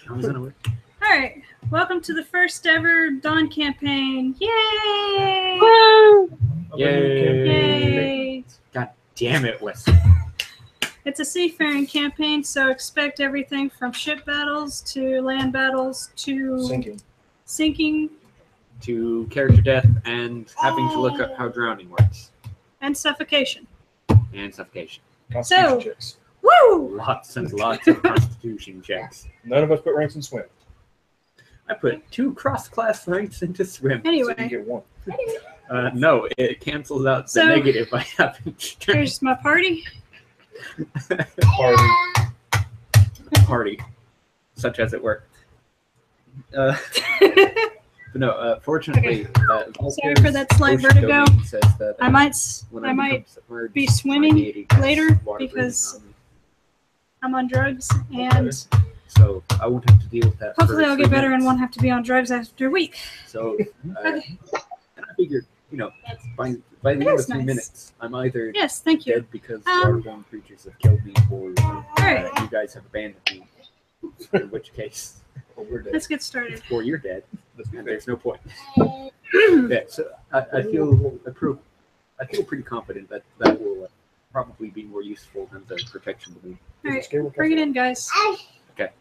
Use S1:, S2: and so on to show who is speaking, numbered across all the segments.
S1: Alright, welcome to the first ever Dawn campaign. Yay!
S2: Woo!
S1: Yay!
S3: God damn it, Wes.
S1: It's a seafaring campaign, so expect everything from ship battles to land battles to sinking
S3: To character death and having to look up how drowning works.
S1: and suffocation.
S3: And suffocation.
S1: So-
S2: Checks.
S1: Woo!
S3: Lots and lots of constitution checks.
S2: None of us put ranks in swim.
S3: I put 2 cross-class ranks into swim.
S2: So you
S1: Anyway,
S2: get 1.
S3: No, it cancels out the
S1: So-
S3: negative by having
S1: here's my party.
S3: party, such as it were. But no, fortunately,
S1: Sorry for that slight
S3: Ocean
S1: vertigo.
S3: Domain says that,
S1: I might
S3: submerged,
S1: be
S3: my
S1: swimming
S3: deity casts
S1: later
S3: water breathing
S1: because
S3: on me.
S1: I'm on drugs, and
S3: So I won't have to deal with that.
S1: hopefully
S3: for
S1: I'll
S3: 3
S1: get better and
S3: minutes.
S1: won't have to be on drugs after a week.
S3: So,
S1: Okay.
S3: and I figured, by the end
S1: That
S3: of
S1: is
S3: 3
S1: nice.
S3: minutes, I'm either
S1: Yes, thank you.
S3: dead because waterborne creatures have killed me, or
S1: Alright.
S3: you guys have abandoned me. In which case,
S2: We're dead.
S1: Let's get started.
S3: or you're dead,
S2: Let's be
S3: and
S2: fair.
S3: there's no point. Yeah, so I feel pretty confident that will probably be more useful than the protection balloon.
S1: Alright, bring it in, guys.
S3: Okay.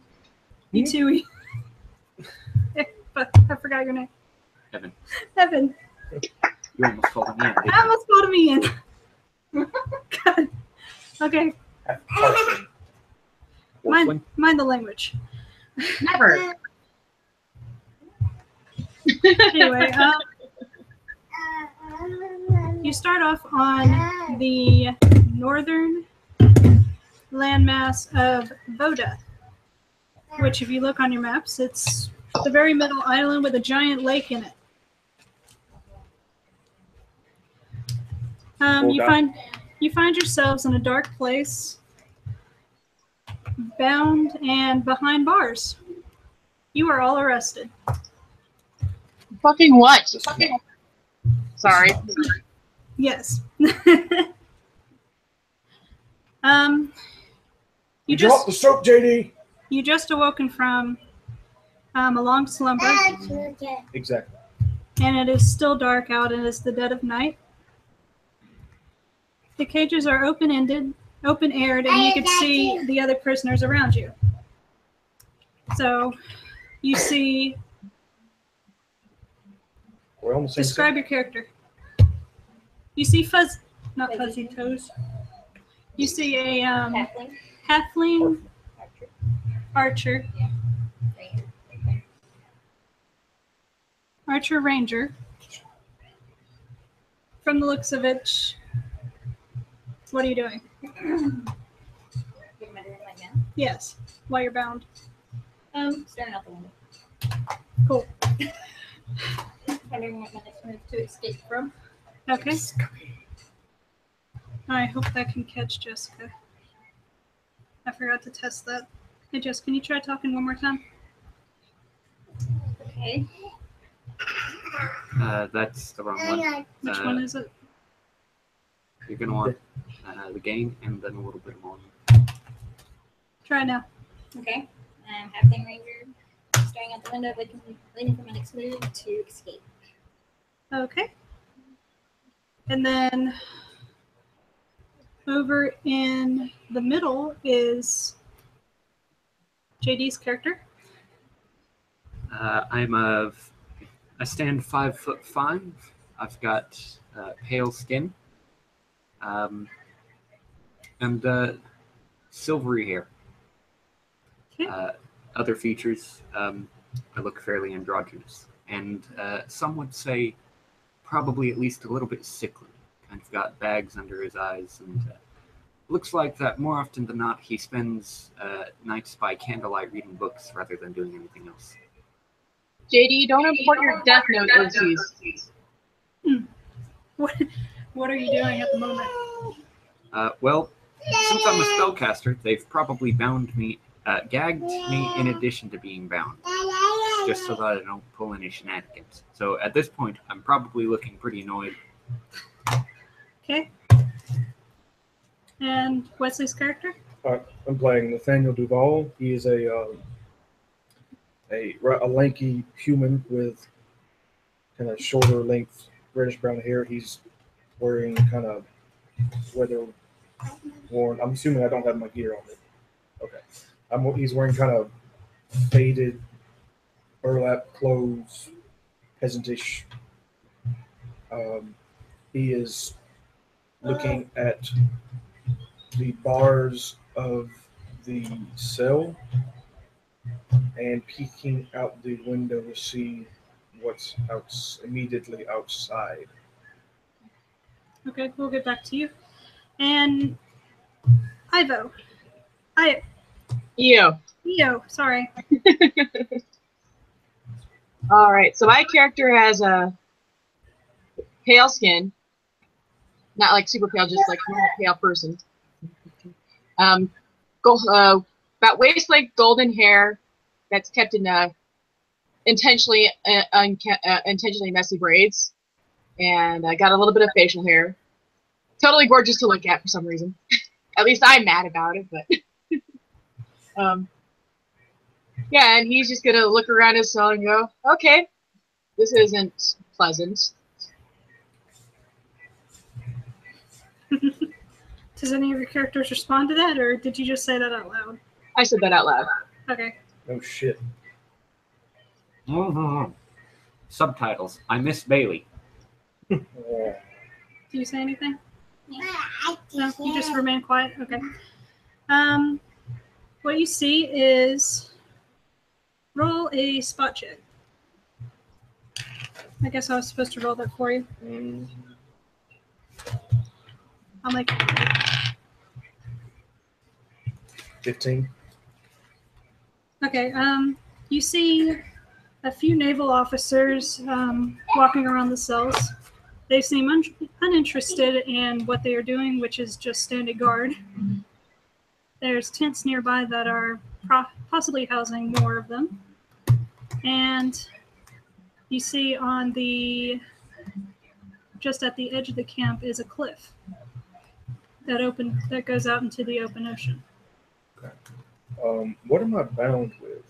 S1: You too. But I forgot your name.
S3: Evan,
S1: Evan.
S3: you almost called me in. didn't
S1: I
S3: you?
S1: almost called me in. God. Okay,
S3: Wolfling?
S1: mind the language.
S4: Never.
S1: Anyway, you start off on the northern landmass of Voda, which, if you look on your maps, it's the very middle island with a giant lake in it. You find yourselves in a dark place, bound and behind bars. You are all arrested.
S4: Fucking what? Sorry.
S1: Yes. You
S2: Drop the soap, JD.
S1: You just awoken from a long slumber,
S2: Exactly.
S1: and it is still dark out, and it's the dead of night. The cages are open-aired, and you can see the other prisoners around you. So, you see.
S2: We're on the same
S1: Describe your character. You see not fuzzy toes. You see a halfling archer. Archer Ranger. From the looks of it, what are you doing? Yes, while you're bound.
S5: Staring out the window.
S1: Cool.
S5: Wondering what my next move to escape from.
S1: Okay. I hope that can catch Jessica. I forgot to test that. Hey, Jess, can you try talking one more time?
S5: Okay.
S3: That's the wrong one.
S1: Which one is it?
S3: You're gonna want the gain and then a little bit more.
S1: Try now.
S5: Okay. I'm Halfling Ranger, staring out the window, waiting for my next move to escape.
S1: Okay. And then over in the middle is JD's character.
S3: I stand 5'5". I've got pale skin, and silvery hair.
S1: Okay.
S3: Other features, I look fairly androgynous, and some would say probably at least a little bit sickly. Kind of got bags under his eyes, and looks like that more often than not he spends nights by candlelight reading books rather than doing anything else.
S4: JD, don't import your Death Note OCs.
S1: What are you doing at the moment?
S3: Well, since I'm a spellcaster, they've probably gagged me in addition to being bound, just so that I don't pull any shenanigans. So at this point, I'm probably looking pretty annoyed.
S1: Okay. And Wesley's character?
S2: I'm playing Nathaniel Duval. He is a a lanky human with kind of shoulder length reddish brown hair. He's wearing kind of weather worn. I'm assuming I don't have my gear on it. Okay. He's wearing kind of faded burlap clothes, peasantish. He is looking at the bars of the cell and peeking out the window to see what's immediately outside.
S1: Okay, we'll get back to you. And Ivo.
S4: Eo.
S1: Sorry.
S4: All right. So my character has a pale skin, not like super pale, just like normal pale person. About waist length golden hair that's kept in intentionally messy braids, and I got a little bit of facial hair. Totally gorgeous to look at for some reason. At least I'm mad about it, but yeah, and he's just gonna look around his cell and go, okay, this isn't pleasant.
S1: Does any of your characters respond to that, or did you just say that out loud?
S4: I said that out loud.
S1: Okay.
S2: Oh shit.
S3: Subtitles. I miss Bailey.
S1: Do you say anything? No, you just remain quiet? Okay. What you see is roll a spot check. I guess I was supposed to roll that for you. I'll make it.
S2: 15.
S1: Okay, you see a few naval officers walking around the cells. They seem uninterested in what they are doing, which is just standing guard. There's tents nearby that are possibly housing more of them. And you see on just at the edge of the camp is a cliff that goes out into the open ocean.
S2: Okay. What am I bound with?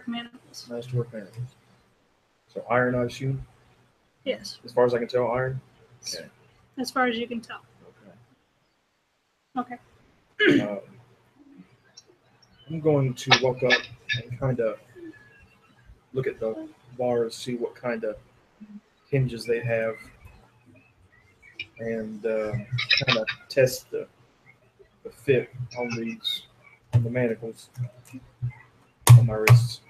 S1: Manacles.
S2: Masterwork manacles. So iron, I assume?
S1: Yes.
S2: As far as I can tell, iron? Okay.
S1: As far as you can tell. Okay.
S2: I'm going to walk up and kind of look at the bars, see what kind of hinges they have, and kind of test the fit on the manacles on my wrists.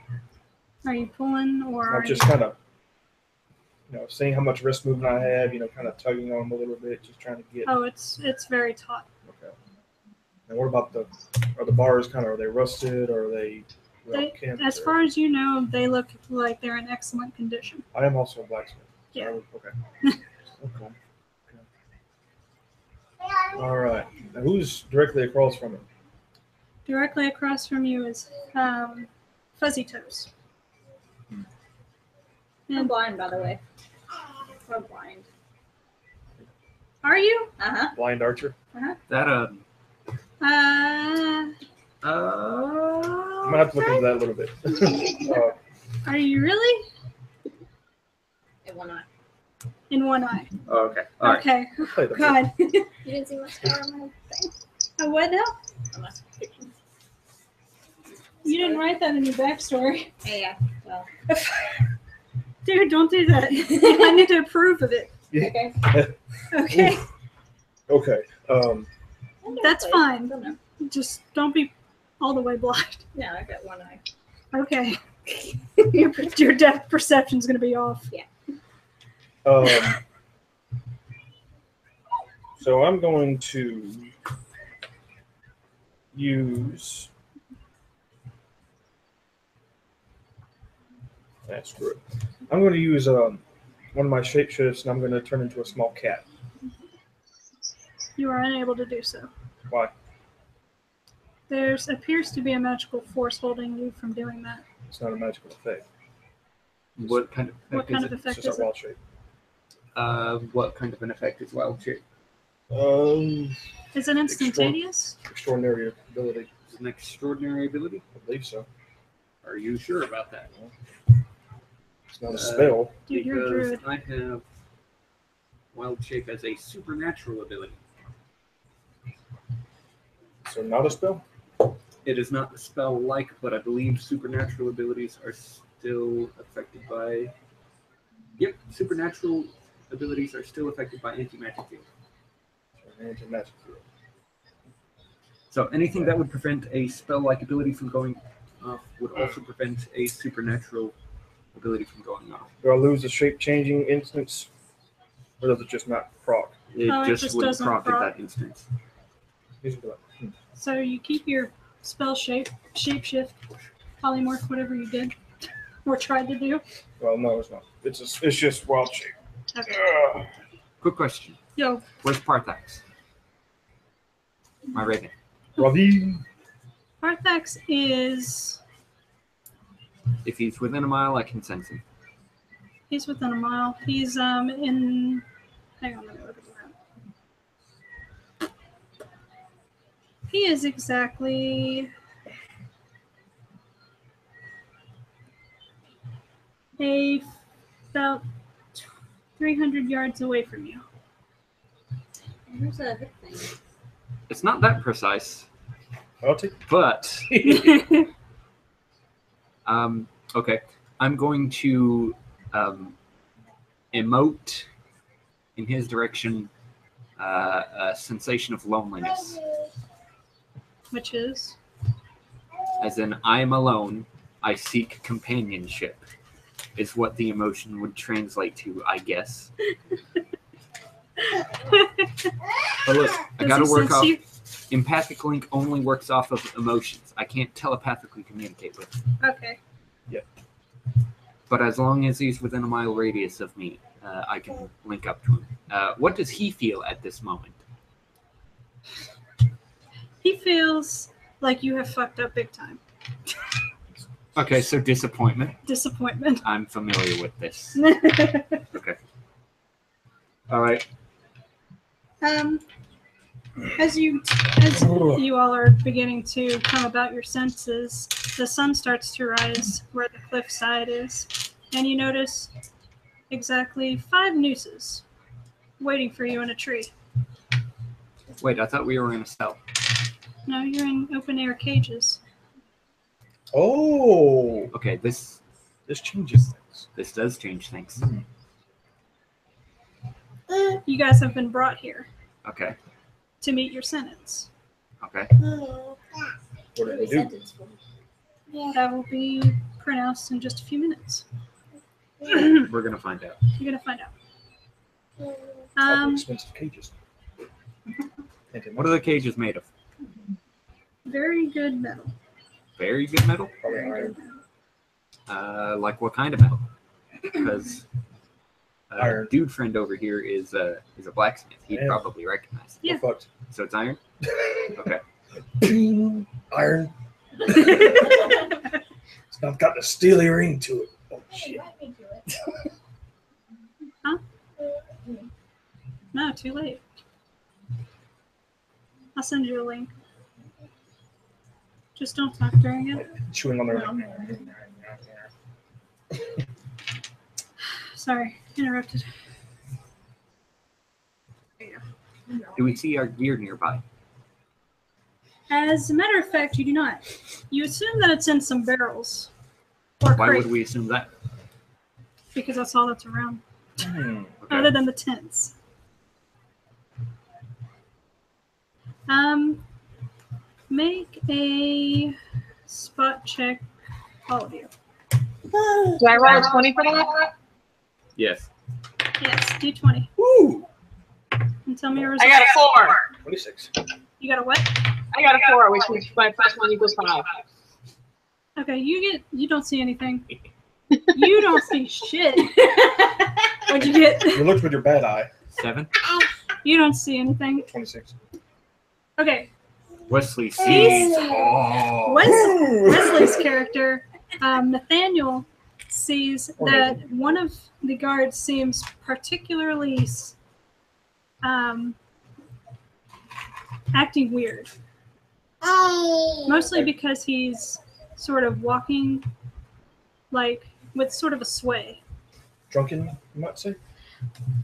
S1: Are you pulling or?
S2: I'm just kind of, seeing how much wrist movement I have, kind of tugging on them a little bit, just trying to get.
S1: Oh, it's very taut.
S2: Okay. And what about are the bars are they rusted or are they well kept?
S1: As far as you know, they look like they're in excellent condition.
S2: I am also a blacksmith. So
S1: Yeah.
S2: Okay. Okay. All right. Now, who's directly across from him?
S1: Directly across from you is Fuzzy Toes.
S5: I'm blind, by the way. We're blind.
S1: Are you?
S2: Blind archer.
S3: That
S1: Uh.
S2: I'm gonna have to look into that a little bit.
S1: Are you really?
S5: In one eye.
S1: In one eye.
S3: oh, okay. All right.
S1: Okay.
S2: Play the
S1: God.
S5: You didn't see my scar on my thing?
S1: What now?
S5: On my picture.
S1: You didn't write that in your backstory.
S5: Yeah. Well.
S1: Dude, don't do that. I need to approve of it.
S5: Okay.
S1: Okay.
S2: Okay.
S1: That's fine. Just don't be all the way blind.
S5: No, I got one eye.
S1: Okay. Your depth perception's going to be off.
S5: Yeah.
S2: So I'm going to use. Screw it. I'm going to use one of my shapeshifts, and I'm going to turn into a small cat.
S1: You are unable to do so.
S2: Why?
S1: There appears to be a magical force holding you from doing that.
S2: It's not a magical effect.
S3: What kind of
S1: What
S3: effect
S1: kind
S3: is
S1: of
S3: it?
S2: It's
S1: effect
S2: just
S1: is
S2: a
S1: it?
S2: wild shape.
S3: What kind of an effect is wild shape?
S1: Is it instantaneous?
S2: Extraordinary ability.
S3: Is it an extraordinary ability?
S2: I believe so.
S3: Are you sure about that?
S2: It's not a spell.
S1: Dude, you're a
S3: Because
S1: druid.
S3: I have Wild Shape as a supernatural ability.
S2: So not a spell?
S3: It is not spell-like, but I believe supernatural abilities are still affected by... Yep, supernatural abilities are still affected by anti-magic field.
S2: Anti-magic field.
S3: So anything that would prevent a spell-like ability from going off would also prevent a supernatural ability from going off.
S2: Do I lose the shape-changing instance? Or does it just not proc?
S3: It
S1: Oh, it
S3: just
S1: just
S3: wouldn't
S1: doesn't
S3: proc at
S1: proc.
S3: that instance.
S1: So you keep your spell shapeshift, polymorph, whatever you did or tried to do.
S2: Well, no, it's not. It's just wild shape.
S1: Okay.
S2: Ugh.
S3: Quick question.
S1: Yo,
S3: Where's Parthax? My raven.
S2: Ravi.
S1: Parthax is
S3: If he's within a mile, I can sense him.
S1: he's within a mile. He's in. Hang on, let me look at the map. He is exactly about 300 yards away from you.
S5: Where's the hook thing?
S3: It's not that precise,
S2: I'll take
S3: but okay. I'm going to emote in his direction a sensation of loneliness,
S1: Which is
S3: as in I am alone. I seek companionship, is what the emotion would translate to, I guess. But look, I
S1: Does
S3: gotta
S1: he
S3: work
S1: sense
S3: off.
S1: you?
S3: Empathic link only works off of emotions. I can't telepathically communicate with him.
S1: Okay.
S3: But as long as he's within a mile radius of me, I can link up to him. What does he feel at this moment?
S1: He feels like you have fucked up big time.
S3: Okay, so disappointment.
S1: Disappointment.
S3: I'm familiar with this. Okay. All right.
S1: As you all are beginning to come about your senses, the sun starts to rise where the cliffside is, and you notice exactly 5 nooses waiting for you in a tree.
S3: Wait, I thought we were in a cell.
S1: No, you're in open air cages.
S2: Oh,
S3: Okay, this
S2: changes things.
S3: does change things.
S1: You guys have been brought here
S3: Okay.
S1: to meet your sentence.
S3: Okay.
S2: What did we do?
S1: That will be pronounced in just a few minutes.
S3: We're gonna find out.
S1: You're gonna find out.
S2: Expensive cages.
S3: What are the cages made of?
S1: Very good metal.
S3: Very good metal.
S2: Probably
S1: Very
S2: iron.
S1: good metal.
S3: Like what kind of metal? Because
S2: Iron.
S3: dude friend over here is a blacksmith. He'd
S2: Yeah.
S3: probably recognize it.
S1: Yeah.
S2: We're fucked.
S3: So it's iron. Okay.
S2: Iron. It's not got a steely ring to it. Oh shit.
S1: No, too late. I'll send you a link. Just don't talk during it.
S2: Chewing on their.
S1: Sorry, interrupted.
S3: Do we see our gear nearby?
S1: As a matter of fact, you do not. You assume that it's in some barrels or
S3: Why
S1: crates
S3: would we assume that?
S1: because that's all that's around,
S3: Okay.
S1: other than the tents. Make a spot check, all of you.
S4: Do I roll a 20 for that?
S3: Yes.
S1: Yes, D20.
S2: Woo!
S1: And tell me your
S4: I
S1: result.
S4: got a 4.
S2: 26.
S1: You got a what?
S4: I got a 4, which means my first one equals 5.
S1: Okay, you don't see anything. You don't see shit. What'd you get?
S2: You looked with your bad eye.
S3: 7.
S1: You don't see anything.
S2: 26.
S1: Okay,
S3: Wesley sees. Oh.
S1: Wesley's character, Nathaniel, sees that one of the guards seems particularly acting weird. Mostly because he's sort of walking, like with sort of a sway.
S2: Drunken, you might say.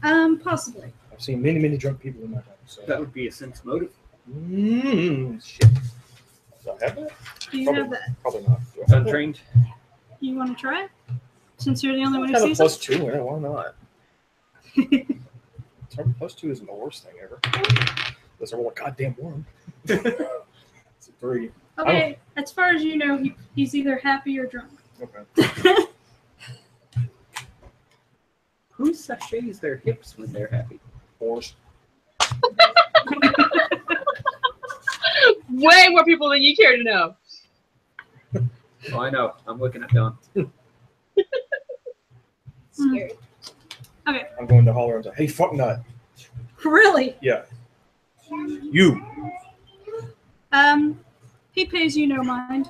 S1: Possibly.
S2: I've seen many, many drunk people in my time. So.
S3: That would be a sense motive.
S2: Shit. Do I have that?
S1: Do you
S2: Probably,
S1: have that?
S2: probably not. Do I have that?
S3: Untrained.
S1: You want to try it? Since you're the only one who
S2: Kind of
S1: sees
S2: plus
S1: it?
S2: 2, yeah, why not? Plus 2 isn't the worst thing ever. Unless I roll a goddamn 1. It's a 3.
S1: Okay, as far as you know, he's either happy or drunk.
S2: Okay.
S3: Who sachets their hips when they're happy?
S2: 4s.
S4: Way more people than you care to know.
S3: Oh, I know. I'm looking at Don.
S5: Scary.
S1: Okay,
S2: I'm going to holler and say, hey, fuck nut.
S1: really?
S2: Yeah. You.
S1: He pays you no mind.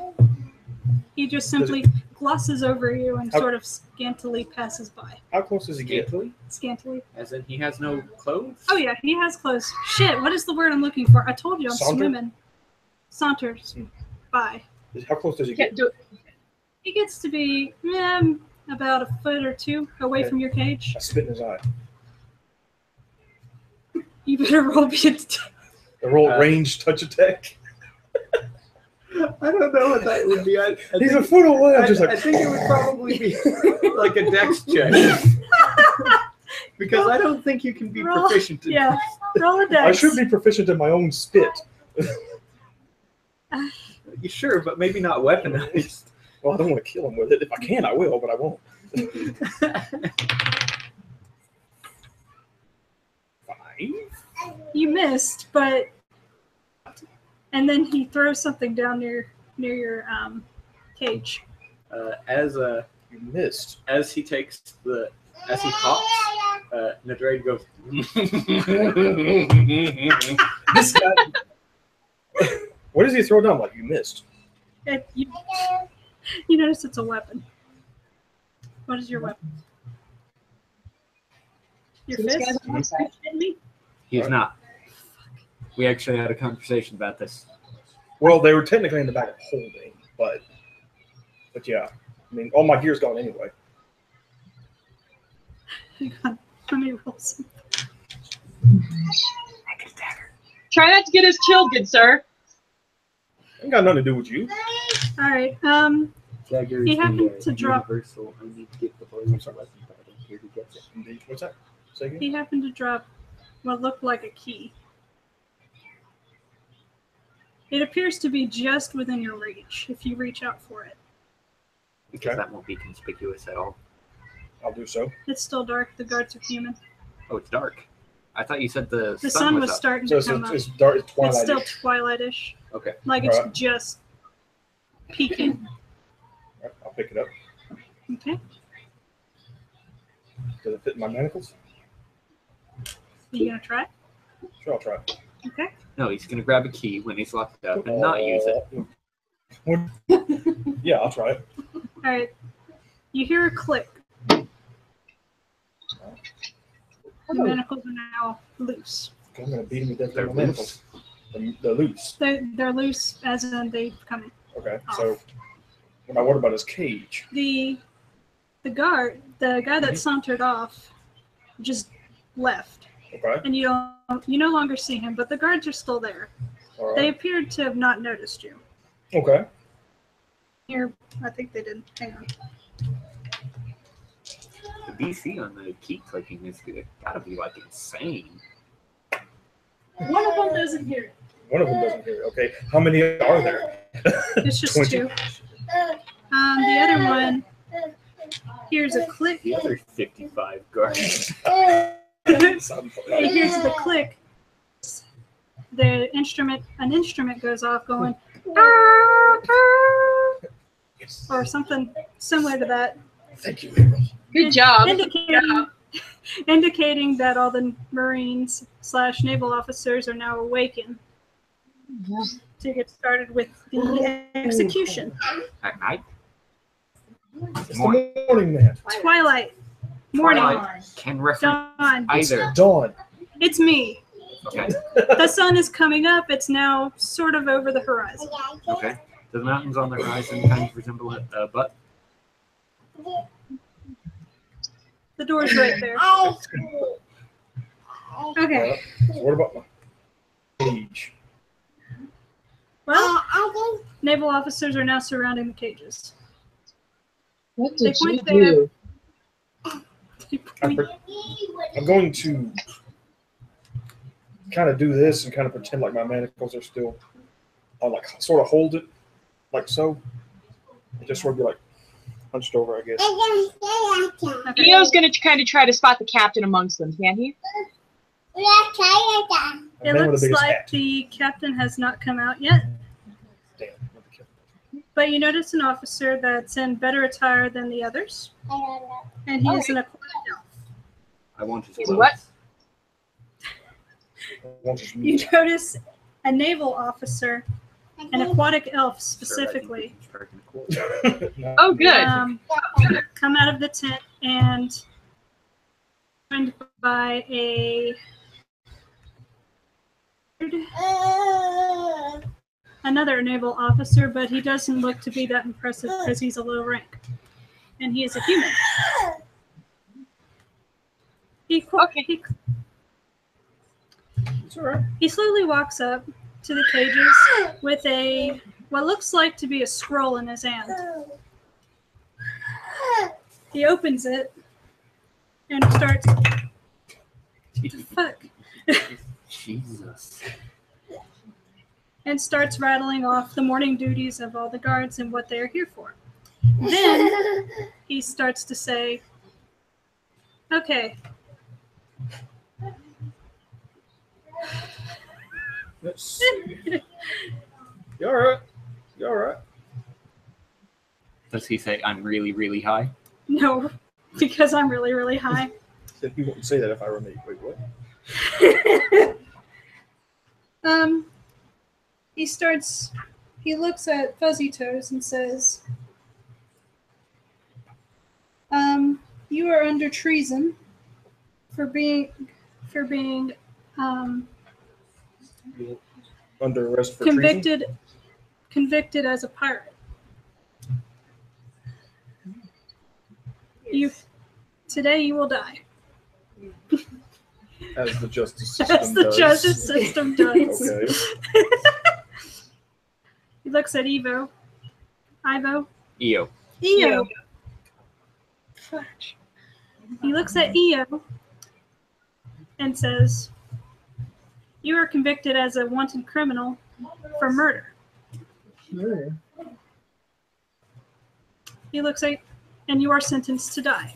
S1: He just simply glosses over you and sort of scantily passes by.
S2: How close does he get?
S3: Scantily?
S1: Scantily.
S3: As in he has no clothes?
S1: Oh yeah, he has clothes. Shit, what is the word I'm looking for? I told you I'm
S2: Saunter?
S1: swimming. Saunters by.
S2: How close does he
S4: Can't
S2: get?
S4: do it.
S1: He gets to be about a foot or two away
S2: Okay.
S1: from your cage.
S2: I spit in his eye.
S1: You better roll me a
S2: The roll range touch attack.
S3: I don't know what that would be.
S2: He's a foot away. I'm just
S3: I
S2: like,
S3: think it would probably be like a dex check. Because I don't think you can be
S1: Roll-
S3: proficient in
S1: yeah. Roll a dice.
S2: I should be proficient in my own spit.
S3: You sure, but maybe not weaponized.
S2: Well, I don't want to kill him with it. If I can, I will, but I won't. 5?
S1: You missed, but and then he throws something down near your cage.
S2: You missed.
S3: As he pops, Nadrade goes.
S2: This guy. What does he throw down? Like, you missed.
S1: You notice it's a weapon. What is your weapon? Your
S4: So this
S1: fist?
S4: guy's on my side.
S1: Hit me?
S3: He's not. We actually had a conversation about this.
S2: Well, they were technically in the back of holding, but yeah. I mean, all my gear's gone anyway.
S1: Hang on. Let me roll some.
S4: Try not to get us killed, good sir.
S2: Ain't got nothing to do with you.
S1: All right.
S3: Dagger
S1: He
S3: is
S1: happened to drop-
S3: universal. I need to get the blade weapon, but I don't care who gets it.
S2: Indeed. What's that? Say again?
S1: He happened to drop what looked like a key. It appears to be just within your reach if you reach out for it.
S3: Because
S2: Okay.
S3: that won't be conspicuous at all.
S2: I'll do so.
S1: It's still dark. The guards are human.
S3: Oh, it's dark. I thought you said the
S1: The sun was
S3: up.
S1: starting
S2: So
S1: to come up.
S2: it's dark. It's
S1: It's
S2: twilight.
S1: still twilightish.
S3: Okay.
S1: Like it's
S2: Alright.
S1: just peeking.
S2: I'll pick it up.
S1: Okay.
S2: Does it fit in my manacles?
S1: You gonna try?
S2: Sure, I'll try.
S1: Okay.
S3: No, he's gonna grab a key when he's locked up and not use it.
S2: Yeah, I'll try it.
S1: All right. You hear a click. The manacles are now loose.
S2: I'm gonna beat him to death
S3: They're
S2: with my manacles. They're loose.
S1: They're loose as in they've come.
S2: Okay, so now what about his cage?
S1: The guy that sauntered off, just left,
S2: Okay,
S1: and you no longer see him. But the guards are still there.
S2: all
S1: They
S2: right.
S1: appeared to have not noticed you.
S2: Okay,
S1: Here, I think they did. Hang on.
S3: The DC on the key clicking is gotta be like insane.
S1: One of them doesn't hear it.
S2: one of them doesn't hear it. Okay, how many are there?
S1: It's just
S2: 20.
S1: two. The other one hears a click.
S3: The other 55 guards.
S1: He hears the click. An instrument goes off going,
S2: Yes.
S1: or something similar to that,
S2: Thank you, April.
S4: Good job.
S1: indicating that all the Marines / naval officers are now awakened to get started with the execution.
S3: At night?
S2: It's the morning man.
S1: Twilight, morning,
S3: Twilight can reference
S1: dawn.
S3: either.
S2: Dawn.
S1: It's me.
S3: Okay.
S1: The sun is coming up. It's now sort of over the horizon.
S3: Okay. Do the mountains on the horizon kind of resemble a butt?
S1: The door's right there. Okay.
S2: So what about my cage?
S1: Well, naval officers are now surrounding the cages.
S4: What
S1: They
S4: did you
S1: point there.
S4: do?
S2: I'm going to kind of do this and kind of pretend like my manacles are still, I'll like sort of hold it like so. And just sort of be like hunched over, I guess.
S1: Okay.
S4: Leo's going to kind of try to spot the captain amongst them, can he?
S2: A
S1: It
S2: man with
S1: looks
S2: the biggest
S1: like
S2: hat.
S1: the captain has not come out yet,
S2: Damn, not the captain.
S1: but you notice an officer that's in better attire than the others, and he is an aquatic elf.
S3: I want his
S4: He's
S3: clothes.
S4: what?
S2: I want his
S1: You
S2: meat.
S1: notice a naval officer, an aquatic elf
S3: Sir, I
S1: specifically,
S3: think we can start in the court.
S2: No.
S4: Oh, good.
S1: come out of the tent and joined by another naval officer, but he doesn't look to be that impressive because he's a low rank, and he is a human.
S2: It's all right.
S1: He slowly walks up to the cages with what looks like to be a scroll in his hand. He opens it and starts. Fuck.
S3: Jesus.
S1: And starts rattling off the morning duties of all the guards and what they are here for. Then he starts to say, okay,
S2: Let's see. You all right? You all right?
S3: Does he say, I'm really, really high?
S1: no, because I'm really, really high.
S2: Said you wouldn't say that if I were me. Wait, what?
S1: He looks at Fuzzy Toes and says, you are under treason for being
S2: You're under arrest for treason?
S1: convicted as a pirate. Today you will die.
S2: As the justice system
S1: As the
S2: does.
S1: justice system does.
S2: Okay.
S1: He looks at Ivo.
S3: EO.
S1: Eo. Fudge. He looks at Eo and says, you are convicted as a wanted criminal for murder.
S2: Murder?
S1: He looks at, and you are sentenced to die.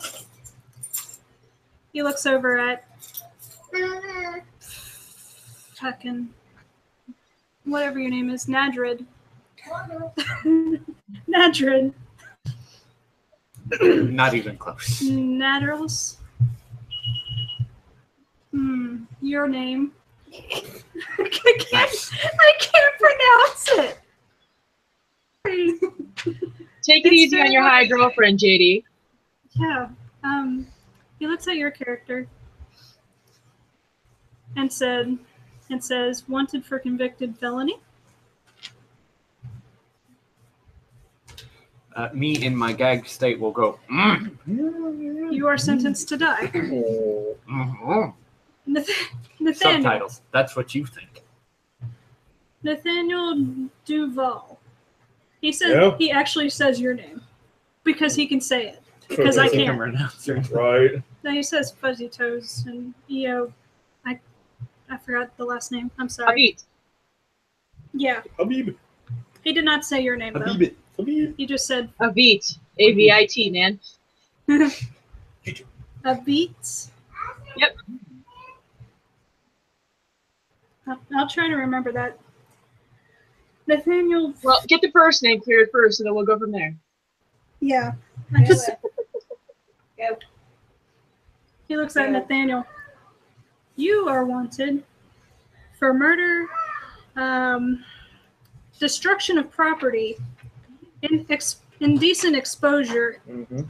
S1: He looks over at fucking whatever your name is, Nadrid. Nadrid.
S3: Not even close.
S1: Nadrils. Your name. I can't pronounce it.
S4: Take it
S1: It's
S4: easy on
S1: very
S4: your high
S1: hard.
S4: girlfriend, JD.
S1: Yeah. He looks at your character and says, wanted for convicted felony.
S3: Me in my gagged state will go,
S1: You are sentenced to die.
S2: Oh,
S1: Nathaniel.
S3: Subtitles. That's what you think.
S1: Nathaniel Duval. He says
S2: Yeah?
S1: He actually says your name because he can say it. Because I
S3: He
S1: can't.
S3: can pronounce it.
S2: right.
S1: No, he says Fuzzy Toes and EO. I forgot the last name. I'm sorry.
S4: Habit.
S1: Yeah,
S2: Habib.
S1: he did not say your name though.
S2: Habib. Habib.
S1: He just said
S4: Avit. A-V-I-T, man.
S1: a beat.
S4: Yep.
S1: I'll try to remember that. Nathaniel.
S4: Well, get the first name cleared first, and then we'll go from there.
S1: Yeah. I just,
S5: Go.
S1: he looks at
S5: Yeah.
S1: Nathaniel. You are wanted for murder, destruction of property, indecent exposure,
S2: Mm-hmm.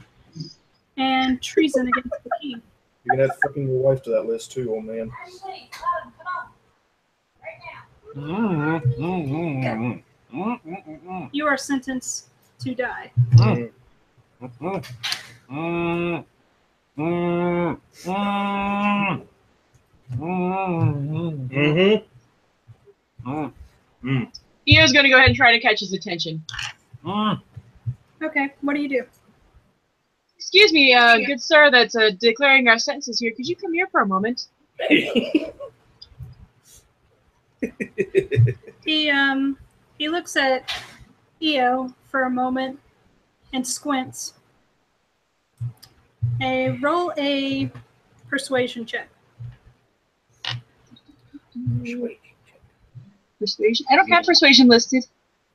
S1: and treason against the king.
S2: You can add fucking your wife to that list too, old man.
S1: You are sentenced to die.
S4: Io's going to go ahead and try to catch his attention.
S1: Okay, what do you do?
S4: Excuse me, good sir, that's declaring our sentences here. Could you come here for a moment?
S1: He looks at Io for a moment and squints. Roll a persuasion check.
S4: Persuasion? I don't have persuasion listed.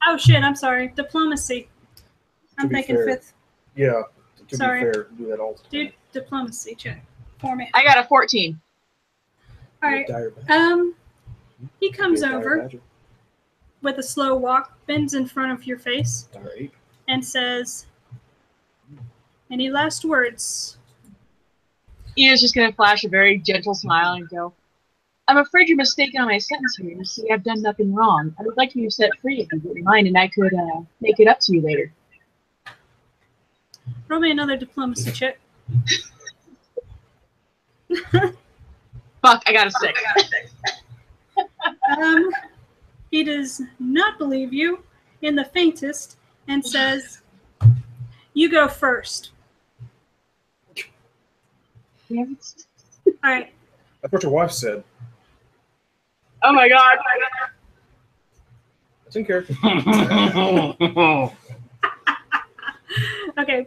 S1: Oh shit, I'm sorry. Diplomacy. I'm
S2: be
S1: thinking
S2: fair.
S1: 5th.
S2: Yeah, to
S1: Sorry.
S2: be fair, do that all the time.
S1: Dude, diplomacy check for me.
S4: I got a 14.
S1: All right.
S2: Dire badger.
S1: He comes
S2: Be a dire
S1: over
S2: badger.
S1: with a slow walk, bends in front of your face,
S2: Dire ape.
S1: and says, "Any last words?"
S4: Io's just going to flash a very gentle smile and go, I'm afraid you're mistaken on my sentence here. You see, I've done nothing wrong. I would like to be set free if you wouldn't mind, and I could make it up to you later.
S1: Roll me another diplomacy check.
S4: Fuck, I got a 6.
S1: He does not believe you in the faintest and says, "You go first." All right.
S2: That's what your wife said.
S4: Oh my god.
S2: That's in character.
S1: Okay.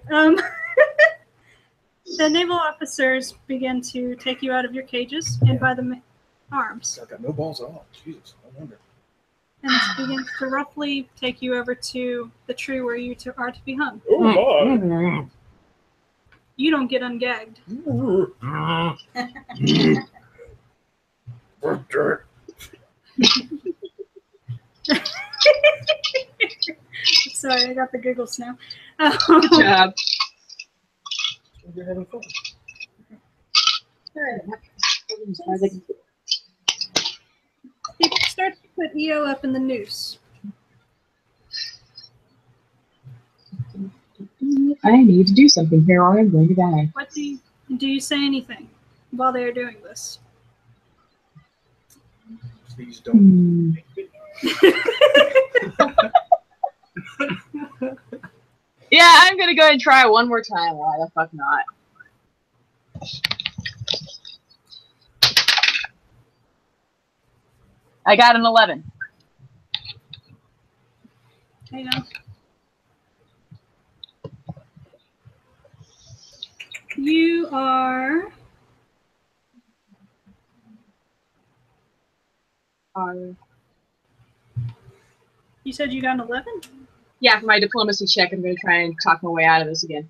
S1: The naval officers begin to take you out of your cages and by the arms,
S2: I got no balls at all. Jesus, I wonder.
S1: and this begins to roughly take you over to the tree where you are to be hung.
S2: Oh my!
S1: You don't get ungagged.
S2: Dirt.
S1: Sorry, I got the giggles now.
S4: Good job.
S2: You're having fun.
S1: He starts to put Io up in the noose.
S4: I need to do something here or I'm going to die.
S1: What do you say anything while they are doing this?
S2: Please don't.
S4: Yeah, I'm going to go ahead and try one more time. Why the fuck not? I got an 11.
S1: Hang on. You are... You said you got an 11?
S4: Yeah, for my diplomacy check, I'm going to try and talk my way out of this again.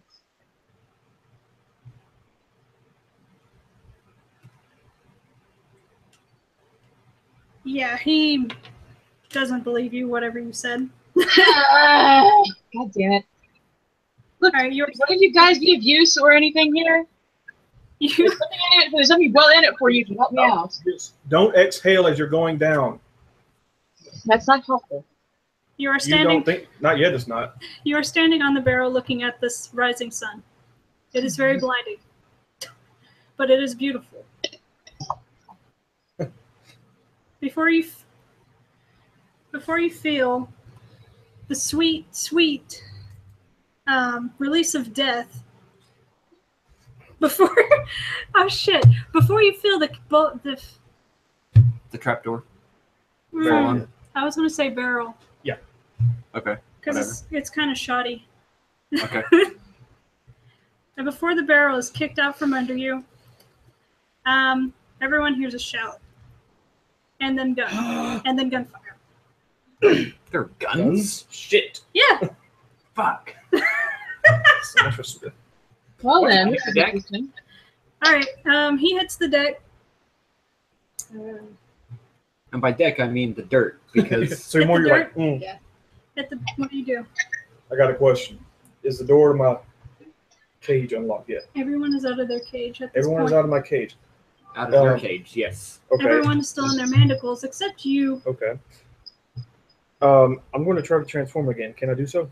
S1: Yeah, he doesn't believe you, whatever you said.
S4: God damn it. Look,
S1: All right,
S4: what if you guys need use or anything here? There's something well in it for you to help me out.
S2: Don't exhale as you're going down.
S4: That's not helpful.
S1: You are
S2: You
S1: standing.
S2: don't think? Not yet. It's not.
S1: You are standing on the barrel, looking at this rising sun. It is very blinding, but it is beautiful. Before you feel the sweet, sweet release of death. Before you feel the
S3: trapdoor.
S1: I was going to say barrel.
S2: Yeah.
S3: Okay.
S1: Because it's kind of shoddy.
S3: Okay.
S1: And before the barrel is kicked out from under you, everyone hears a shout. And then and then gunfire.
S3: There are guns?
S2: Shit.
S1: Yeah.
S3: Fuck.
S2: So much for
S4: Well then,
S3: Hit the deck.
S4: interesting.
S1: All right. He hits the deck.
S3: And by deck, I mean the dirt, because
S2: So
S1: Hit
S2: more
S1: the
S2: you're like,
S1: What do you do?
S2: I got a question. Is the door to my cage unlocked yet?
S1: Everyone is out of their cage at this
S2: Everyone
S1: point.
S2: is out of my cage.
S3: out of their cage, yes.
S2: Okay.
S1: Everyone is still in their manacles except you.
S2: Okay. I'm going to try to transform again. Can I do so?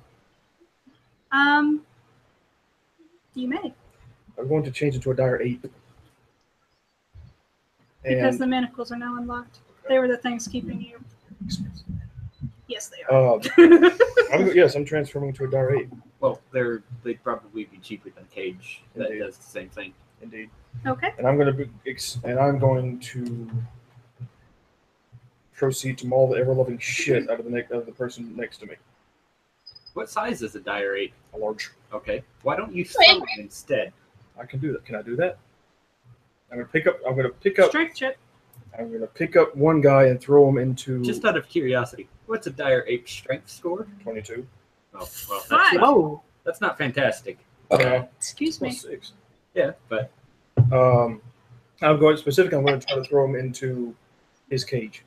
S1: You may,
S2: I'm going to change it to a dire 8.
S1: because
S2: And
S1: the manacles are now unlocked. They were the things keeping you. Yes, they are.
S2: I'm transforming to a dire 8.
S3: Well, they'd probably be cheaper than Cage. That
S2: Indeed.
S3: does the same thing.
S2: Indeed.
S1: Okay.
S2: And I'm going to proceed to maul the ever-loving shit out of the person next to me.
S3: What size is a dire 8?
S2: A large.
S3: Okay. Why don't you summon instead?
S2: I can do that. Can I do that? I'm going to pick up
S1: Strength check.
S2: I'm going to pick up one guy and throw him into
S3: Just out of curiosity, what's a dire 8 strength score?
S2: 22.
S3: Oh, well,
S1: Five.
S3: that's not fantastic.
S1: Excuse me.
S2: Plus 6.
S3: Yeah, but
S2: I'm going to try to throw him into his cage.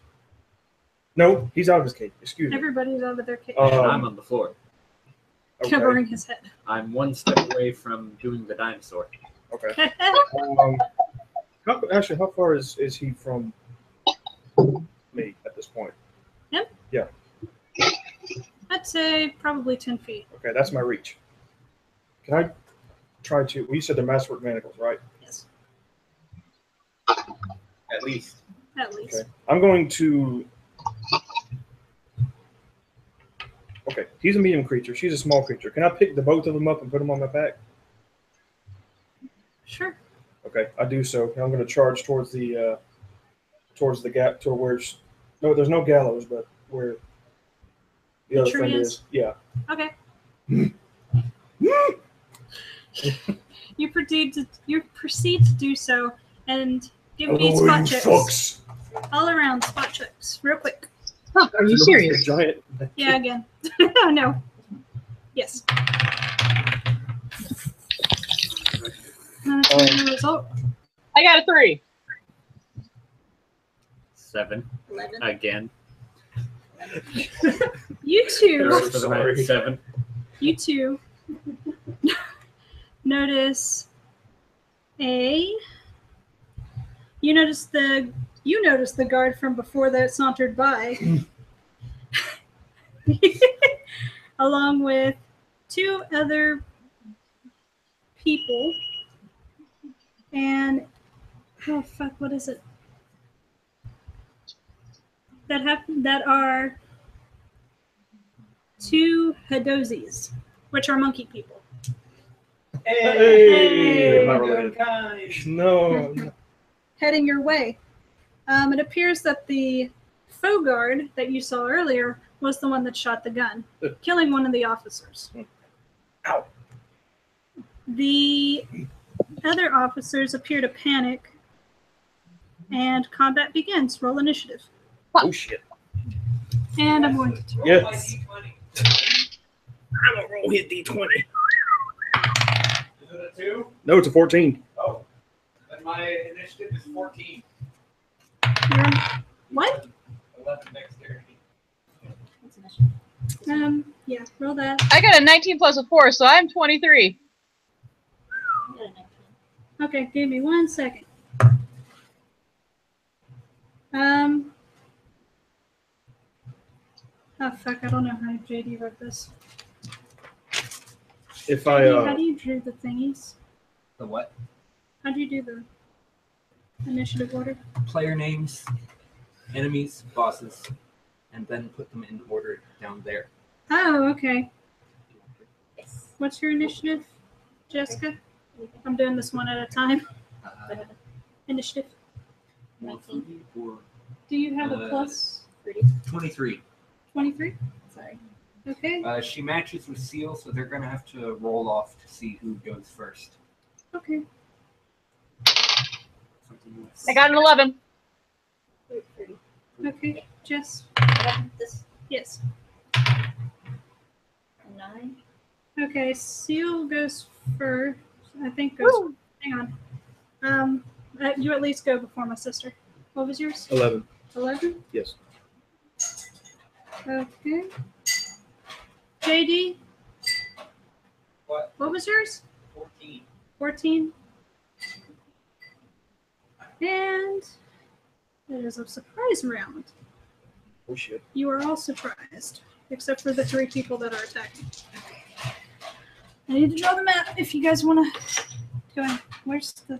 S2: No, he's out of his cage. Excuse me.
S1: Everybody's out of their cage.
S3: and I'm on the floor.
S2: Okay.
S1: Covering his head.
S3: I'm one step away from doing the dinosaur.
S2: Okay. How far is he from me at this point?
S1: Him?
S2: Yeah.
S1: I'd say probably 10 feet.
S2: Okay, that's my reach. Can I try to? Well, you said they're masterwork manacles, right?
S1: Yes,
S3: At least.
S1: at least.
S2: Okay. I'm going to. Okay, he's a medium creature. She's a small creature. Can I pick the both of them up and put them on my back?
S1: Sure.
S2: Okay, I do so. I'm going to charge towards the gap to where there's no gallows, but where the other
S1: tree
S2: friend
S1: is?
S2: is. Yeah.
S1: Okay. You proceed to do so, and give me spot checks. All around spot checks, real quick.
S4: Fuck, are you serious?
S2: Giant.
S1: Yeah, again. No. Yes. The result.
S4: I got a 3.
S3: 7.
S5: 11.
S3: Again.
S1: You two.
S3: Rest of them at 7.
S1: You two notice you notice the guard from before that sauntered by, along with 2 other people, and oh fuck, what is it? That are 2 Hadozis, which are monkey people.
S2: Hey!
S3: Not related.
S2: No.
S1: Heading your way. It appears that the faux guard that you saw earlier was the one that shot the gun, killing one of the officers.
S2: Ow.
S1: The other officers appear to panic, and combat begins. Roll initiative.
S2: Oh shit.
S1: And I'm going to.
S2: Yes. I'm gonna roll hit D20.
S3: Is it a 2?
S2: No, it's a 14.
S3: Oh. Then my initiative is 14.
S1: What?
S3: 11 dexterity.
S5: What's initiative?
S1: Yeah, roll that.
S4: I got a 19 plus a 4, so I'm 23.
S5: I got a 19.
S1: Okay, give me 1 second. Oh fuck, I don't know how JD wrote this.
S2: If
S1: How do you do the thingies?
S3: The what?
S1: How do you do the initiative order?
S3: Player names, enemies, bosses, and then put them in order down there.
S1: Oh, okay.
S5: Yes.
S1: What's your initiative, Jessica? I'm doing this one at a time. Initiative.
S5: 19.
S1: Do you have a plus
S3: 23.
S1: 23?
S5: Sorry.
S1: Okay.
S3: She matches with Seal, so they're going to have to roll off to see who goes first.
S1: Okay.
S4: I got an 11.
S5: 30.
S1: Okay. Jess?
S5: This
S1: Yes.
S5: 9.
S1: Okay. Seal goes first. I think goes.
S4: Woo.
S1: Hang on. You at least go before my sister. What was yours?
S2: 11.
S1: 11?
S2: Yes.
S1: Okay. JD?
S3: What?
S1: What was yours?
S3: 14.
S1: 14. And it is a surprise round.
S2: Oh shit.
S1: You are all surprised, except for the 3 people that are attacking. I need to draw the map if you guys want to go ahead. Where's the...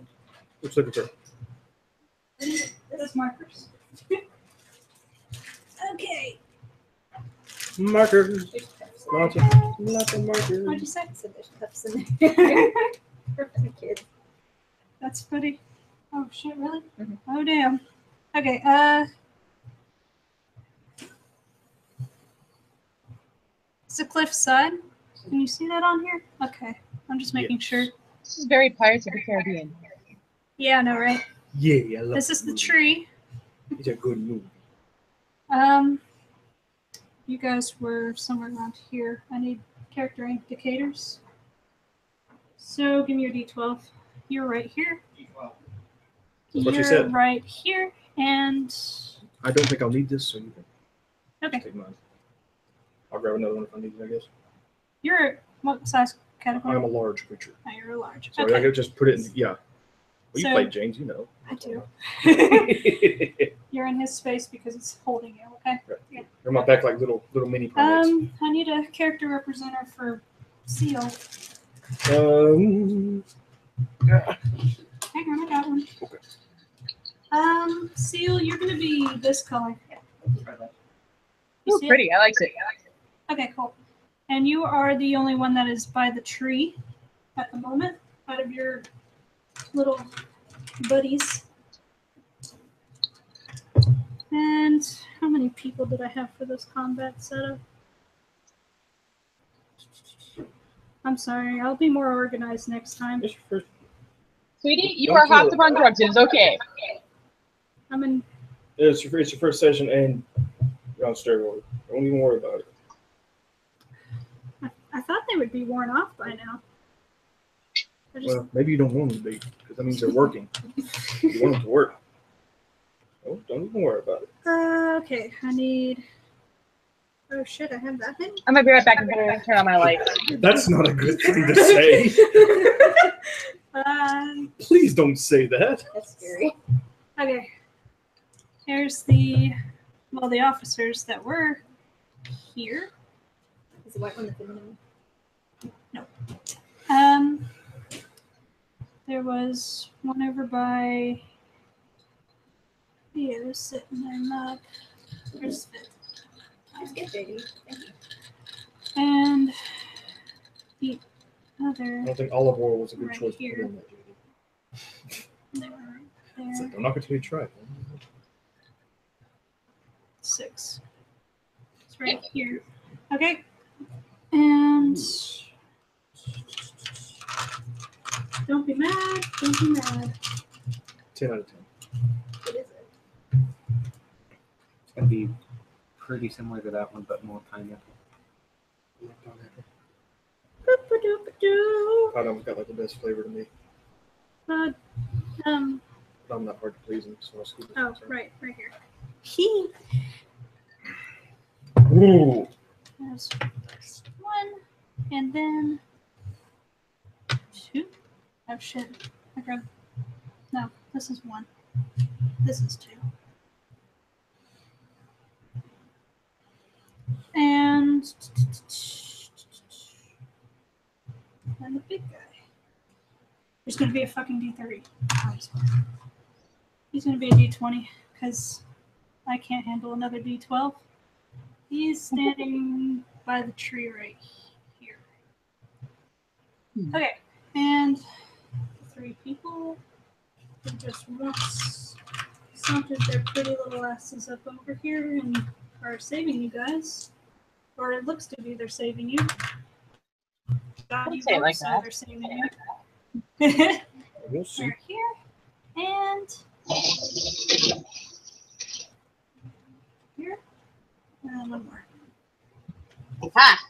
S2: Let's look at that.
S1: Those markers. Okay.
S2: Markers. Lots of markers.
S1: What'd you say?
S5: So there's cups in there. For the kids.
S1: That's funny. Oh shit, really?
S5: Mhm.
S1: Oh damn. Okay, it's a cliffside. Can you see that on here? Okay. I'm just making sure.
S4: This is very Pirates of the Caribbean.
S1: Yeah, I know, right?
S2: Yeah, I love
S1: This is the
S2: movie.
S1: tree.
S2: It's a good movie.
S1: You guys were somewhere around here. I need character indicators. So give me your D12. You're right here.
S2: That's what she
S1: You're
S2: said.
S1: right here, and
S2: I don't think I'll need this, so you can
S1: okay.
S2: take mine. I'll grab another one if I need it, I guess.
S1: You're what size category?
S2: I'm a large creature.
S1: Oh, you're a large.
S2: So I
S1: Okay,
S2: could just put it in, yeah. Well, you
S1: So-
S2: played James, you know.
S1: I do. You're in his space because it's holding you. Okay. Yeah.
S2: They're my back like little mini primates.
S1: I need a character representer for Seal. Hang on, I got one.
S2: Okay.
S1: Seal, you're gonna be this color. You
S4: Ooh,
S1: see it?
S4: pretty. I like it.
S1: Okay, cool. And you are the only one that is by the tree at the moment, out of your little buddies. And how many people did I have for this combat setup? I'm sorry, I'll be more organized next time.
S2: It's your first.
S4: Sweetie, you
S2: Don't
S4: are
S2: do
S4: hopped
S2: it.
S4: up on drugs. It is okay.
S1: I'm in.
S2: It's your first session, and you're on steroids. Don't even worry about it.
S1: I thought they would be worn off by now. They're just,
S2: Well, maybe you don't want them to be, because that means they're working. You want them to work. Oh, don't even worry about it.
S1: okay, I need. Oh shit, I have that many?
S4: I'm gonna be right back and turn on my lights.
S2: That's not a good thing to say. Please don't say that.
S5: That's scary.
S1: Okay. Here's the officers that were here.
S5: Is the white one the feminine?
S1: There was one over by Theo sitting there not. Where's Fit?
S5: That's good, baby. Thank you.
S1: And the
S2: I
S1: other
S2: don't think olive oil was a good
S1: Right
S2: choice to
S1: here.
S2: put in that, JD.
S1: they were right
S2: It's
S1: there.
S2: like, I'm not going to try it.
S1: 6. It's right here. Okay. And don't be mad. Don't be mad.
S2: 10 out of 10.
S5: What is it?
S3: It's gonna be pretty similar to that one, but more pineapple.
S1: Boop-a-doop-a-doo.
S2: Pineapple's got like the best flavor to me.
S1: Uh, um.
S2: But I'm not hard to please, so I'll scoop it.
S1: Oh, right here.
S2: Ooh.
S1: There's 1, and then 2. Oh shit! I grabbed. No, this is 1. This is 2. And the big guy. There's gonna be a fucking D30. He's gonna be a D20 because I can't handle another D12. He's standing by the tree right here. Okay, and 3 people just once sauntered their pretty little asses up over here and are saving you guys. Or it looks to be they're saving you. God,
S4: Don't
S1: you
S4: say it
S1: hope
S4: like
S1: so
S4: that.
S1: they're saving you.
S2: We'll see.
S1: They're here. And here. And 1 more.
S4: Ha!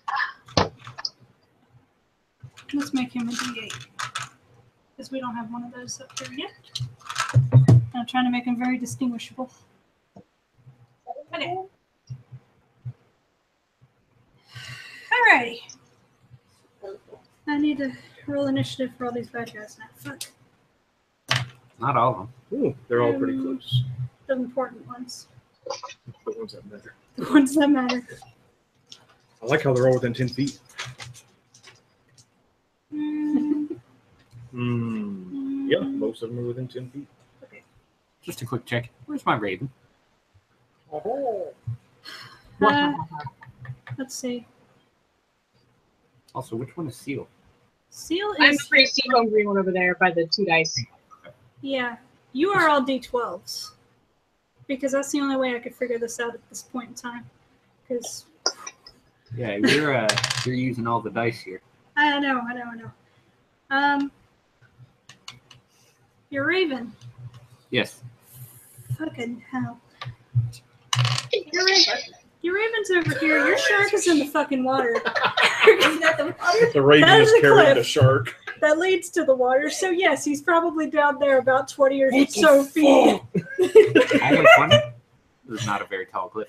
S1: Let's make him a D8. Because we don't have one of those up there yet. I'm trying to make him very distinguishable. Okay. Alrighty. I need to roll initiative for all these bad guys now. Fuck.
S3: Not all of them.
S2: Ooh, they're all pretty close.
S1: The important ones.
S2: The ones that matter.
S1: The ones that matter.
S2: I like how they're all within 10 feet. Yeah, most of them are within 10 feet.
S3: Just a quick check. Where's my raven?
S2: Oh.
S1: Let's see.
S3: Also, which one is Seal?
S1: Seal
S4: I'm
S1: is
S4: the pretty seafoam green one over there by the 2 dice.
S1: yeah. You are all D12s because that's the only way I could figure this out at this point in time. Because
S3: Yeah, you're using all the dice here.
S1: I know. Your raven.
S3: Yes.
S1: Fucking hell. Your raven's over here. Your shark is in the fucking water.
S5: Isn't that the water?
S2: The raven
S1: That
S2: is
S1: is a
S2: carrying
S1: cliff.
S2: the shark.
S1: That leads to the water. So yes, he's probably down there about 20 or so feet.
S3: Only 20? This is not a very tall cliff.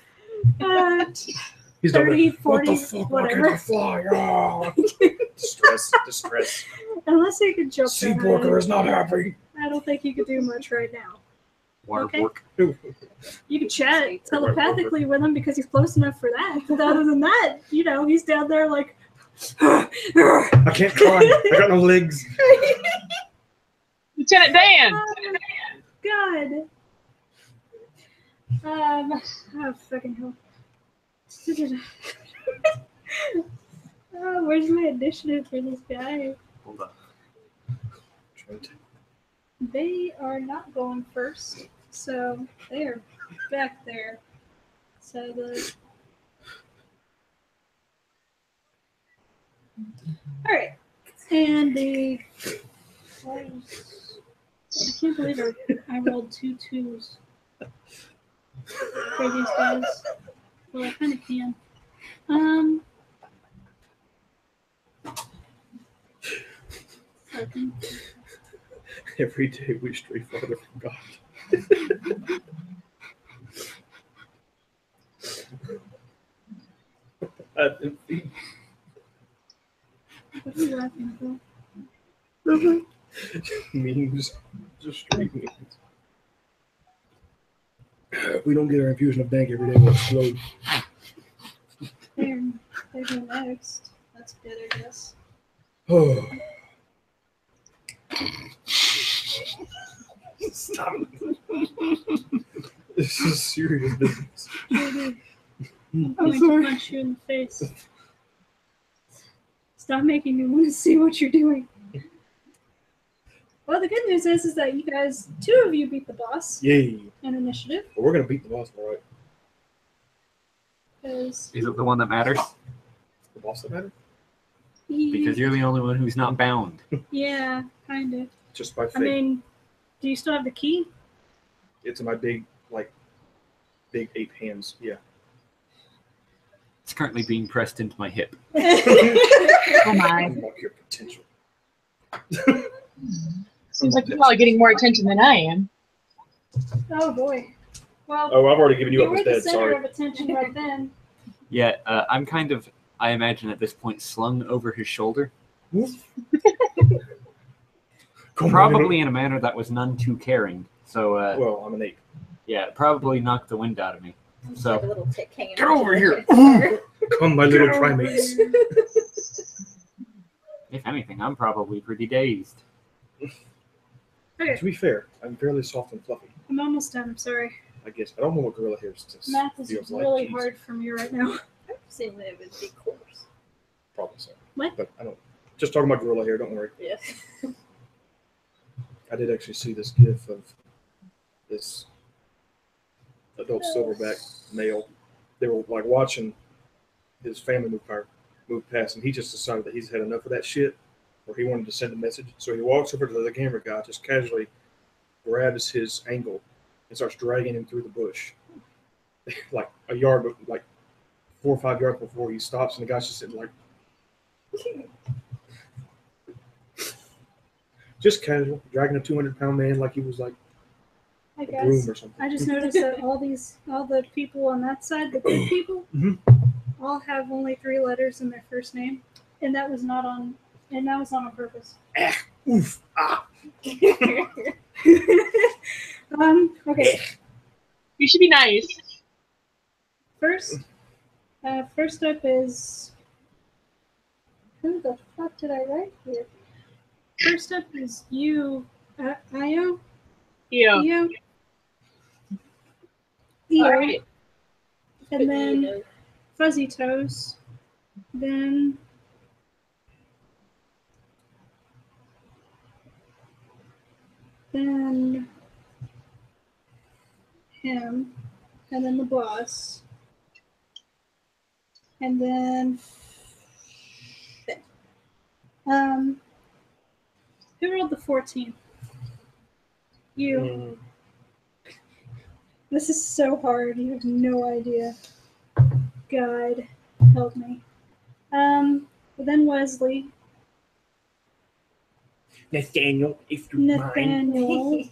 S2: He's down there.
S1: 30, 40,
S2: What the fuck? Why can't
S1: whatever.
S2: I fly? Oh. Distress.
S1: Unless he could jump
S2: Sea
S1: that
S2: Porker
S1: high.
S2: is not happy.
S1: I don't think you could do much right now.
S3: Water
S1: Okay.
S3: pork.
S1: You can chat telepathically with him because he's close enough for that. But other than that, he's down there like.
S2: I can't climb. I got no legs.
S4: Lieutenant Dan!
S1: God. Oh, fucking hell. Oh, where's my initiative for this guy?
S3: Hold on.
S1: They are not going first, so they are back there. So all right, and I can't believe I rolled 2 2s for these guys. Well, I kind of can. Okay.
S2: Every day we stray farther from God.
S1: What are you laughing about?
S2: Memes. Just straight memes. If we don't get our infusion of dank every day, we'll explode.
S1: There, they go next. That's good, I guess.
S2: Oh. Stop. This is serious business.
S1: I'm going to punch you in the face. Stop making me want to see what you're doing. Well, the good news is that you guys, 2 of you beat the boss
S2: Yay.
S1: in initiative.
S2: But we're going to beat the boss, all right?
S1: Because
S3: Is it the one that matters?
S2: The boss that matter?
S3: Because you're the only one who's not bound.
S1: yeah, kind of.
S2: Just by
S1: I
S2: fate.
S1: mean, do you still have the key?
S2: It's in my big 8 hands. Yeah.
S3: It's currently being pressed into my hip.
S4: Oh my.
S2: Unlock your potential.
S4: Seems like you're all getting more attention than I am.
S1: Oh boy. Well,
S2: Oh, I've already given you
S1: you
S2: up
S1: were
S2: as
S1: the
S2: dead.
S1: center
S2: Sorry.
S1: of attention right then.
S3: Yeah, I'm kind of, I imagine at this point, slung over his shoulder. Probably in a manner that was none too caring. So,
S2: Well, I'm an ape.
S3: yeah, it probably knocked the wind out of me.
S5: Just
S3: So-
S5: like a little tick hanging
S2: Get
S5: out
S2: over
S5: your
S2: here.
S5: head.
S2: Come, my little primates.
S3: If anything, I'm probably pretty dazed.
S1: Okay,
S2: To be fair, I'm fairly soft and fluffy.
S1: I'm almost done. I'm sorry.
S2: I guess. I don't know what gorilla hair
S1: Math is
S2: feels
S1: really
S2: like. Jeez.
S1: hard for me right now.
S5: I'm assuming it would be coarse.
S2: Probably so.
S1: What?
S2: But I don't. Just talking about gorilla hair. Don't worry.
S5: Yeah.
S2: I did actually see this gif of this adult silverback male. They were like watching his family move past, and he just decided that he's had enough of that shit, or he wanted to send a message. So he walks over to the camera guy, just casually grabs his ankle, and starts dragging him through the bush, like a yard, like 4 or 5 yards before he stops, and the guy's just sitting like, just casual, dragging a 200-pound man like he was like
S1: I
S2: a
S1: guess.
S2: broom or something.
S1: I just noticed that all the people on that side, the good people,
S2: Mhm.
S1: all have only 3 letters in their first name, and that was not on purpose.
S2: Oof! Ah!
S1: Okay.
S4: You should be nice.
S1: First up is who the fuck did I write here? First up is you, Io.
S4: Yeah.
S1: Io.
S4: All right.
S1: And then Fuzzy Toes. Then him. And then the boss. And then who rolled the 14? You.
S2: Mm,
S1: This is so hard. You have no idea. God, help me. Then Wesley.
S2: Nathaniel, if you mind.
S1: Nathaniel.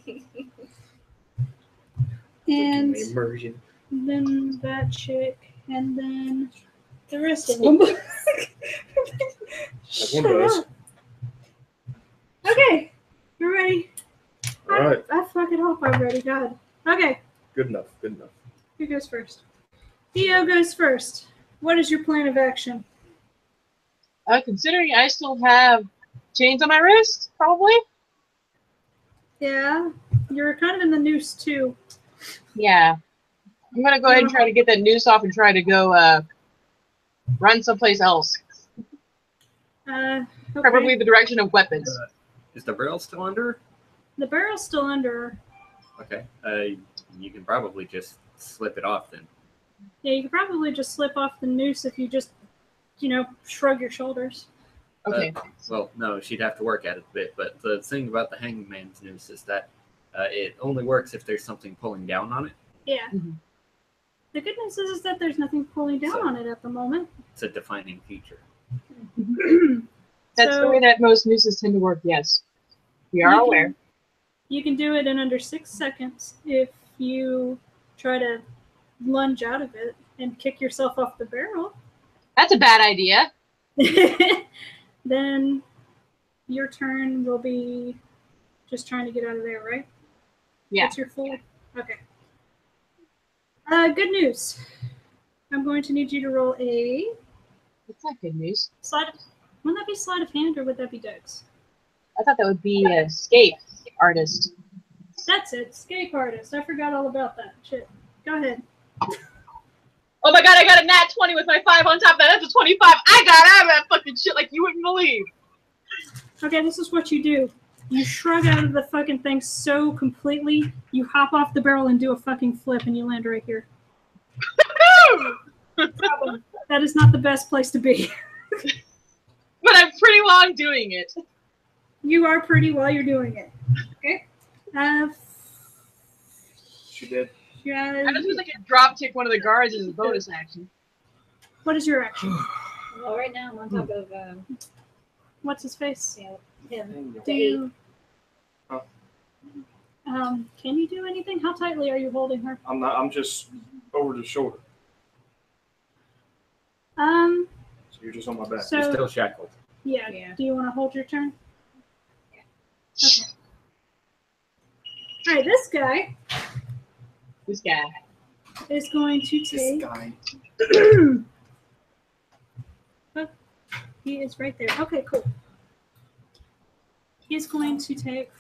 S1: And
S2: Immersion.
S1: then that chick. And then the rest of them.
S2: That one does.
S1: Okay, you're ready.
S2: All right.
S1: I fucking hope I'm ready. God. Okay,
S2: Good enough. Good enough.
S1: who goes first? Theo goes first. What is your plan of action?
S4: Considering I still have chains on my wrist, probably.
S1: Yeah, you're kind of in the noose too.
S4: Yeah. I'm gonna go ahead and try to get that noose off and try to go run someplace else.
S1: Okay.
S4: Preferably the direction of weapons.
S3: Is the barrel still under?
S1: The barrel's still under.
S3: Okay. You can probably just slip it off then.
S1: Yeah, you could probably just slip off the noose if you just, shrug your shoulders.
S4: Okay.
S3: Well, no, she'd have to work at it a bit. But the thing about the hangman's noose is that it only works if there's something pulling down on it.
S1: Yeah.
S4: Mhm.
S1: The good news is that there's nothing pulling down on it at the moment.
S3: It's a defining feature.
S4: That's the way that most nooses tend to work, yes. We are aware.
S1: You can do it in under 6 seconds if you try to lunge out of it and kick yourself off the barrel.
S4: That's a bad idea.
S1: Then your turn will be just trying to get out of there, right?
S4: Yeah.
S1: That's your full. Okay. Good news. I'm going to need you to roll a
S4: That's not good news.
S1: sleight. Wouldn't that be sleight of hand or would that be dex?
S4: I thought that would be a escape artist.
S1: That's it. Escape artist. I forgot all about that. Shit. Go ahead.
S4: Oh my god, I got a nat 20 with my 5 on top of that. That's a 25. I got out of that fucking shit like you wouldn't believe.
S1: Okay, this is what you do. You shrug out of the fucking thing so completely, you hop off the barrel and do a fucking flip and you land right here. That is not the best place to be.
S4: But I'm pretty long doing it.
S1: You are pretty while you're doing it. Okay?
S2: She did.
S1: Yeah.
S4: I just was like a drop kick one of the guards as a bonus action.
S1: What is your action?
S5: Well, right now I'm on top of
S1: What's his face?
S5: him.
S1: Do you, can you do anything? How tightly are you holding her?
S2: I'm not. I'm just over the shoulder.
S1: So
S2: So you're just on my back.
S1: So-
S3: You're still shackled.
S1: yeah.
S5: Yeah.
S1: Do you want to hold your turn?
S5: Yeah.
S1: Okay. All right. This guy
S4: This guy.
S1: is going to
S2: This
S1: take.
S2: guy.
S1: Oh, he is right there. Okay, cool. He's going to take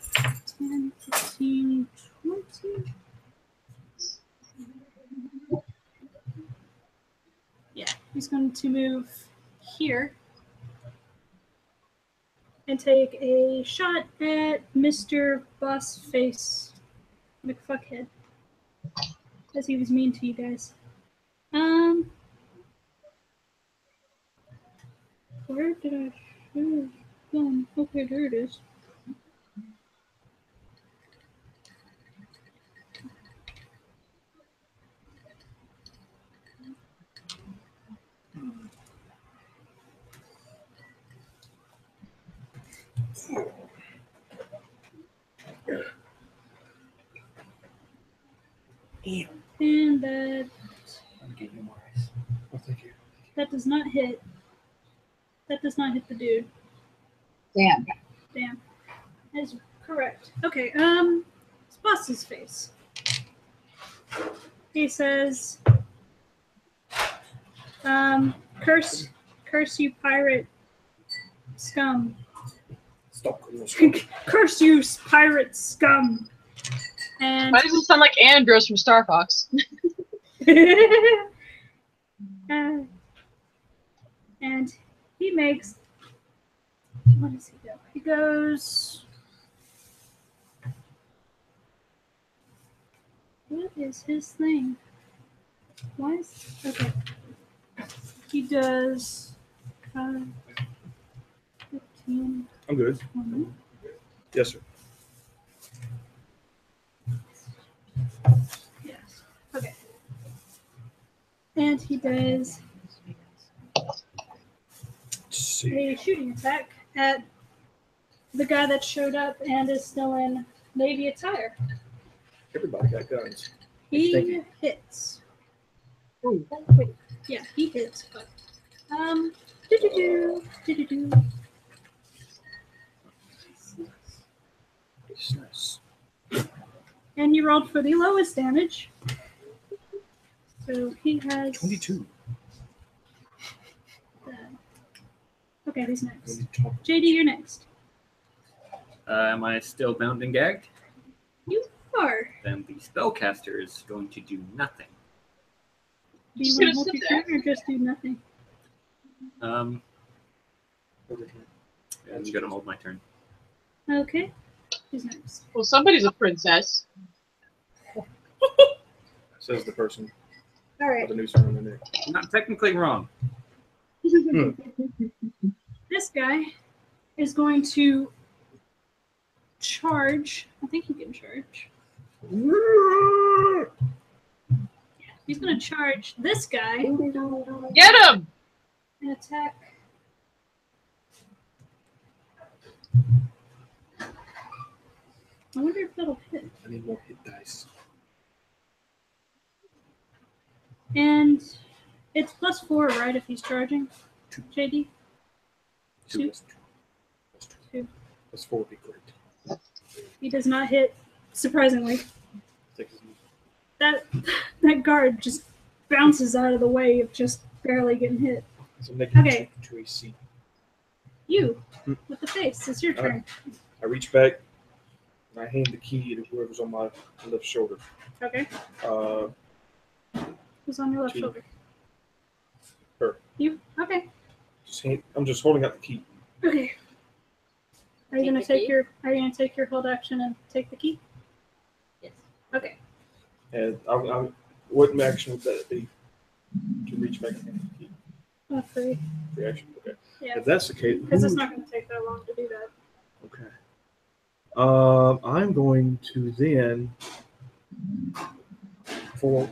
S1: 10, 15, 20. Yeah, he's going to move here and take a shot at Mr. Bossface McFuckhead because he was mean to you guys. Where did I shoot? Okay, there it is. And that
S2: Let me get you more ice. Oh, thank you.
S1: that does not hit. That does not hit the dude.
S4: Damn.
S1: Damn. That is correct. Okay, it's Boss's face. He says, Curse you, pirate scum.
S2: Stop calling us scum.
S1: Curse you, pirate scum. And
S4: Why does it sound like Andros from Star Fox?
S1: and he makes. What does he do? He goes. What is his thing? Why is okay? He does 5, 15.
S2: I'm good.
S1: 20.
S2: Yes, sir.
S1: Yes. Okay. And he does
S2: Let's see.
S1: a shooting attack at the guy that showed up and is still in Navy attire.
S2: Everybody got guns.
S1: He
S2: Thank
S1: hits.
S4: Ooh.
S1: Wait, yeah, he hits. But do-do-do.
S2: It's nice.
S1: And you rolled for the lowest damage. So he has
S2: 22.
S1: Okay, who's next?
S2: When you talk-
S1: JD, you're next.
S3: Am I still bound and gagged?
S1: You are.
S3: Then the spellcaster is going to do nothing.
S1: Do you
S4: Just
S1: want to
S4: gonna
S1: hold
S4: sit
S1: your turn or just do nothing?
S3: I'm gonna hold my turn.
S1: Okay. Who's next?
S4: Well, somebody's a princess.
S2: Says the person
S1: All
S2: with
S1: right.
S2: the noose around their neck.
S3: Not technically wrong.
S1: This guy is going to charge. I think he can charge. He's going to charge this guy
S4: Get him!
S1: and attack. I wonder if that'll hit.
S2: I need more hit dice.
S1: And it's +4, right, if he's charging? JD?
S2: 2 plus 2. Plus 2.
S1: Two.
S2: Plus 4 would be great.
S1: He does not hit, surprisingly.
S2: Take his-
S1: That guard just bounces out of the way of just barely getting hit.
S2: It's a negative
S1: Okay.
S2: 2 AC.
S1: You, with the face, it's your turn.
S2: I reach back and I hand the key to whoever's on my left shoulder.
S1: Okay. Who's on your left
S2: Two.
S1: shoulder?
S2: Her.
S1: You? Okay.
S2: I'm just holding out the key.
S1: Okay. Are you
S5: Take
S1: gonna
S5: the
S1: take
S5: key?
S1: your hold action and take the key?
S5: Yes.
S1: Okay.
S2: And what action would that be? To reach back and hand the key.
S1: Free.
S2: Reaction. Okay.
S1: Yeah.
S2: If that's the case,
S1: Because it's not gonna take that long to do that.
S2: okay. I'm going to then full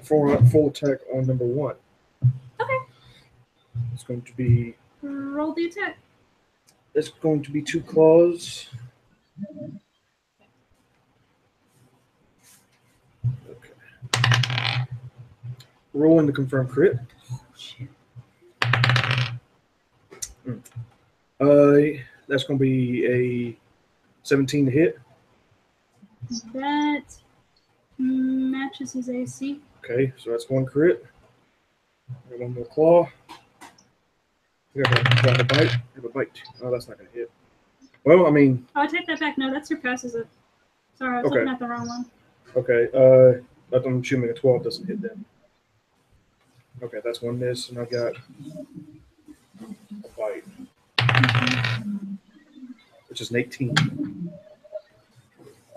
S2: attack on number 1.
S1: Okay.
S2: It's going to be
S1: Roll the attack.
S2: 2 claws. Okay. Rolling to confirm crit. That's going to be a 17 to hit.
S1: That matches his AC.
S2: Okay, so that's 1 crit. Got 1 more claw. Do I have a bite? I have a bite. Oh, that's not going to hit. Well, I mean,
S1: Oh, I take that back. No, that surpasses it. Sorry, I was
S2: Okay.
S1: looking at the wrong one.
S2: okay. I'm assuming a 12 doesn't hit them. Okay, that's 1 miss, and I got a bite, which is an 18.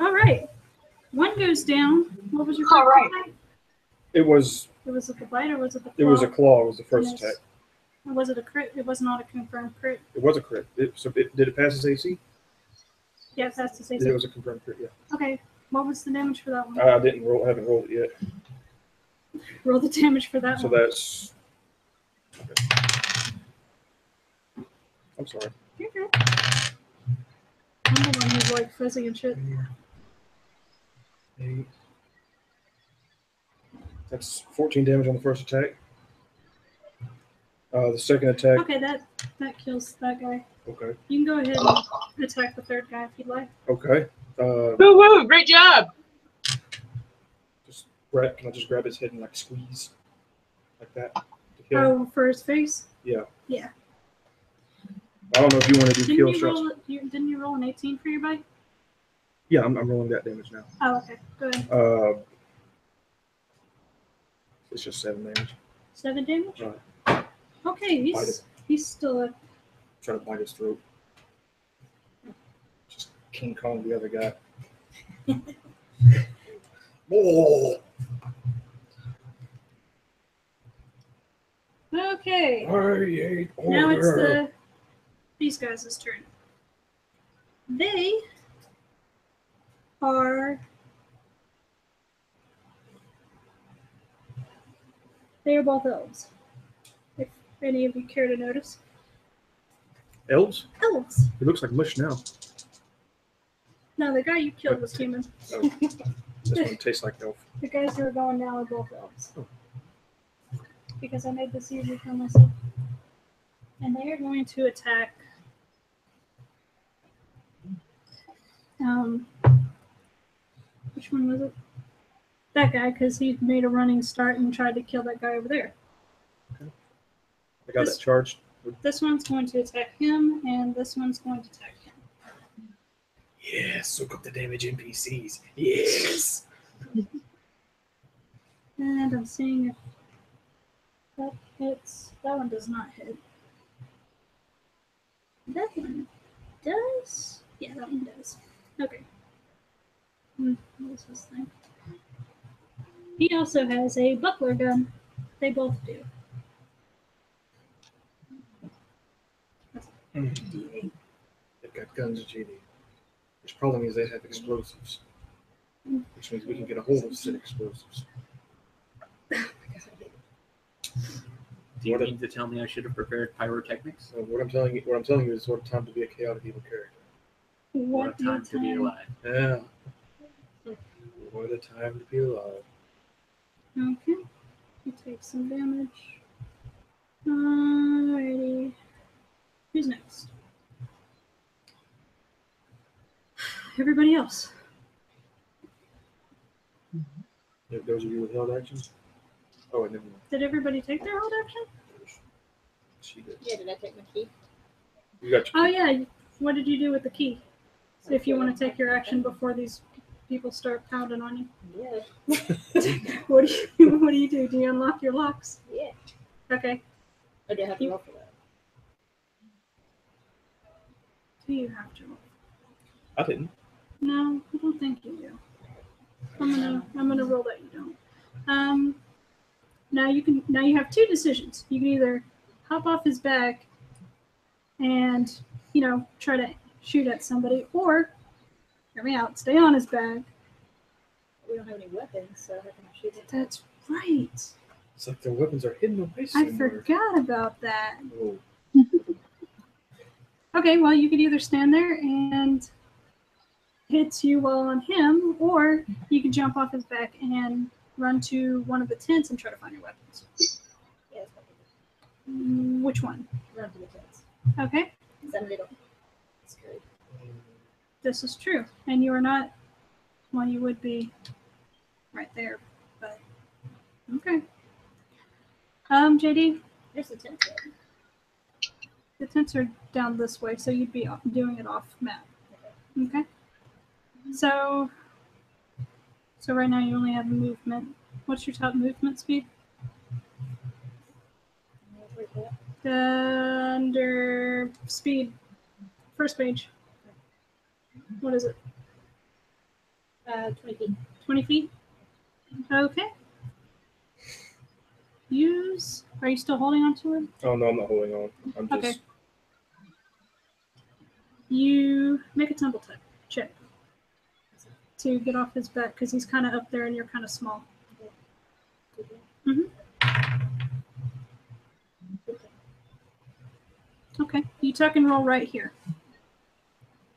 S1: All right. 1 goes down. What was your
S4: All
S1: first
S4: right.
S1: attack?
S2: It was
S1: Was it the bite or was it the claw?
S2: it was a claw. It was the first
S1: Nice.
S2: attack.
S1: Or was it a crit? It was not a confirmed crit.
S2: It was a crit. Did it pass its AC?
S1: Yeah, that's to say
S2: It
S1: so.
S2: was a confirmed crit. Yeah.
S1: Okay. What was the damage for that one?
S2: I didn't roll. Haven't rolled it yet.
S1: Roll the damage for that
S2: So
S1: one.
S2: that's. Okay. I'm sorry.
S1: You're good. I'm the one who's like fuzzy and shit.
S2: 8. That's 14 damage on the first attack. The second attack.
S1: Okay, that kills that guy.
S2: Okay.
S1: You can go ahead and attack the third guy if you'd like.
S2: Okay.
S4: Woo woo! Great job!
S2: Can I just grab his head and like squeeze like that to kill.
S1: Oh, for his face?
S2: Yeah.
S1: Yeah.
S2: I don't know if you want to do
S1: Didn't
S2: kill
S1: you
S2: shots.
S1: didn't you roll an 18 for your bite?
S2: Yeah, I'm rolling that damage now.
S1: Oh, okay. Go ahead.
S2: It's just 7 damage.
S1: 7 damage?
S2: Right.
S1: Okay,
S2: Bite it.
S1: he's still up.
S2: Try to bite his throat. Just King Kong the other guy. Oh.
S1: Okay.
S2: I ate order.
S1: Now it's these guys' turn. They are both elves. If any of you care to notice.
S2: Elves?
S1: Elves.
S2: It looks like mush now.
S1: No, the guy you killed was human.
S2: Oh. This one tastes like elf.
S1: The guys who are going now are both elves.
S2: Oh.
S1: Because I made this easy for myself. And they are going to attack. Which one was it? That guy, because he made a running start and tried to kill that guy over there.
S2: I got that charged.
S1: This one's going to attack him, and this one's going to attack him.
S2: Yes, soak up the damage NPCs. Yes.
S1: And I'm seeing if that hits. That one does not hit. That one does? Yeah, that one does. Okay. What is this thing? He also has a buckler gun. They both do. D8.
S2: They've got guns, GD. Which problem is they have explosives. Which means we can get a hold of said explosives.
S3: Do you mean to tell me I should have prepared pyrotechnics?
S2: So what I'm telling you is what time to be a chaotic evil character.
S1: What
S3: a time to be alive.
S2: Yeah. What a time to be alive.
S1: Okay. You take some damage. Alrighty. Who's next? Everybody else.
S2: If those of you with held actions. Oh, I never mind.
S1: Did everybody take their hold action?
S2: She did.
S5: Yeah, did I take my key?
S2: You got your
S1: Oh yeah. What did you do with the key? So if you want to take your action before these people start pounding on you.
S5: Yeah.
S1: What do you do? Do you unlock your locks?
S5: Yeah.
S1: Okay.
S5: Or do I have to roll for that?
S1: Do you have to roll?
S2: I didn't.
S1: No, I don't think you do. I'm gonna roll that you don't. Now you have two decisions. You can either hop off his back and, try to shoot at somebody, or hear me out, stay on his back.
S5: We don't have any weapons, so how can I shoot it?
S1: That's right.
S2: It's like their weapons are hidden away
S1: I
S2: somewhere.
S1: forgot about that.
S2: Oh.
S1: Okay, well, you could either stand there and hit you while on him, or you could jump off his back and run to one of the tents and try to find your weapons.
S5: Yeah, that's what we do.
S1: Which one?
S5: Run to the tents.
S1: Okay,
S5: Because I'm little. Screwed.
S1: this is true. And you are not, well, you would be right there, but okay. JD,
S5: There's the tent there.
S1: the tents are down this way, so you'd be doing it off map. Okay. So right now you only have movement. What's your top movement speed?
S5: Where's that?
S1: Under speed, first page. What is it?
S5: 20 feet.
S1: 20 feet? Okay. Are you still holding on to it?
S2: Oh no, I'm not holding on. I'm just
S1: Okay. You make a tumble check to get off his back because he's kind of up there and you're kind of small. Okay, you tuck and roll right here.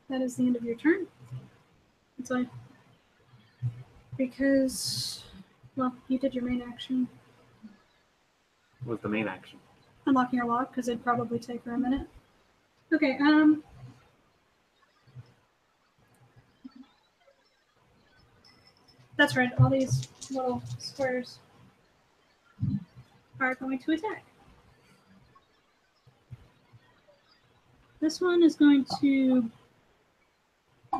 S1: That is the end of your turn. It's like, because, well, you did your main action,
S3: What was the main action?
S1: unlocking your lock, because it'd probably take her a minute. Okay, that's right, all these little squares are going to attack. This one is going to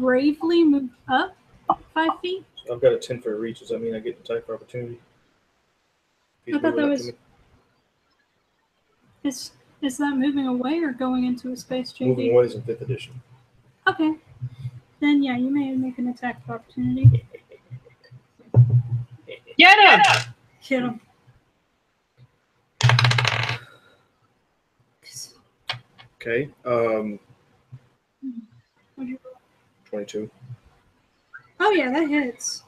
S1: bravely move up 5 feet.
S2: I've got a 10-foot reach. Does that mean I get an attack for opportunity? He's
S1: I thought
S2: moving
S1: that
S2: up to
S1: was-
S2: me.
S1: Is that moving away or going into a space, JD?
S2: Moving away is in 5th edition.
S1: Okay. Then yeah, you may make an attack of opportunity.
S4: Get him!
S1: Hit him.
S2: Okay.
S1: What'd you roll?
S2: 22.
S1: Oh yeah, that hits.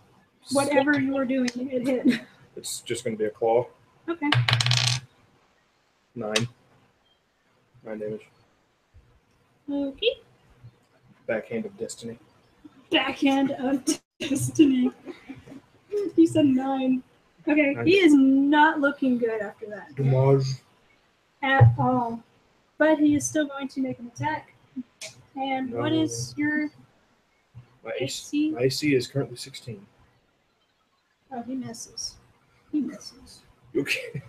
S1: Whatever you were doing, it hit.
S2: It's just going to be a claw.
S1: Okay.
S2: 9. 9 damage.
S1: Okay.
S2: Backhand of destiny.
S1: Backhand of destiny. You said 9. Okay,
S2: 9.
S1: he is not looking good after that
S2: Damage.
S1: at all. But he is still going to make an attack. And what
S2: No.
S1: is your
S2: My
S1: AC?
S2: My AC is currently 16.
S1: Oh, he misses. He misses.
S2: You can't.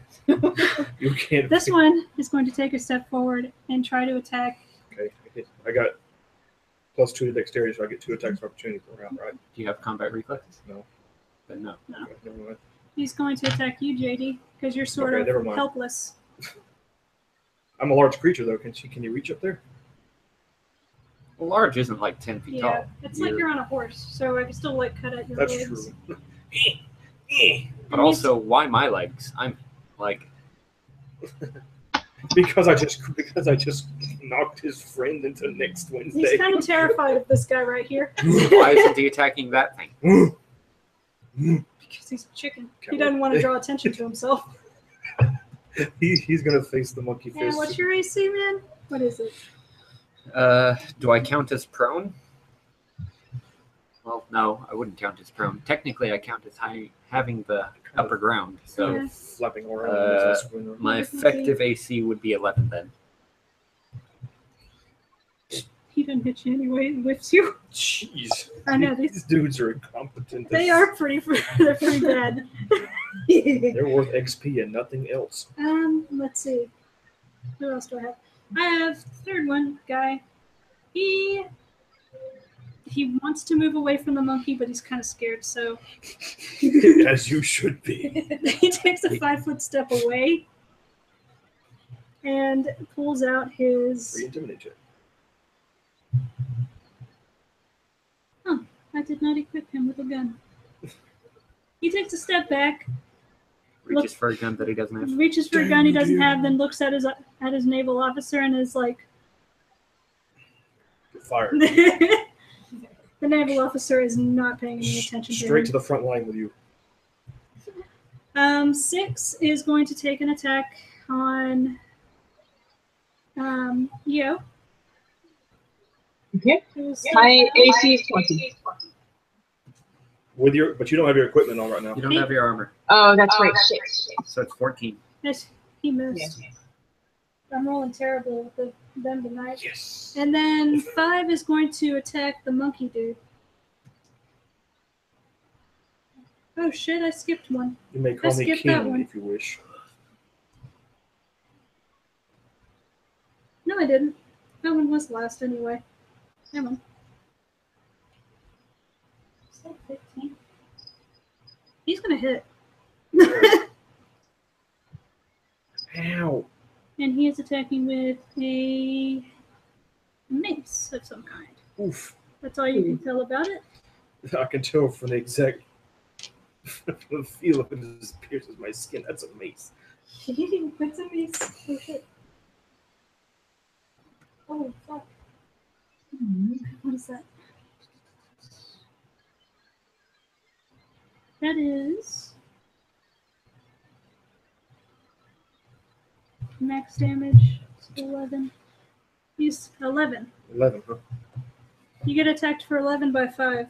S2: You can't.
S1: This one is going to take a step forward and try to attack.
S2: Okay. I got +2 to dexterity, so I get 2 attacks of opportunity per round, right?
S3: Do you have combat reflexes?
S2: No.
S3: Then no.
S1: No.
S2: Okay, never mind.
S1: He's going to attack you, JD, because you're sort
S2: Okay, never
S1: of
S2: mind.
S1: helpless.
S2: I'm a large creature, though. Can you reach up there?
S3: Well, large isn't like 10 feet
S1: Yeah,
S3: tall.
S1: it's like you're on a horse, so I can still like cut at your
S2: That's
S1: legs.
S2: true.
S3: But also, why my legs? I'm like,
S2: because I just knocked his friend into next
S1: He's
S2: Wednesday.
S1: kind of terrified of this guy right here
S3: why isn't he attacking that thing?
S1: because he's a chicken. He doesn't want to draw attention to himself.
S2: He's gonna face the monkey
S1: And
S2: fist.
S1: what's your AC, man? What is it?
S3: Do I count as prone? Well, no, I wouldn't count as prone. Technically, I count as having the upper ground. So
S1: Yeah.
S2: Flapping around as I swing around.
S3: my effective AC would be 11 then.
S1: He didn't hit you anyway. He whiffs you.
S2: Jeez.
S1: I know,
S2: These dudes are incompetent.
S1: They are pretty. They're pretty bad.
S2: They're worth XP and nothing else.
S1: Let's see. Who else do I have? I have third one guy. He wants to move away from the monkey, but he's kind of scared, so
S2: As you should be.
S1: he takes a 5-foot step away and pulls out his.
S2: Re-intimidate check.
S1: I did not equip him with a gun. He takes a step back,
S3: Reaches for a gun that he doesn't have.
S1: reaches for a gun he doesn't have, then looks at his naval officer and is like,
S2: Get fired.
S1: the naval officer is not paying any attention to
S2: Straight
S1: him.
S2: to the front line with you.
S1: 6 is going to take an attack on Yo.
S4: Okay.
S1: who's
S4: My AC is 20.
S2: But you don't have your equipment on right now.
S3: You don't have your armor,
S4: Oh, that's right. Shit.
S3: so it's 14.
S1: Yes, he missed. I'm rolling terrible with them tonight.
S2: Yes.
S1: And then 5 is going to attack the monkey dude. Oh shit, I skipped one.
S2: You may call me
S1: skipped that
S2: King
S1: one.
S2: if you wish.
S1: No, I didn't. That one was last anyway. Come on. Is that 15? He's gonna hit.
S2: Ow.
S1: And he is attacking with a mace of some kind.
S2: Oof.
S1: That's all you can tell about it.
S2: I can tell from the exact from the feel of it just pierces my skin. That's a mace.
S1: What's a mace? Oh shit. Oh fuck. What is that? That is max damage. 11. He's 11.
S2: 11, huh?
S1: You get attacked for 11 by 5.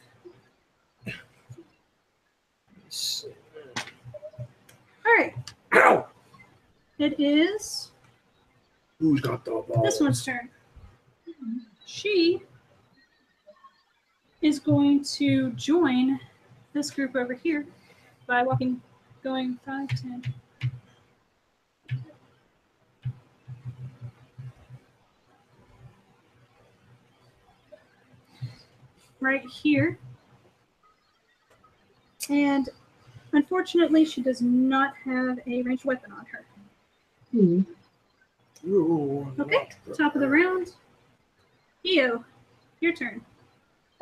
S1: Alright.
S2: Ow!
S1: It is
S2: Who's got the ball?
S1: this one's turn. She is going to join this group over here by going 5, 10. right here. And unfortunately, she does not have a ranged weapon on her.
S4: Hmm.
S2: Ooh,
S1: Okay, top of the round. Io, your turn.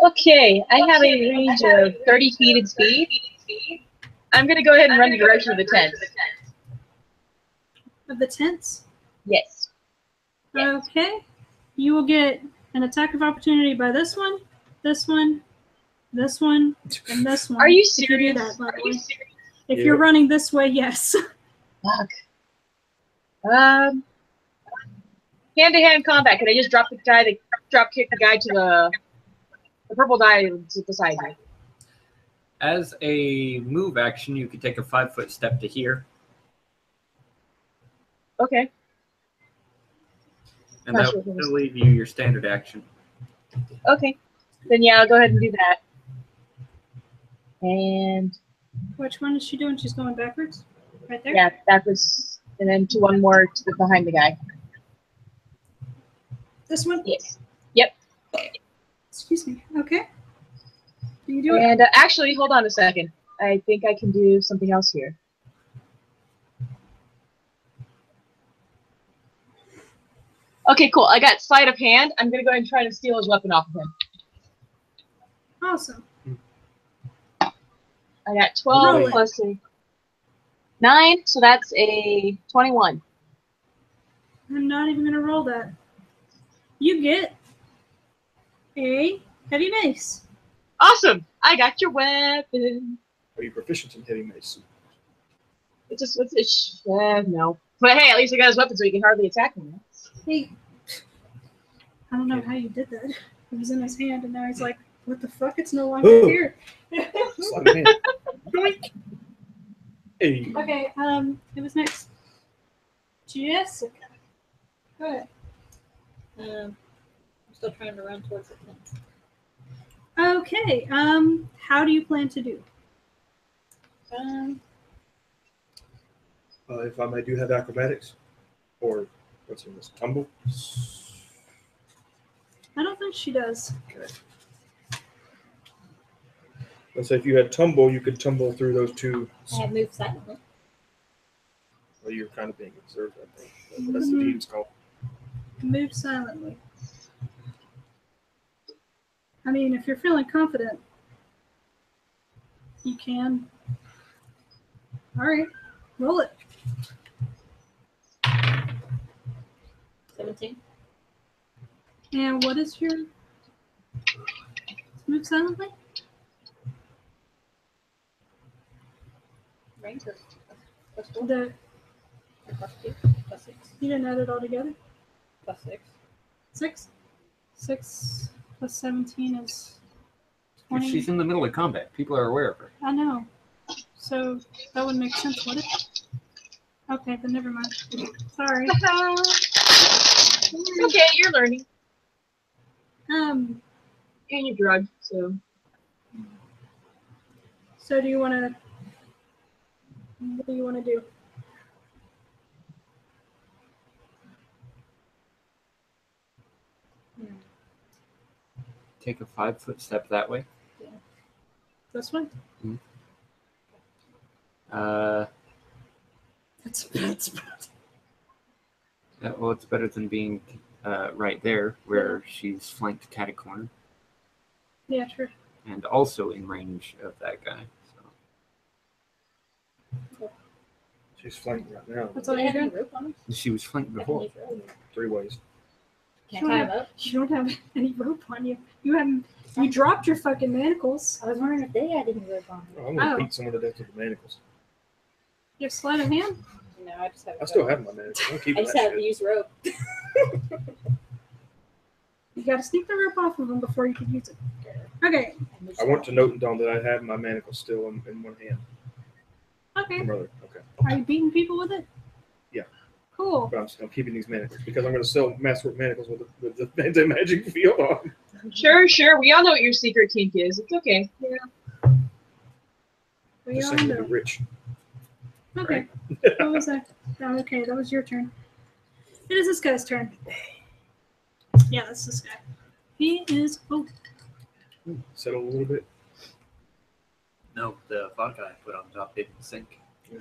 S4: Okay, I have a range of 30 feet in speed. I'm going to go ahead and run the direction of the tent.
S1: Of the tents.
S4: Yes.
S1: Okay. You will get an attack of opportunity by this one, this one, this one, and this one.
S4: Are you
S1: If you do
S4: serious?
S1: that, by the way. If
S2: Yeah.
S1: you're running this way, yes.
S4: Fuck. Hand-to-hand combat. Can I just drop kick the guy to the purple guy beside me?
S3: As a move action, you could take a 5-foot step to here,
S4: Okay.
S3: and
S4: Not
S3: that
S4: sure if it was-
S3: will leave you your standard action.
S4: Okay. Then yeah, I'll go ahead and do that. And
S1: Which one is she doing? She's going backwards? Right there?
S4: yeah, backwards, and then to one more to the behind the guy.
S1: This one?
S4: Yes.
S1: Excuse me. Okay. You do it.
S4: And actually, hold on a second. I think I can do something else here. Okay, cool. I got sleight of hand. I'm gonna go ahead and try to steal his weapon off of him.
S1: Awesome.
S4: I got 12
S1: Roll it.
S4: plus a 9, so that's a 21.
S1: I'm not even going to roll that. You get a heavy mace.
S4: Awesome! I got your weapon.
S2: Are you proficient in heavy mace?
S4: No. But hey, at least I got his weapon, so he can hardly attack me.
S1: Hey. I don't know how you did that. It was in his hand, and now he's like, what the fuck? It's no longer
S2: Ooh.
S1: here.
S2: Slide him in. Yoink. Hey.
S1: Okay, it was next. Jessica. Go ahead.
S5: I'm still trying to run towards the tent.
S1: Okay, how do you plan to do?
S2: If I do have acrobatics, or what's in this tumble?
S1: I don't think she does.
S2: Okay. Let's say if you had tumble, you could tumble through those two.
S5: I have moved silently.
S2: Well, you're kind of being observed, I think. But that's the dean's call.
S1: Move silently. I mean, if you're feeling confident, you can. All right, roll it.
S5: 17.
S1: And what is your move silently?
S5: Range or plus 4?
S1: The
S5: Plus 2? Plus 6?
S1: you didn't add it all together.
S5: Plus 6.
S1: 6. 6 plus 17 is 20.
S3: She's in the middle of combat. People are aware of her.
S1: I know. So that would make sense, would it? Okay, then never mind. Sorry.
S4: Okay, you're learning.
S1: Um.
S4: And you're drugged, so.
S1: So do you want to? What do you want to do?
S3: Take a 5-foot step that way.
S1: This one?
S3: That's well, it's better than being right there where she's flanked cat-a-corner
S1: Yeah, true.
S3: and also in range of that guy. So
S2: She's flanked right now.
S1: That's
S5: Do
S1: all
S5: I
S1: you're
S5: have any
S1: doing?
S5: rope on us?
S3: she was flanked
S5: I can
S3: before.
S5: use rope.
S2: 3 ways.
S5: Can I tie him up?
S1: You don't have any rope on you. You haven't. You dropped your fucking manacles.
S5: I was wondering if they had any rope on
S2: Oh,
S5: them.
S2: I'm gonna
S1: Oh.
S2: beat someone to death with the manacles.
S1: You have sleight of hand.
S5: No, I just have.
S2: I still have my manacles. I'm
S5: I
S2: keeping
S5: just
S2: that
S5: have to
S2: shit.
S5: use rope.
S1: You got to sneak the rope off of them before you can use it. Okay.
S2: I want to note down that I have my manacles still in one hand.
S1: Okay.
S2: Brother. Okay.
S1: Are you beating people with it?
S2: Yeah.
S1: Cool.
S2: But I'm keeping these manacles because I'm going to sell masterwork manacles with the anti-magic field on.
S4: Sure. We all know what your secret kink is. It's okay.
S1: We
S2: Just
S1: all
S2: saying to be
S1: know.
S2: rich.
S1: Okay. What was that? Oh, okay, that was your turn. It is this guy's turn. Yeah, that's this guy. He is. Oh.
S2: Settle a little bit.
S3: No, the vodka I put on top didn't sink.
S2: Yeah.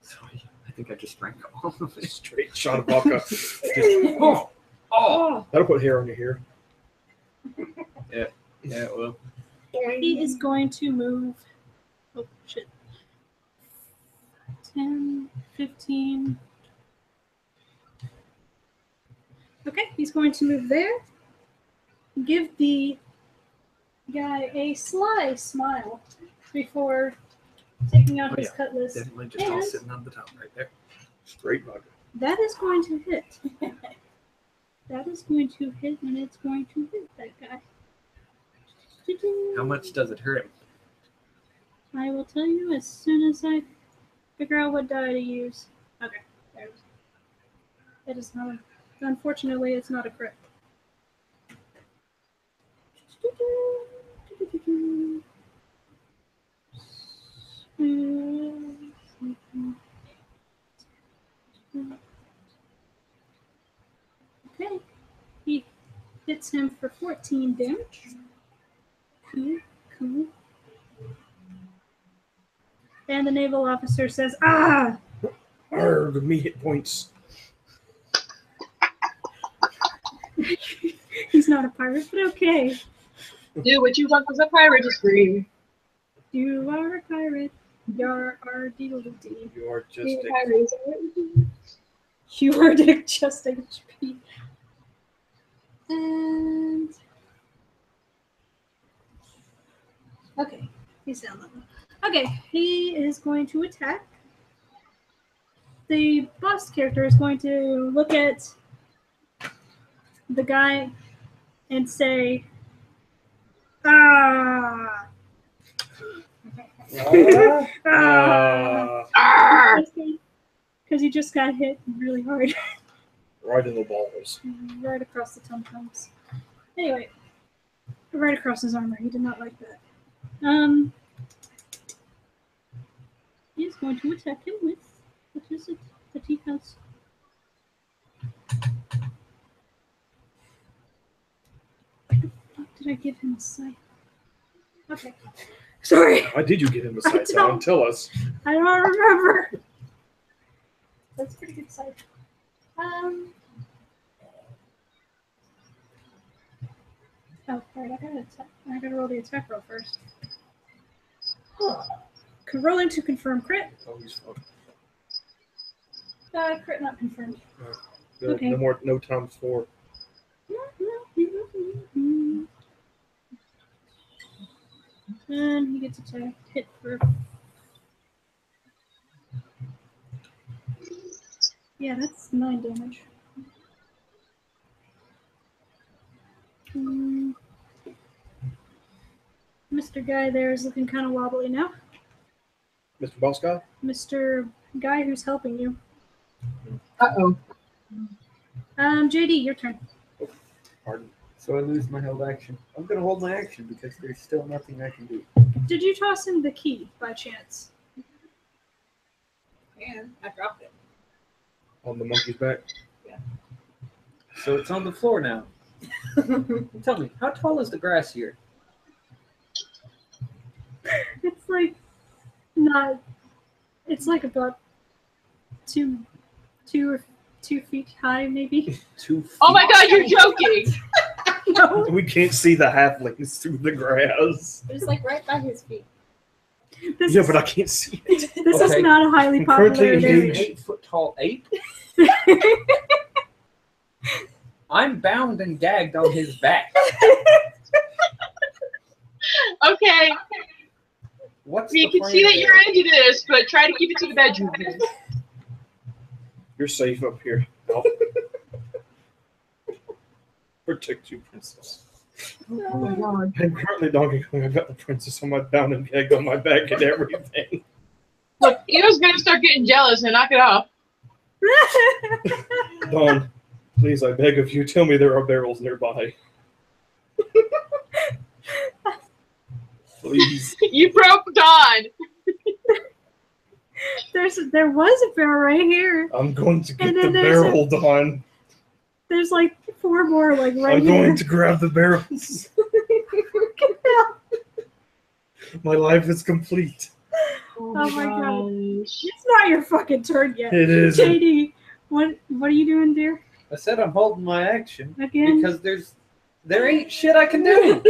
S3: Sorry, I think I just drank all of it.
S2: Straight shot of vodka. Just,
S3: Oh! Oh!
S2: that'll put hair on your hair.
S3: Yeah, it will.
S1: He is going to move. Oh, shit. 10, 15. Okay, he's going to move there. Give the guy a sly smile before taking out
S3: Oh,
S1: his
S3: yeah.
S1: cutlass.
S3: Definitely just all
S1: And
S3: sitting on the top right there.
S2: Straight vodka.
S1: that is going to hit. That is going to hit, and it's going to hit that guy.
S3: How much does it hurt him?
S1: I will tell you as soon as I figure out what die to use. Okay, there it is. It is not. Unfortunately, it's not a crit. Okay, he hits him for 14 damage. Cool. And the naval officer says, "Ah!"
S2: Arrgh, me hit points.
S1: He's not a pirate, but okay.
S4: Do what you want because a pirate is free.
S1: You are a pirate. You're our dee.
S2: You are just
S4: Being a
S2: a
S4: pirate is
S1: You are just HP. And okay, he's down level. Okay, he is going to attack. The boss character is going to look at the guy and say, "Ah."
S4: Arr!
S1: Because he just got hit really hard,
S2: right in the balls.
S1: right across the tum-tums. Anyway, right across his armor. He did not like that. He's going to attack him with, what is it? The tea house. Why the fuck did I give him a sight? Okay. Sorry.
S2: Why did you give him a
S1: I
S2: sight sound?
S1: don't-
S2: Tell us.
S1: I don't remember. That's a pretty good sight. Oh, right. I gotta roll the attack roll first. Rolling to confirm crit.
S2: Oh, he's fucked.
S1: Crit not confirmed.
S2: Okay. No times 4.
S1: And he gets attacked. Hit for. Yeah, that's 9 damage. Mr. Guy there is looking kind of wobbly now.
S2: Mr. Boss Guy?
S1: Mr. Guy who's helping you.
S4: Uh-oh.
S1: JD, your turn.
S2: Pardon.
S3: So I lose my held action. I'm going to hold my action because there's still nothing I can do.
S1: Did you toss him the key by chance?
S5: Yeah, I dropped it.
S2: On the monkey's back.
S3: So it's on the floor now. Tell me, how tall is the grass here?
S1: It's like not. It's like about 2 feet high, maybe.
S3: 2 feet.
S4: Oh my god, you're joking!
S1: No,
S2: We can't see the halflings through the grass.
S5: It was like right by his feet.
S1: this
S2: Yeah,
S1: is,
S2: but I can't see it.
S1: this is
S3: Okay.
S1: not a highly
S2: I'm currently
S1: popular
S2: engaged.
S1: area.
S3: 8 foot tall ape? I'm bound and gagged on his back.
S4: Okay,
S3: What's
S4: we
S3: the
S4: can
S3: plan
S4: see that
S3: there?
S4: you're into this, but try to keep it to the bedroom.
S2: You're safe up here. I'll protect you, princess.
S4: Oh my god.
S2: I'm currently Donkey Kong. I've got the princess on my bound and gagged on my back and everything.
S4: Look, Eo's gonna start getting jealous and knock it off.
S2: Dawn, please, I beg of you, tell me there are barrels nearby. Please.
S4: You broke Dawn.
S1: There was a barrel right here.
S2: I'm going to get
S1: And
S2: the
S1: then there's
S2: barrel, Dawn.
S1: There's like 4 more, like right
S2: I'm
S1: here.
S2: going to grab the barrels. My life is complete.
S1: Oh my god.
S4: gosh.
S1: It's not your fucking turn yet.
S2: It is.
S1: JD, what are you doing, dear?
S6: I said I'm holding my action
S1: Again?
S6: because there ain't shit I can do.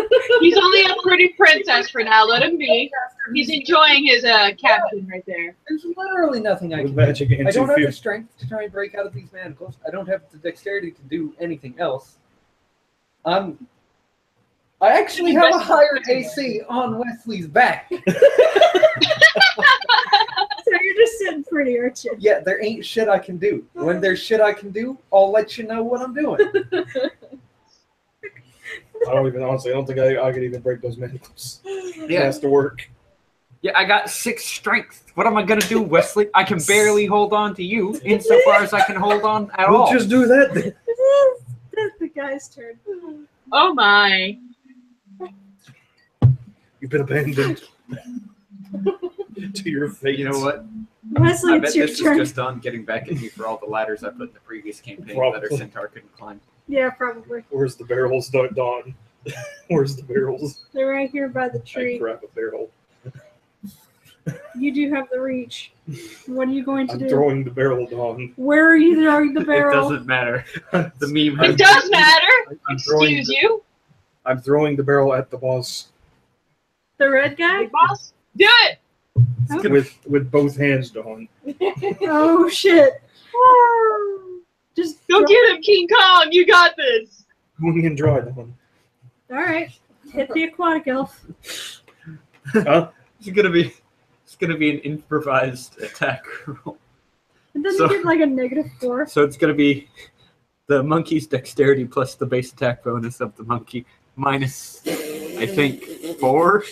S4: He's only a pretty princess for now. Let him be. He's enjoying his captain right there.
S6: There's literally nothing I
S2: With
S6: can
S2: magic
S6: do.
S2: and
S6: I don't have the
S2: 250.
S6: strength to try and break out of these manacles. I don't have the dexterity to do anything else. I actually have a higher AC on Wesley's back.
S1: So you're just sitting pretty, aren't you?
S6: Yeah, there ain't shit I can do. When there's shit I can do, I'll let you know what I'm doing.
S2: I don't think I could even break those manacles. It
S3: Yeah.
S2: has to work.
S3: Yeah, I got 6 strength. What am I gonna do, Wesley? I can barely hold on to you insofar as I can hold on at
S2: We'll
S3: all.
S2: just do that then.
S1: That's the guy's turn.
S4: Oh my.
S2: You've been abandoned to your fate.
S3: You know what?
S1: Wesley,
S3: I
S1: it's
S3: bet
S1: your
S3: this
S1: turn.
S3: is just on getting back at me for all the ladders I put in the previous campaign that
S2: Probably.
S3: our centaur couldn't climb.
S1: Yeah, probably.
S2: Where's the barrels, Dawn? Where's the barrels?
S1: They're right here by the
S2: I
S1: tree.
S2: grab a barrel.
S1: You do have the reach. What are you going to
S2: I'm
S1: do?
S2: throwing the barrel, Dawn.
S1: Where are you throwing the
S3: It
S1: barrel?
S3: doesn't matter. The meme
S4: It
S3: has
S4: does matter.
S2: I'm throwing
S4: Excuse you,
S2: I'm throwing the barrel at the boss
S1: The red guy?
S4: big boss. Do it.
S1: Okay.
S2: with both hands, Dawn.
S1: Oh shit! Just
S4: Go get him, King Kong. You got this.
S2: Going in dry, Dawn.
S1: All right. Hit the aquatic elf.
S2: Huh?
S3: It's gonna be an improvised attack roll.
S1: It doesn't
S3: So-
S1: get like a -4.
S3: So it's gonna be the monkey's dexterity plus the base attack bonus of the monkey minus, I think, 4.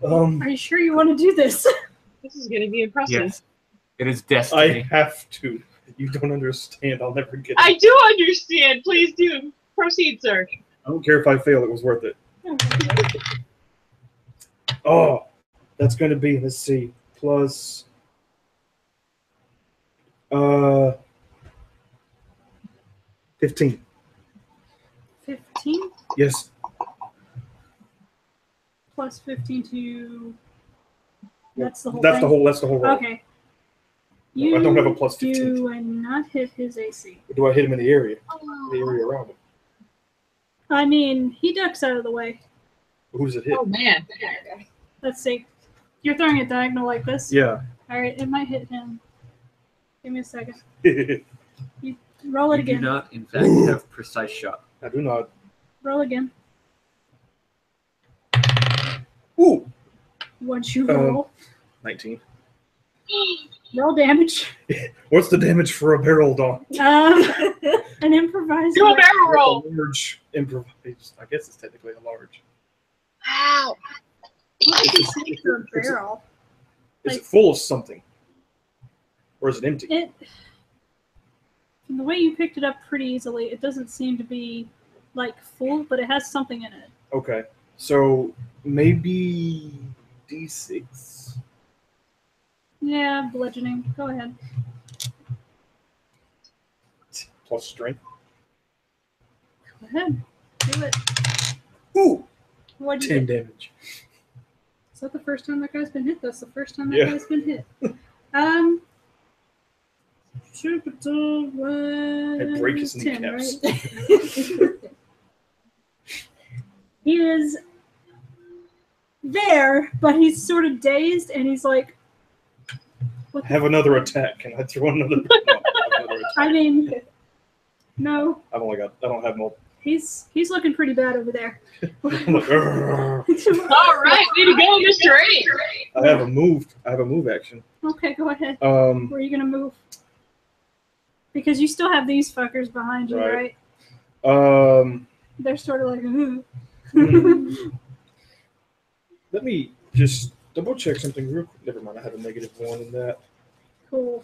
S1: Are you sure you want to do this?
S4: This is gonna be impressive.
S3: Yes, it is
S2: I
S3: destiny.
S2: have to. You don't understand. I'll never get it.
S4: I do understand. Please do. Proceed, sir.
S2: I don't care if I fail. It was worth it. Oh, that's going to be, let's see, plus 15.
S1: 15
S2: Yes.
S1: plus 15 to. That's the whole
S2: That's
S1: thing.
S2: the whole roll.
S1: Okay.
S2: No, I don't have a plus 15.
S1: do not hit his AC.
S2: Or do I hit him in the area? The area around him.
S1: I mean, he ducks out of the way.
S2: Who does it hit?
S4: Oh man.
S1: Let's see. You're throwing it diagonal like this?
S2: Yeah.
S1: All right, it might hit him. Give me a second.
S2: I
S1: Roll it
S3: You do
S1: again.
S3: not, in fact, have precise shot.
S2: do not.
S1: Roll again.
S2: Ooh,
S1: Once you roll,
S2: 19.
S1: roll damage.
S2: What's the damage for a barrel, Dawn?
S1: An improvised.
S4: Do a barrel roll.
S2: A large improvised. I guess it's technically a large.
S4: Wow.
S1: What did you say for a barrel?
S2: Is
S1: Like-
S2: it full of something? Or is it empty?
S1: It. From the way you picked it up pretty easily, it doesn't seem to be like full, but it has something in it.
S2: Okay. So maybe D6.
S1: Yeah, bludgeoning. Go ahead.
S2: Plus strength.
S1: Go ahead. Do it.
S2: Ooh,
S1: What'd you
S2: 10
S1: get?
S2: damage.
S1: Is that the first time that guy's been hit? That's the first time that
S2: Yeah.
S1: guy's been hit. Jupiter was
S2: I'd break his
S1: 10,
S2: kneecaps.
S1: right? He is there, but he's sort of dazed, and he's like, "What?"
S2: Have another attack. Can I throw another? No, another attack.
S1: I mean, no,
S2: I don't have more.
S1: he's looking pretty bad over there.
S2: I'm like, "Argh."
S4: All right, way to go, Mr. A.
S2: I have a move action.
S1: Okay, go ahead.
S2: Um,
S1: Where are you gonna move? Because you still have these fuckers behind you,
S2: Right.
S1: right? They're sort of like, "Ooh."
S2: Let me just double check something real quick. Never mind, I have a -1 in that.
S1: Cool.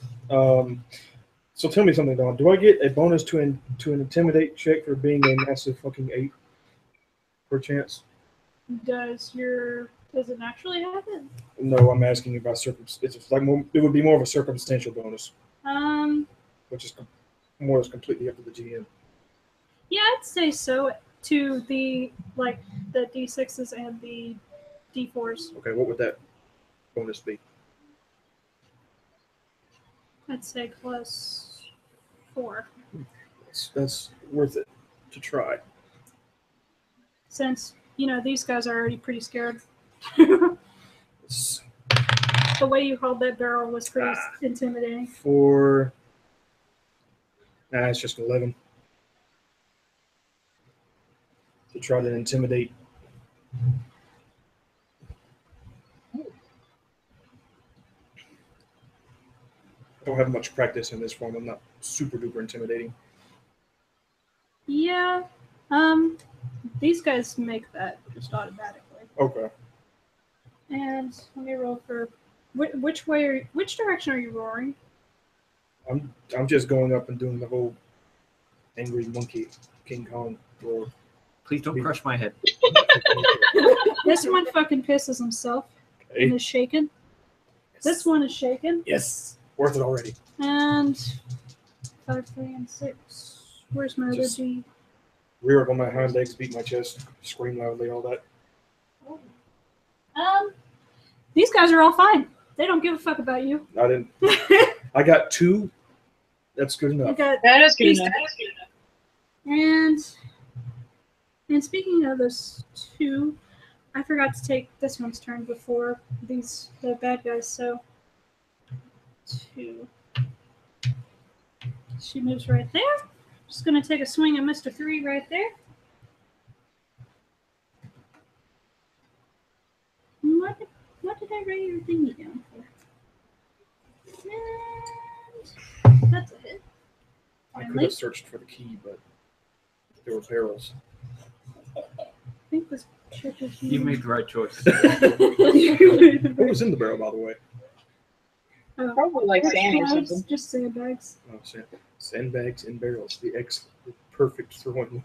S2: So tell me something, Don. Do I get a bonus to an intimidate check for being a massive fucking 8? Per chance?
S1: Does it actually happen?
S2: No, I'm asking about circumstance. It's like it would be more of a circumstantial bonus, which is more or less completely up to the GM?
S1: Yeah, I'd say so. To the the D6s and the D4s.
S2: Okay, what would that bonus be?
S1: I'd say +4.
S2: That's worth it to try.
S1: Since, these guys are already pretty scared.
S2: It's
S1: The way you held that barrel was pretty intimidating.
S2: 4. Nah, it's just 11. To try to intimidate. I don't have much practice in this form. I'm not super duper intimidating.
S1: Yeah. These guys make that just automatically.
S2: Okay.
S1: And let me roll for which direction are you roaring?
S2: I'm just going up and doing the whole angry monkey King Kong roar.
S3: Please don't crush my head.
S1: This one fucking pisses himself and
S2: Okay.
S1: is shaken. This one is shaken.
S2: Yes. Worth it already.
S1: And 5, 3, and 6. Where's my other
S2: Just-
S1: D?
S2: Rear up on my hind legs, beat my chest, scream loudly, all that.
S1: These guys are all fine. They don't give a fuck about you.
S2: I didn't. I got 2. That's good
S1: You
S2: enough.
S1: got
S4: That is good
S1: these
S4: enough.
S1: and speaking of those 2, I forgot to take this one's turn before the bad guys. So 2. She moves right there. Just gonna take a swing at Mr. 3 right there. What did I write your thingy down for? And that's a hit.
S2: I could
S1: Finally.
S2: have searched for the key, but there were barrels.
S1: I think this check is
S3: You made the right choice.
S2: What was in the barrel, by the way?
S4: Probably like sand or
S1: Sandbags,
S4: something.
S1: just sandbags.
S2: Oh, sandbags in barrels. The perfect throwing.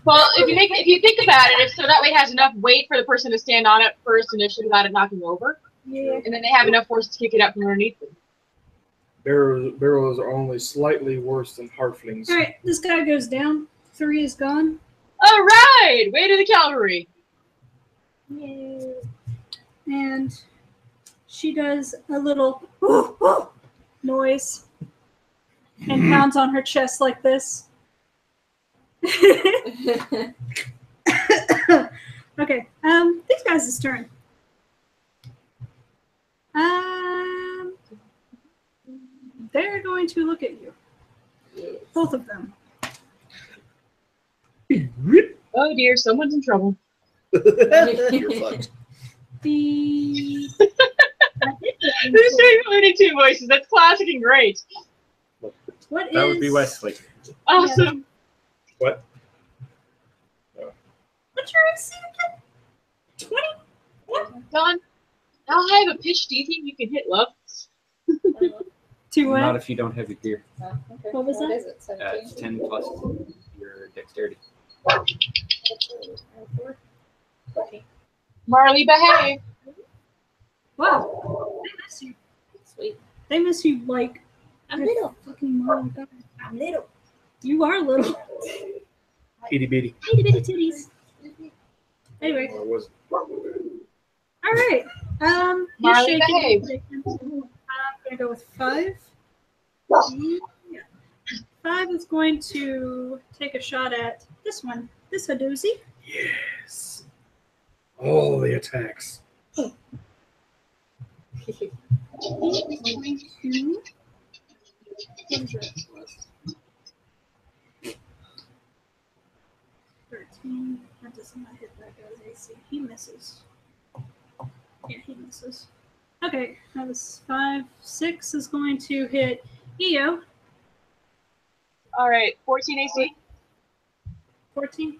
S4: Well, if you think about it, it's so that way it has enough weight for the person to stand on it first initially without it knocking over,
S1: Yeah.
S4: and then they have enough force to kick it up from underneath them.
S2: Barrels are only slightly worse than halflings.
S1: All right, this guy goes down. 3 is gone.
S4: All right, way to the cavalry.
S1: Yay. And she does a little noise and pounds on her chest like this. Okay, these guys' turn. They're going to look at you. Both of them.
S4: Oh dear, someone's in trouble.
S2: You're fucked.
S1: The
S4: There's only 2 voices. That's classic and great.
S1: what
S3: That
S1: is
S3: would be Wesley.
S4: Awesome.
S2: What?
S1: what's your AC again? 20?
S4: Don, how high of a pitch do you think you can hit, love?
S1: To
S3: Not
S1: what?
S3: if you don't have your gear.
S5: Oh, okay.
S1: What was that?
S5: Is it?
S3: It's 10 plus your dexterity.
S5: 14.
S4: Marley, behave.
S1: Wow. They miss you.
S5: Sweet.
S1: They miss you like
S5: I'm little.
S1: fucking mom. God.
S5: I'm little.
S1: You are little.
S2: Itty bitty.
S1: Itty bitty titties. Anyway,
S2: Or was it?
S1: all right. He's
S4: Marley,
S1: shaking.
S4: behave.
S1: I'm gonna go with 5. Yeah. 5 is going to take a shot at this one. This a doozy.
S2: Yes. All the attacks.
S1: He's going to. What is that plus? 13. That does not hit that guy's AC. He misses. Yeah, he misses. Okay, that was 5. 6 is going to hit Eo.
S4: All right, 14 AC.
S1: 14.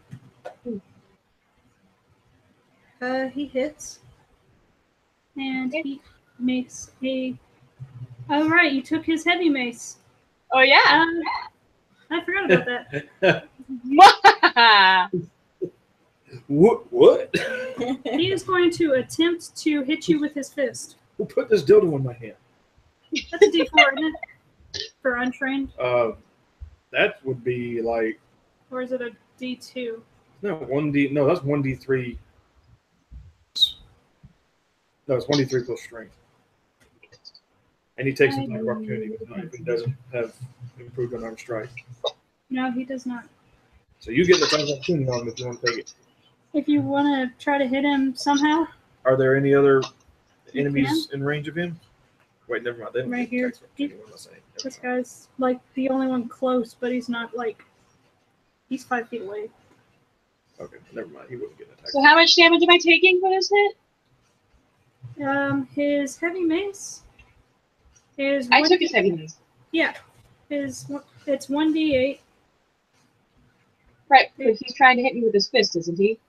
S1: He hits. And he makes a. Oh, right, you took his heavy mace.
S4: Oh yeah.
S1: I forgot about that.
S2: What?
S1: He is going to attempt to hit you with his fist.
S2: Who put this dildo in my hand?
S1: That's a D4, isn't it? for untrained,
S2: that would be like
S1: or is it a D2?
S2: no 1D. No, that's 1D3. No, it's 1D3 plus strength. And he takes attack of opportunity with knife and doesn't have improved unarmed strike.
S1: No, he does not.
S2: So you get the attack of opportunity on him if you want to take it.
S1: If you want to try to hit him somehow,
S2: Are there any other
S1: You
S2: enemies in range of him? Wait, never mind. They don't
S1: Right
S2: get
S1: here.
S2: attacks of opportunity, what am I saying? Never
S1: this
S2: mind.
S1: guy's like the only one close, but he's not like he's 5 feet away.
S2: Okay, never mind. He wouldn't get an attack.
S4: So how much damage am I taking for this hit?
S1: His heavy mace is.
S4: I took his heavy mace.
S1: Yeah, it's 1d8.
S4: Right, but he's trying to hit me with his fist, isn't he?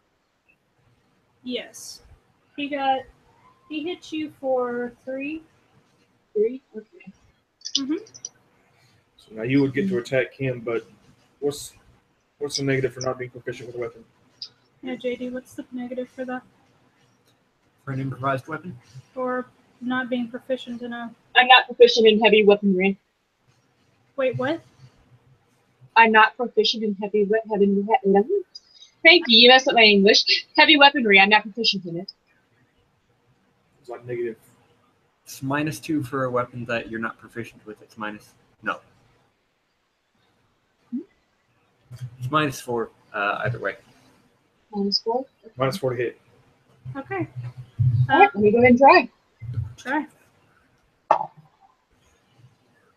S1: Yes, he hit you for 3.
S4: 3? Okay.
S1: Mm-hmm.
S2: So now you would get to attack him, but what's the negative for not being proficient with a weapon?
S1: Yeah, JD, what's the negative for that?
S3: For an improvised weapon?
S1: Or not being proficient in a.
S4: I'm not proficient in heavy weaponry.
S1: Wait, what?
S4: I'm not proficient in heavy weaponry. Thank you, you messed up my English. Heavy weaponry, I'm not proficient in it.
S2: It's like negative.
S3: It's -2 for a weapon that you're not proficient with. It's no. It's -4 either way.
S4: -4?
S2: -4 to hit.
S1: Okay.
S4: Alright, let me go ahead and try.
S1: Try.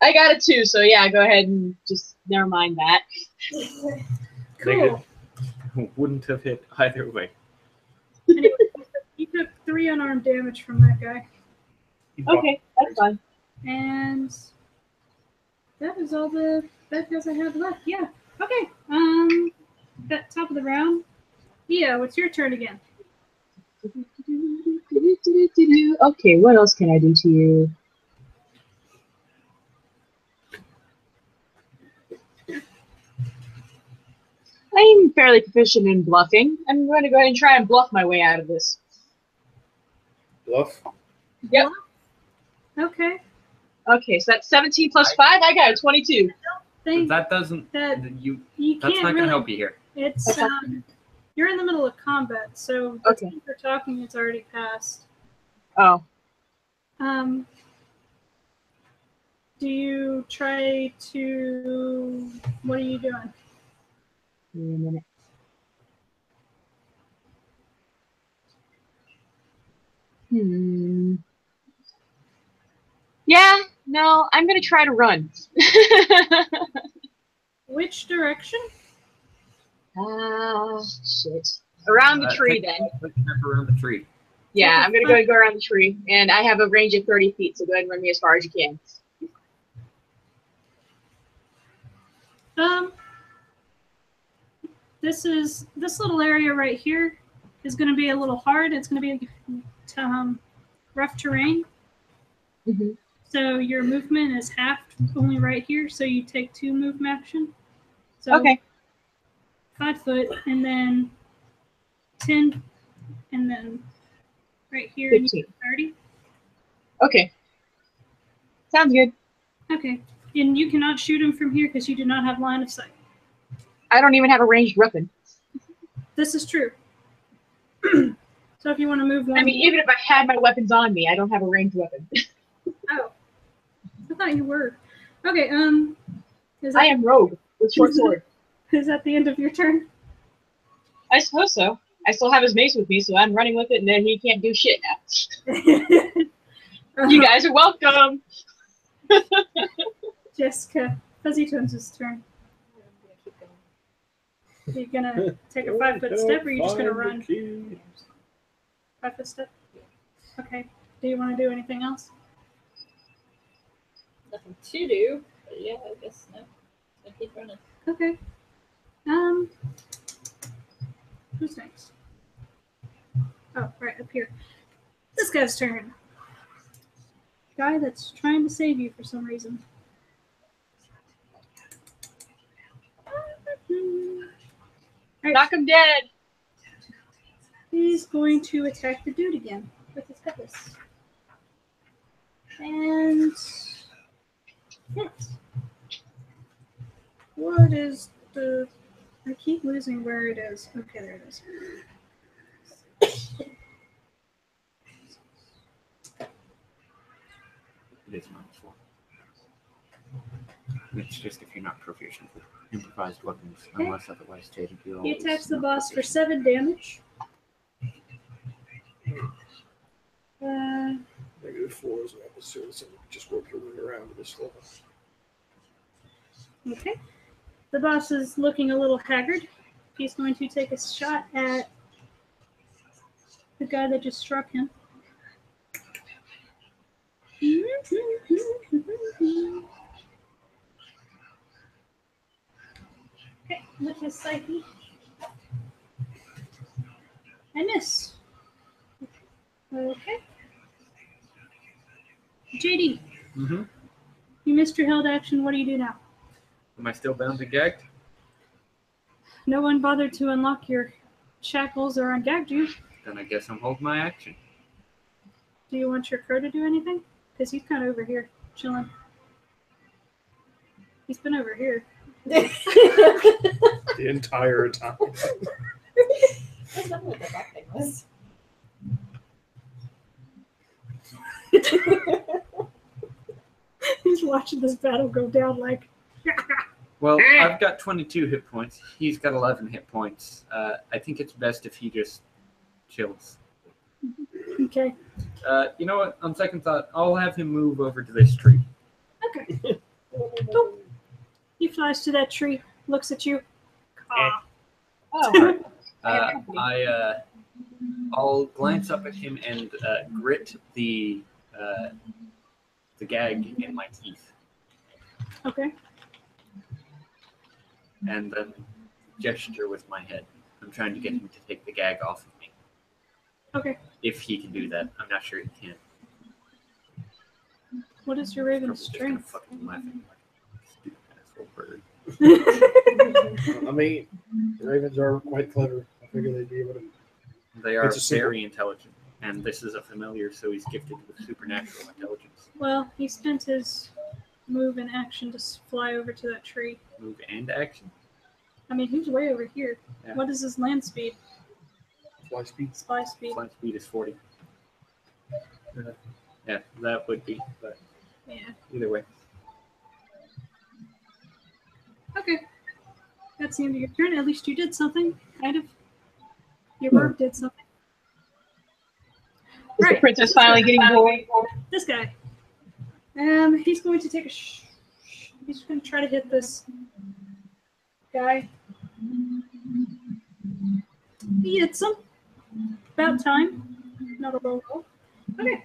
S4: I got a 2, so yeah, go ahead and just never mind that.
S1: Cool.
S2: Negative.
S3: Wouldn't have hit either way.
S1: Anyway, you took 3 unarmed damage from that guy.
S2: He bumped.
S4: Okay, that's fine.
S1: And that is all the bad guys I have left. Yeah. Okay. That top of the round. Yeah, what's your turn again?
S4: Okay, what else can I do to you? I'm fairly proficient in bluffing. I'm going to go ahead and try and bluff my way out of this.
S2: Bluff.
S4: Yep.
S1: Okay.
S4: Okay, so that's 17 plus 5. I got a 22.
S1: Think
S3: That doesn't.
S1: that
S3: You.
S1: you
S3: That's
S1: can't
S3: not
S1: really.
S3: going to help you here.
S1: It's you're in the middle of combat, so the
S4: Okay.
S1: time for talking it's already passed.
S4: Oh.
S1: Do you try to? What are you doing?
S4: Wait a minute. Yeah, no, I'm going to try to run.
S1: Which direction?
S4: Ah, shit. Around the tree,
S3: Take
S4: then.
S3: a quick step around the tree.
S4: Yeah, I'm going to go around the tree, and I have a range of 30 feet, so go ahead and run me as far as you can.
S1: This little area right here is going to be a little hard. It's going to be rough terrain.
S4: Mm-hmm.
S1: So your movement is halved only right here. So you take 2 movement action. So
S4: Okay.
S1: 5 foot, and then 10, and then right here
S4: 15.
S1: 30.
S4: Okay. Sounds good.
S1: Okay, and you cannot shoot him from here because you do not have line of sight.
S4: I don't even have a ranged weapon.
S1: This is true. So if you want to move one,
S4: I mean, even if I had my weapons on me, I don't have a ranged weapon.
S1: oh, I thought you were. Okay, is
S4: I
S1: that,
S4: am rogue with short sword.
S1: is that the end of your turn?
S4: I suppose so. I still have his mace with me, so I'm running with it, and then he can't do shit now. You guys are welcome.
S1: Jessica, Fuzzy Tones' turn. You're gonna take a 5-foot step, or are you just gonna run? 5-foot step. Okay. Do you want to do anything else?
S5: Nothing to do, but yeah, I guess no. So keep running.
S1: Okay. Who's next? Oh, right up here. This guy's turn. Guy that's trying to save you for some reason. Alright,
S4: Knock him dead.
S1: he's going to attack the dude again with his cutlass. And What is the... I keep losing where it is. Okay, there it is.
S3: It is -1. It's just if you're not proficient with improvised weapons, unless otherwise stated.
S1: He attacks the boss for 7 damage.
S2: -4 is not necessarily something you just work your way around at this level.
S1: Okay. The boss is looking a little haggard. He's going to take a shot at the guy that just struck him. Okay, with his psyche. I miss. Okay. JD,
S3: Mm-hmm.
S1: you missed your held action. What do you do now?
S3: Am I still bound and gagged?
S1: No one bothered to unlock your shackles or ungagged you.
S3: Then I guess I'm holding my action.
S1: Do you want your crow to do anything? Because he's kind of over here, chilling. He's been over here.
S2: The entire time.
S5: That's not what the black thing was.
S1: He's watching this battle go down like.
S3: Well, I've got 22 hit points. He's got 11 hit points. I think it's best if he just chills.
S1: Okay.
S3: You know what? On second thought, I'll have him move over to this tree.
S1: Okay. Boop. He flies to that tree, looks at you. Ah.
S4: Oh,
S3: I'll glance up at him and grit the gag in my teeth,
S1: Okay.
S3: and then gesture with my head. I'm trying to get him to take the gag off of me.
S1: Okay.
S3: If he can do that, I'm not sure he can.
S1: What is your raven's
S3: Probably just gonna
S1: strength?
S3: fucking laughing like stupid asshole bird.
S2: I mean, ravens are quite clever. I figure they'd be able to.
S3: They are
S2: It's a simple-
S3: very intelligent, and this is a familiar, so he's gifted with supernatural intelligence.
S1: Well, he spent his move and action to fly over to that tree.
S3: Move and action.
S1: I mean, he's way over here.
S3: Yeah.
S1: What is his land speed?
S2: Fly speed.
S1: Spy speed.
S3: Flight speed is 40. Yeah, that would be, but
S1: Yeah.
S3: either way.
S1: Okay. That's the end of your turn. At least you did something, kind of. Your bird did something.
S4: is the
S1: Right.
S4: princess finally getting bored?
S1: This guy. He's going to take a. He's going to try to hit this guy. He hits him. About time. Not a low roll. Okay.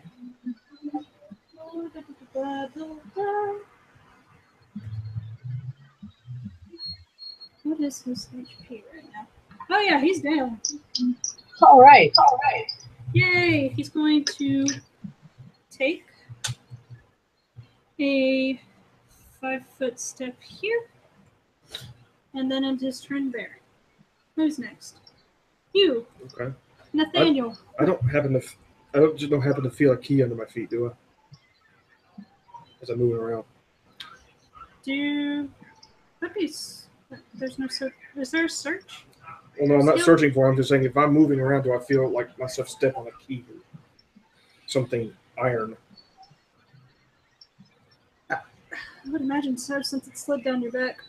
S1: What is his HP right now? Oh yeah, he's down.
S4: All right.
S1: Yay! He's going to take a 5-foot step here, and then end his turn there. Who's next? You,
S2: Okay.
S1: Nathaniel.
S2: I don't just don't happen to feel a key under my feet, do I? As I'm moving around.
S1: There's no search. Is there a search?
S2: Well, no, I'm not
S1: Still-
S2: searching for it. I'm just saying if I'm moving around, do I feel like myself step on a key or something iron?
S1: I would imagine so, since it slid down your back.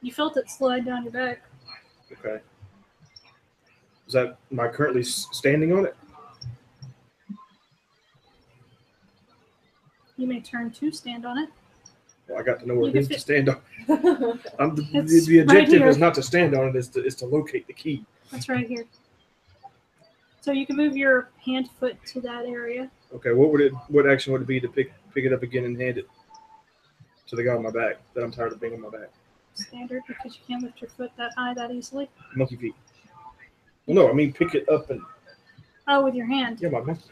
S1: You felt it slide down your back.
S2: Okay. Am I currently standing on it?
S1: You may turn to stand on it.
S2: Well, I got to know where
S1: You
S2: it
S1: can
S2: is to
S1: fit-
S2: stand on.
S1: It's
S2: The
S1: right
S2: objective
S1: here.
S2: is not to stand on it, is to locate the key.
S1: That's right here. So you can move your hand foot to that area.
S2: Okay, what action would it be to pick it up again and hand it to the guy on my back that I'm tired of being on my back?
S1: Standard, because you can't lift your foot that high that easily.
S2: Monkey feet. Well, no, I mean pick it up and
S1: Oh, with your hand.
S2: yeah, my monkey.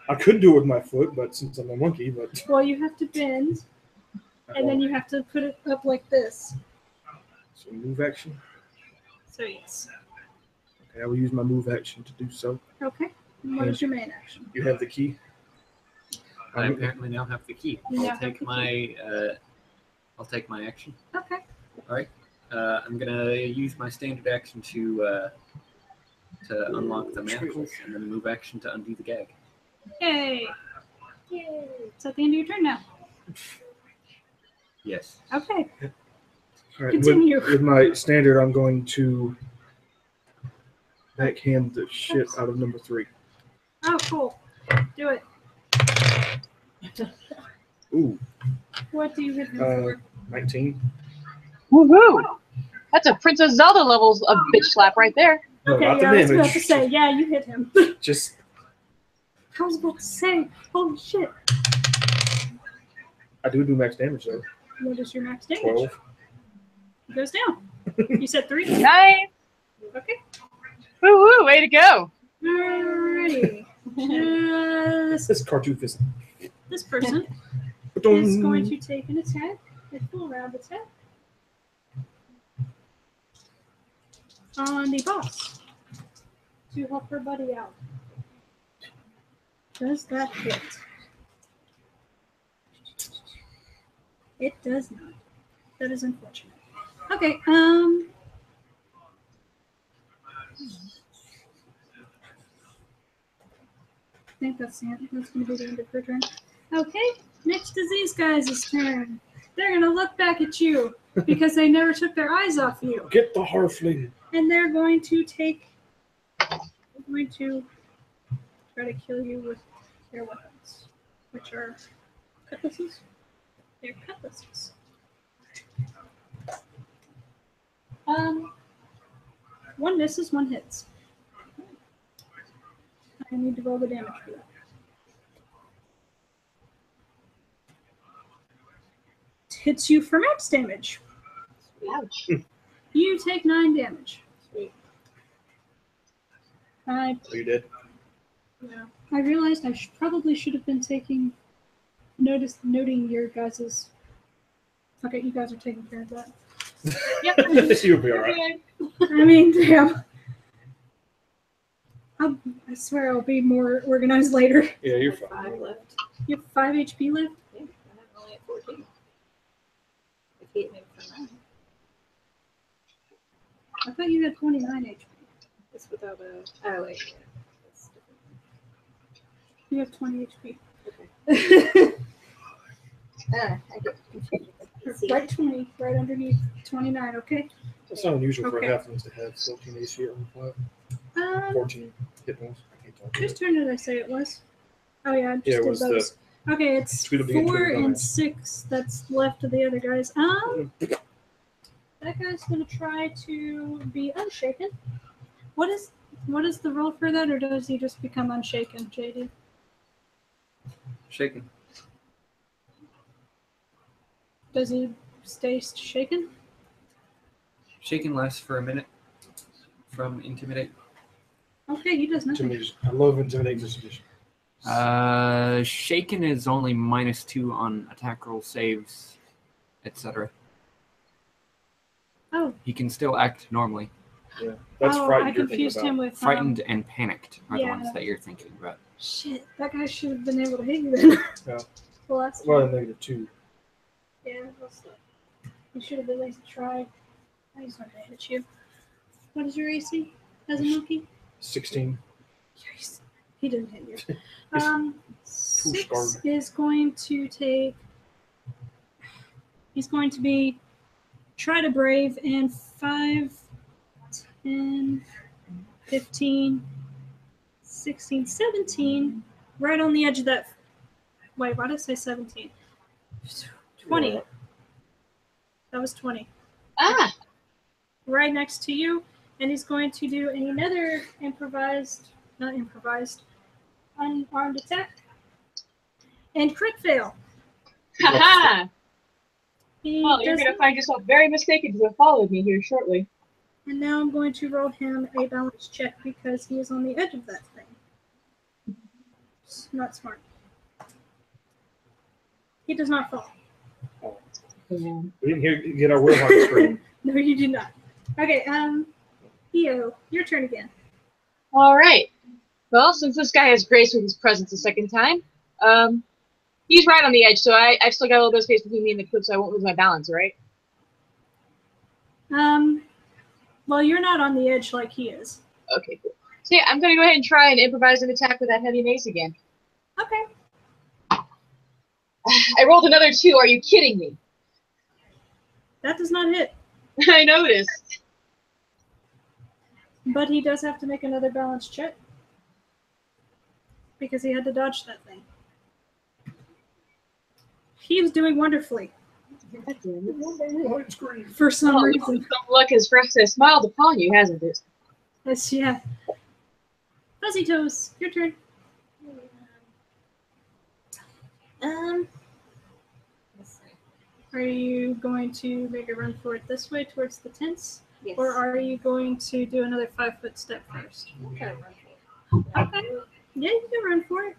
S2: I could do it with my foot, but since I'm a monkey, but
S1: Well, you have to bend, and then you have to put it up like this.
S2: so move action.
S1: So yes.
S2: Okay, I will use my move action to do so.
S1: Okay. And what is your main action?
S2: You have the key.
S3: I apparently now have the key.
S1: You now
S3: I'll
S1: have
S3: take
S1: the
S3: my I'll take my action.
S1: Okay.
S3: All right. I'm gonna use my standard action to unlock the manacles, and then a move action to undo the gag.
S1: Yay. Yay. It's at the end of your turn now.
S3: Yes.
S1: Okay.
S2: All right,
S1: Continue.
S2: with my standard, I'm going to backhand the shit out of number 3.
S1: Oh, cool. Do it.
S2: Ooh,
S1: What do you hit him for?
S2: 19.
S4: Woohoo! That's a Princess Zelda levels of bitch slap right there.
S2: No,
S1: Okay,
S2: not the
S1: yeah, I was about
S2: damage.
S1: to say, yeah, you hit him.
S2: Just
S1: I was about to say, holy shit.
S2: I do max damage though.
S1: What is your max damage?
S2: 12.
S1: It goes down. You said 3?
S4: Nice.
S1: Okay.
S4: Woo-woo, way to go.
S1: Alrighty.
S2: This is cartoon fist.
S1: This person is going to take an attack, a full round attack, on the boss to help her buddy out. Does that hit? It does not. That is unfortunate. Okay, I think that's going to be the end of her turn. Okay, next is these guys' turn. They're going to look back at you because they never took their eyes off you.
S2: Get the Harfling.
S1: And they're going to try to kill you with their weapons, which are cutlasses. They're cutlasses. One misses, one hits. I need to roll the damage for that. Hits you for max damage.
S4: Ouch.
S1: You take 9 damage.
S5: Sweet.
S1: I
S2: So you did.
S1: Yeah. I realized I probably should have been noting your guys's. Okay, you guys are taking care of that.
S4: Yep.
S2: You'll be alright.
S1: I mean, damn. I swear I'll be more organized later.
S2: Yeah, you're
S5: I have
S2: fine.
S5: 5 left.
S1: You have 5 HP left?
S5: Yeah, I'm only at 14. If he hit me for 9.
S1: I thought you had 29 HP.
S5: It's without a. Oh, wait. Yeah. That's different.
S1: You have 20 HP.
S5: Okay. I get confused with the PC.
S1: Right 20, right underneath 29, okay?
S2: That's not unusual for
S1: Okay.
S2: halflings to have 14 AC on the flat. 14 hit points. I can't talk.
S1: Whose turn did I say it was? Oh, yeah, I just
S2: Yeah, it
S1: did
S2: was
S1: those. Okay, it's
S2: Tweedledee and
S1: 4
S2: Tweedledum.
S1: and 6 that's left of the other guys. That guy's going to try to be unshaken. What is the roll for that, or does he just become unshaken, JD?
S3: Shaken.
S1: Does he stay shaken?
S3: Shaken lasts for a minute from intimidate.
S1: Okay, he does nothing.
S2: Intimidation. I love intimidating distribution.
S3: Shaken is only -2 on attack roll saves, etc.
S1: Oh,
S3: He can still act normally.
S2: Yeah, that's
S1: I
S2: frightened. You're thinking
S1: confused him
S2: about.
S1: with
S3: Frightened and panicked are
S1: yeah.
S3: the ones that you're thinking about.
S1: Shit, that guy should have been able to hit you then.
S2: Yeah.
S1: The last
S2: Well,
S1: time.
S2: -2.
S1: Yeah, you should have at least tried. He's not gonna hit you. What is your AC as a monkey?
S2: 16.
S1: Yes. He didn't hit you.
S2: Too
S1: 6
S2: scarred.
S1: is going to take. He's going to be try to brave and 5, 10, 15, 16, 17, right on the edge of that. Wait, why did I say 17? 20.
S2: Yeah.
S1: That was 20.
S4: Ah,
S1: Right next to you, and he's going to do another unarmed attack. And crit fail.
S4: haha.
S1: He
S4: Well, you're
S1: does
S4: going to
S1: not-
S4: find yourself very mistaken to have followed me here shortly.
S1: And now I'm going to roll him a balance check because he is on the edge of that thing. It's not smart. He does not fall.
S4: Yeah.
S2: We didn't get our will on the screen.
S1: No, you do not. Okay, Eo, your turn again.
S4: All right. Well, since this guy has graced with his presence a second time, He's right on the edge, so I've still got a little bit of space between me and the cliff, so I won't lose my balance, right?
S1: Well, you're not on the edge like he is.
S4: Okay, cool. So yeah, I'm gonna go ahead and try and improvise an attack with that heavy mace again.
S1: Okay.
S4: I rolled another 2. Are you kidding me?
S1: That does not hit.
S4: I noticed.
S1: But he does have to make another balance check. Because he had to dodge that thing. He was doing wonderfully.
S4: God damn it.
S1: For some
S4: Oh,
S1: reason.
S4: some luck has smiled upon you, hasn't it?
S1: Yes, yeah. Fuzzy Toes, your turn.
S5: Let's see.
S1: Are you going to make a run for it this way towards the tents?
S5: Yes.
S1: Or are you going to do another 5-foot step first?
S5: I'm gonna run for it.
S1: Okay. Yeah, you can run for it.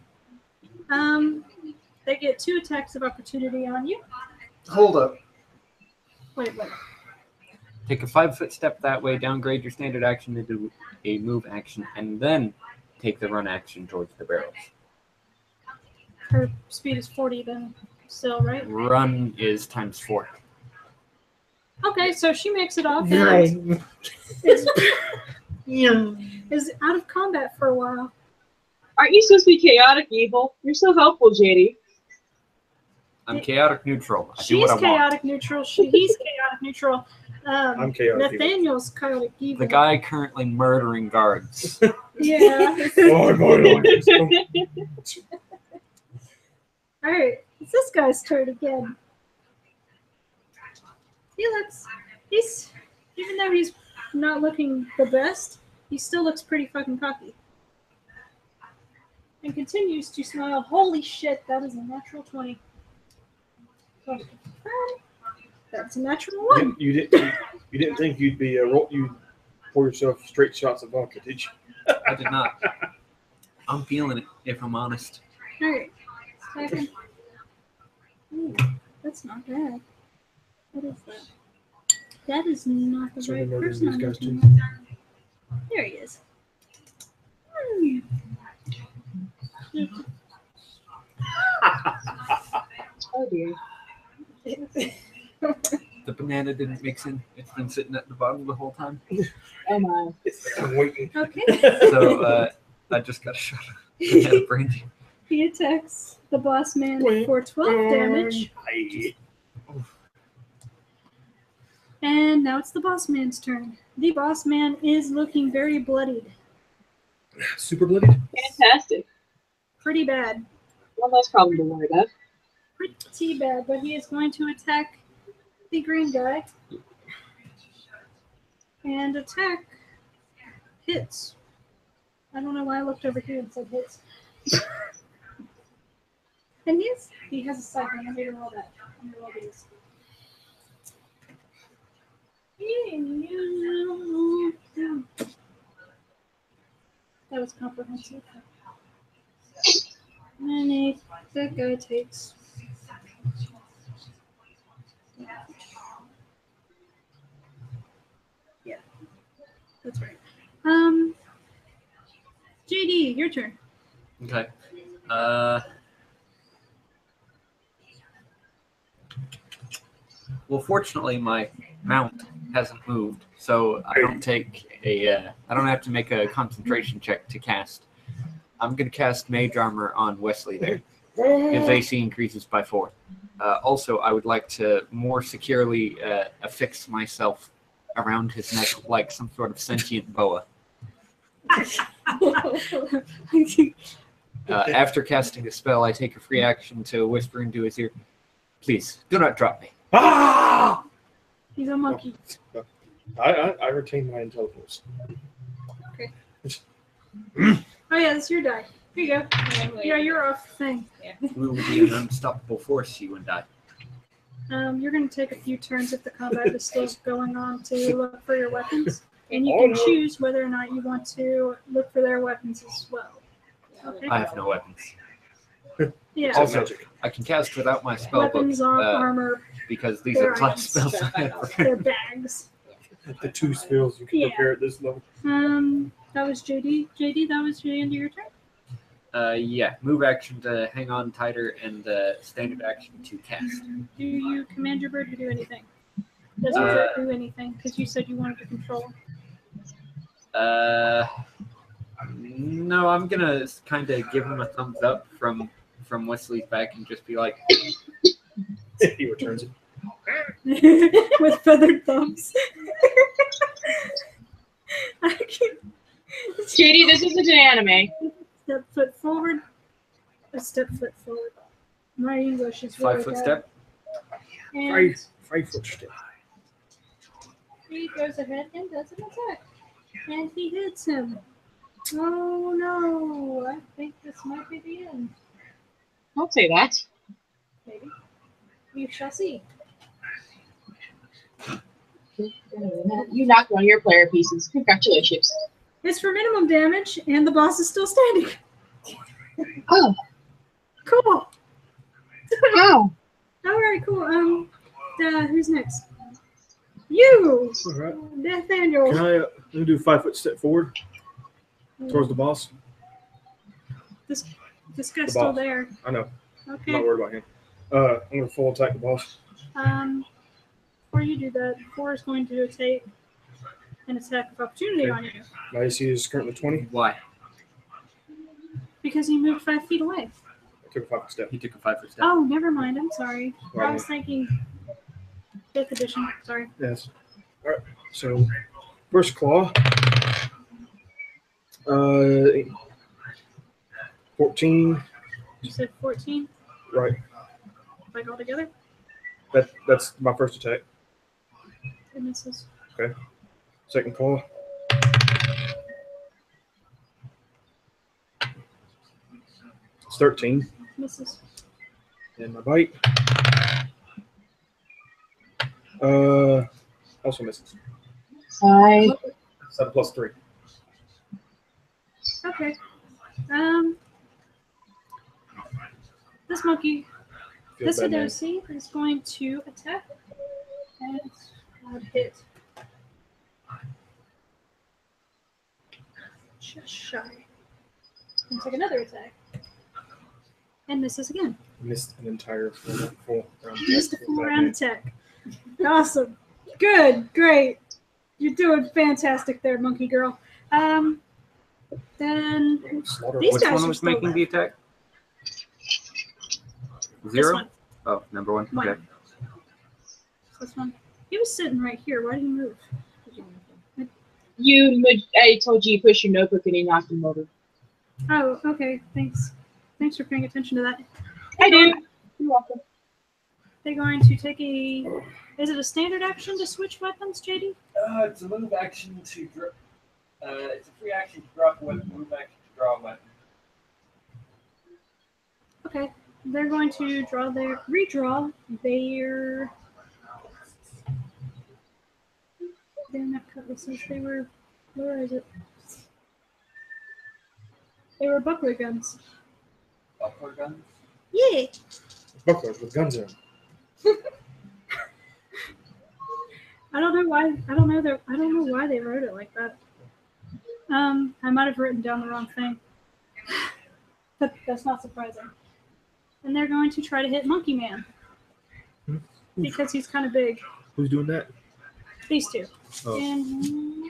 S1: They get 2 attacks of opportunity on you.
S2: Hold up.
S1: Wait.
S3: Take a 5-foot step that way, downgrade your standard action into a move action, and then take the run action towards the barrels.
S1: Her speed is 40 then still, right?
S3: Run is times 4.
S1: Okay, so she makes it off.
S2: Right.
S1: And is out of combat for a while.
S4: Aren't you supposed to be chaotic evil? You're so helpful, JD.
S3: I'm chaotic neutral. I do
S1: She's
S3: what I want.
S1: chaotic neutral. He's chaotic neutral.
S2: I'm chaotic evil.
S1: Nathaniel's chaotic evil.
S3: The guy currently murdering guards.
S1: Yeah.
S2: Oh, my God.
S1: All right, it's this guy's turn again. He's even though he's not looking the best, he still looks pretty fucking cocky. And continues to smile. Holy shit, that is a natural 20. That's a natural 1.
S2: You didn't think you'd be you'd pour yourself straight shots of vodka, did you?
S3: I did not. I'm feeling it, if I'm honest.
S1: All right. Second. Ooh, that's not bad. What is that? That is not the
S2: So
S1: right
S2: remember
S1: person.
S2: these
S1: I'm
S2: guys
S1: looking
S2: too?
S1: at. There he is.
S4: Oh dear.
S3: The banana didn't mix in. It's been sitting at the bottom the whole time.
S4: Oh my.
S2: I'm waiting.
S1: Okay.
S3: So I just got a shot of banana brandy.
S1: He attacks the boss man for 12 damage. And now it's the boss man's turn. The boss man is looking very bloodied.
S2: Super bloodied?
S4: Fantastic.
S1: Pretty bad.
S4: One less problem to worry about.
S1: Pretty bad, but he is going to attack the green guy. And attack hits. I don't know why I looked over here and said hits. And he has a cycle. I'm going to roll that. I'm going to roll these. That was comprehensive. And that guy takes. Yeah, that's right. JD, your turn.
S3: Okay. Well, fortunately, my mount hasn't moved, so I don't have to make a concentration check to cast. I'm gonna cast Mage Armor on Wesley there. His AC increases by 4. Also, I would like to more securely affix myself around his neck like some sort of sentient boa. After casting a spell, I take a free action to whisper into his ear, "Please, do not drop me."
S2: Ah!
S1: He's a monkey.
S2: I retain my intelligence.
S1: Okay. Oh yeah, that's your die. Here you go. Yeah, you're off the thing.
S3: We will be an unstoppable force, you and I.
S1: You're going to take a few turns if the combat is still going on to look for your weapons. And you can choose whether or not you want to look for their weapons as well. Okay?
S3: I have no weapons.
S1: Yeah.
S3: Also, I can cast without my spellbook
S1: Weapons, armor,
S3: because these
S1: they're
S3: are class
S1: items.
S3: spells.
S1: their bags.
S2: The 2 spells you can
S1: Yeah.
S2: prepare at this level.
S1: That was JD. JD, that was the end of your turn.
S3: Yeah. Move action to hang on tighter, and standard action to cast.
S1: Do you command your bird to do anything? Does your bird do anything? Because you said you wanted to control.
S3: No, I'm gonna kind of give him a thumbs up from Wesley's back and just be like,
S2: He returns it.
S1: With feathered thumbs. I can't.
S4: Katie, this isn't an anime.
S1: Step foot forward. A step foot forward. My English is really
S3: 5 foot
S1: bad.
S3: step.
S1: And
S2: 5-foot step.
S1: he goes ahead and does an attack. And he hits him. Oh no, I think this might be the end.
S4: Don't say that.
S1: Maybe. We shall see.
S4: You knocked one of your player pieces. Congratulations.
S1: It's for minimum damage, and the boss is still standing.
S4: Oh,
S1: Cool.
S4: wow.
S1: Alright, cool. Who's next? You!
S2: All right.
S1: Nathaniel.
S2: Can I let me do a 5-foot step forward towards the boss?
S1: This guy's
S2: The
S1: still
S2: boss.
S1: there.
S2: I know. I'm
S1: Okay.
S2: not worried about him. I'm gonna full attack the boss.
S1: Before you do that, 4 is going to take an attack of opportunity on you
S2: My AC is currently 20.
S3: Why?
S1: because you moved 5 feet away.
S2: I took a 5-foot step.
S3: He took a 5 foot step.
S1: Oh, never mind. I'm sorry. I
S2: Right.
S1: was thinking 5th edition. Sorry.
S2: Yes. All right. So, first claw. 14.
S1: You said 14,
S2: Right.
S1: like all together?
S2: That's my first attack.
S1: It misses.
S2: Second claw. It's 13.
S1: Misses.
S2: And my bite. Also misses.
S4: I
S2: 7 plus 3.
S1: Okay. This monkey,
S2: Feels
S1: this
S2: bad, man.
S1: Adosi is going to attack and hit. Just shy. And take another attack. And misses again.
S2: Missed an entire full round.
S1: Just a
S2: Feels
S1: full
S2: bad,
S1: round
S2: man.
S1: attack. Awesome. Good. Great. You're doing fantastic there, monkey girl. Then
S2: Slaughter.
S1: These
S3: Which
S1: guys
S3: one
S1: are
S3: was
S1: still
S3: making
S1: left.
S3: the attack?
S1: this
S3: 0?
S1: one.
S3: Oh, number 1.
S1: One.
S3: Okay.
S1: This one. He was sitting right here. Why did he move?
S4: I told you push your notebook and he knocked him over.
S1: Oh, okay. Thanks. Thanks for paying attention to that.
S4: I do. You're welcome.
S1: They're going to take a. Is it a standard action to switch weapons, JD?
S6: It's a move action to. It's a free action to drop a weapon. Move action to draw a weapon.
S1: Okay. They're going to redraw their. They're not cutlasses. They were. Where is it? They were buckler guns.
S6: Buckler guns.
S1: Yeah.
S2: Bucklers with guns in them.
S1: I don't know why. I don't know why they wrote it like that. I might have written down the wrong thing. But that's not surprising. And they're going to try to hit Monkey Man because he's kind of big.
S2: Who's doing that?
S1: These two.
S2: Oh.
S1: And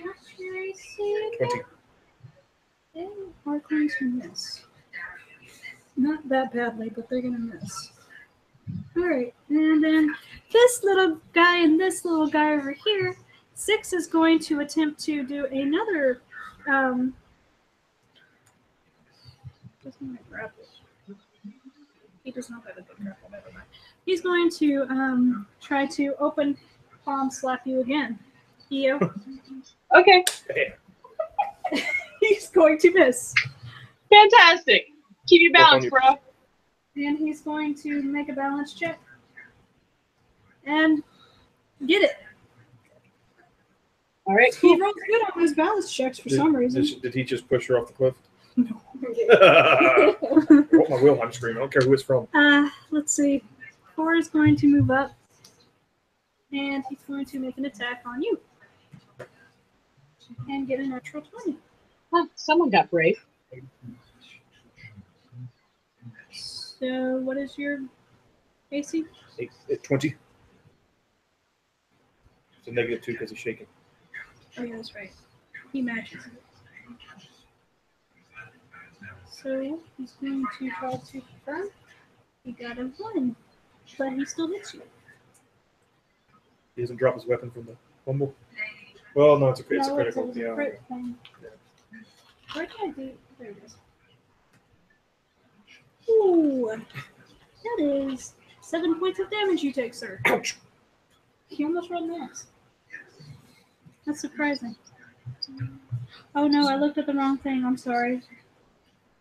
S1: what's your AC again?
S2: 20.
S1: They are going to miss. Not that badly, but they're going to miss. Alright, and then this little guy and this little guy over here, 6 is going to attempt to do another, doesn't have grapple. He does not have a good grapple, never mind. He's going to try to open palm slap you again. Eo.
S4: Okay.
S1: He's going to miss.
S4: Fantastic. Keep your
S2: Work on
S4: balance,
S2: your-
S4: bro.
S1: And he's going to make a balance check. And get it.
S4: All right,
S1: He
S4: cool.
S1: rolls good on those balance checks for some reason.
S2: Did he just push her off the cliff?
S1: No.
S2: I want my Wilhelm scream. I don't care who it's from.
S1: Let's see. 4 is going to move up. And he's going to make an attack on you. And get a natural 20.
S4: Huh, someone got brave.
S1: what is your AC?
S2: 20. It's a -2 because he's shaking.
S1: Oh, yeah, that's right. He matches. So he's going to try to confirm. He got a 1, but he still hits you.
S2: He doesn't drop his weapon from the fumble. Well, no, it's a critical.
S1: It's a crit thing. Where did I do? There it is. Ooh, that is 7 points of damage you take, sir.
S2: Ouch!
S1: You almost rolled an X. That's surprising. Oh no, I looked at the wrong thing. I'm sorry.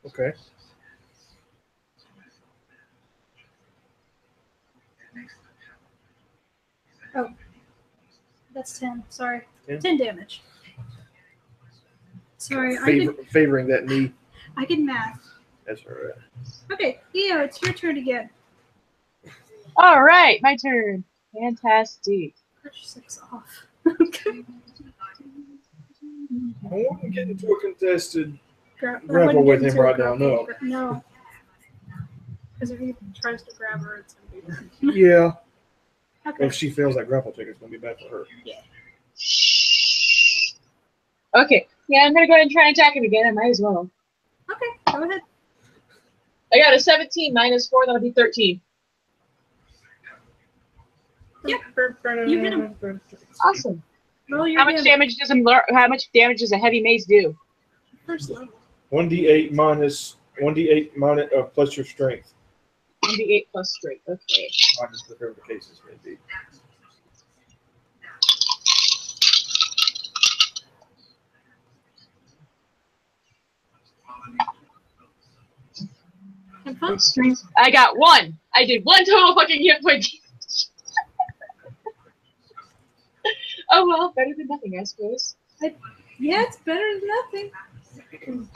S2: Okay.
S1: Oh, that's 10. Sorry,
S2: 10?
S1: 10 damage. Sorry,
S2: Favoring that knee.
S1: I can math.
S2: That's all right.
S1: Okay, Eo, it's your turn again.
S4: All right, my turn. Fantastic.
S1: Push 6 off.
S2: I want to get into a contested
S1: I
S2: grapple
S1: wouldn't
S2: with
S1: get
S2: him
S1: into a
S2: right now.
S1: grapple.
S2: No.
S1: No. Because if he tries to grab her, it's going to be bad.
S2: Yeah.
S1: Okay.
S2: If she fails that grapple check, it's going to be bad for her.
S4: Okay. Yeah, I'm gonna go ahead and try and attack him again. I might as well.
S1: Okay, go ahead.
S4: I got a 17 minus 4. That'll be 13.
S1: Yep. You hit him.
S4: Awesome.
S1: Roll your
S4: How much damage does a heavy mace do?
S1: First level.
S2: 1d8 minus plus your strength.
S4: 1d8 plus strength. Okay.
S2: Minus whatever the cases may be.
S1: Have fun.
S4: Strength. I got 1. I did 1 total fucking hit point. Oh well, better than nothing, I suppose.
S1: Yeah, it's better than nothing.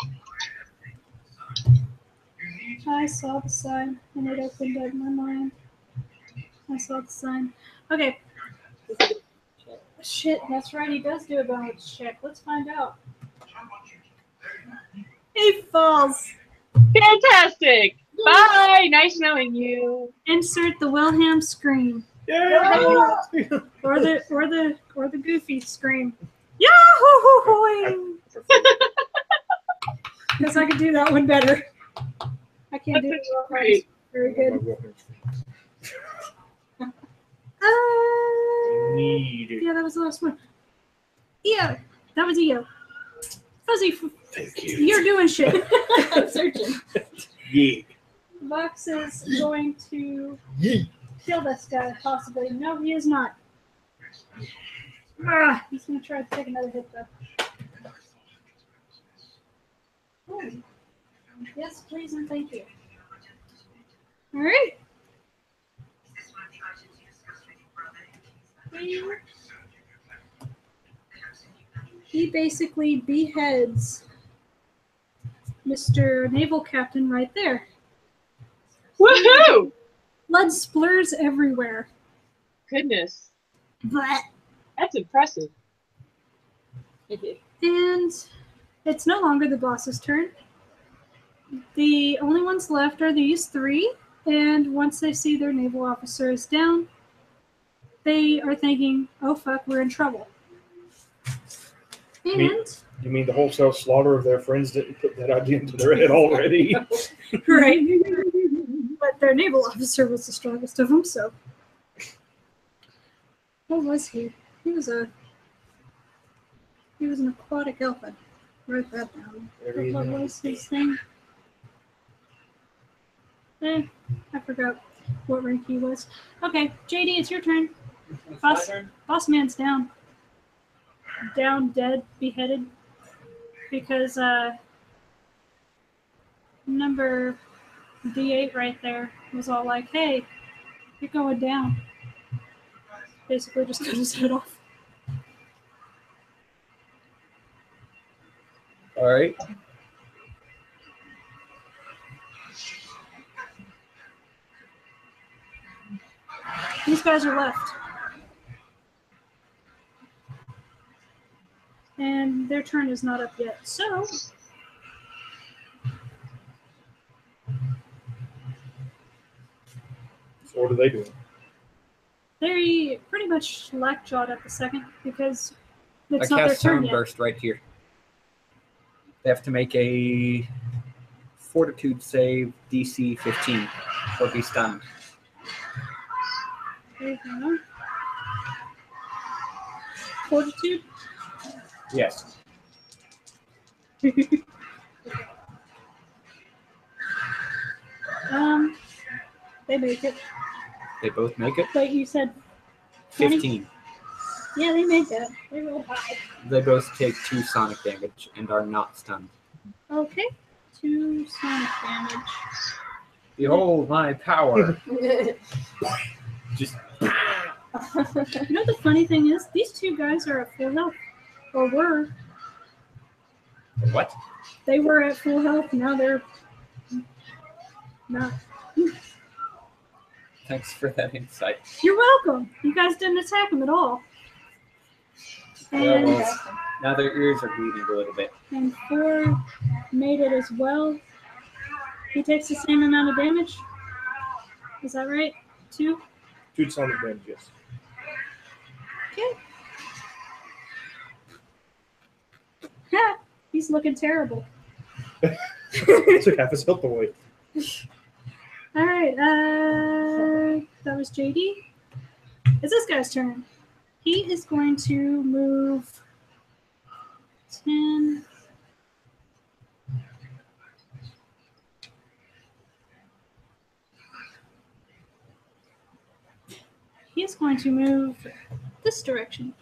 S1: I saw the sign, and it opened up my mind. I saw the sign. Okay. Shit, that's right. He does do a balance check. Let's find out. He falls.
S4: Fantastic. Bye. Nice knowing you.
S1: Insert the Wilhelm scream.
S2: Yeah!
S1: Or the Goofy scream. Yahoo! Because I can do that one better. I can't do it well.
S4: Great.
S1: Very good. Yeah, that was the last one. Yeah, that was Eo. Fuzzy,
S2: Thank you.
S1: you're doing shit. I'm searching.
S2: Yeah.
S1: Vox is going to
S2: Yeah.
S1: kill this guy, possibly. No, he is not. He's going to try to take another hit, though. Oh. Yes, please, and thank you. All right. He basically beheads Mr. Naval Captain right there.
S4: Woohoo!
S1: Blood splurs everywhere.
S4: Goodness.
S1: But
S4: That's impressive.
S1: and it's no longer the boss's turn. The only ones left are these 3, and once they see their naval officer is down, they are thinking, oh fuck, we're in trouble. And
S2: You mean the wholesale slaughter of their friends didn't put that idea into their head already?
S1: right. But their naval officer was the strongest of them, so. What was he? He was an aquatic elephant. Write that down. What was his thing? I forgot what rank he was. Okay, JD, it's your turn. Boss man's down. Down, dead, beheaded. Because number D8 right there was all like, hey, you're going down. Basically just cut his head off.
S6: All right.
S1: These guys are left. And their turn is not up yet. So
S2: So what are they doing?
S1: They pretty much slack-jawed at the second because it's
S3: I
S1: not their
S3: cast
S1: turn yet.
S3: Soundburst right here. They have to make a Fortitude save DC 15 or be stunned.
S1: There you go. Fortitude?
S3: Yes.
S1: They make it.
S3: They both make it.
S1: But you said 20?
S3: 15.
S1: Yeah, they make that. They rolled high.
S3: They both take 2 sonic damage and are not stunned.
S1: Okay. 2 sonic damage.
S3: Behold my power. Just
S1: You know the funny thing is, these two guys are at full health. Or were.
S3: what?
S1: They were at full health, now they're not.
S3: Thanks for that insight.
S1: You're welcome. You guys didn't attack him at all. And,
S3: Well, now their ears are bleeding a little bit.
S1: and 4 made it as well. He takes the same amount of damage. Is that right? 2?
S2: 2 sonic damage, yes.
S1: Okay. Ha! He's looking terrible.
S2: Took half his health away.
S1: Alright, that was JD. It's this guy's turn. He is going to move 10. He is going to move this direction.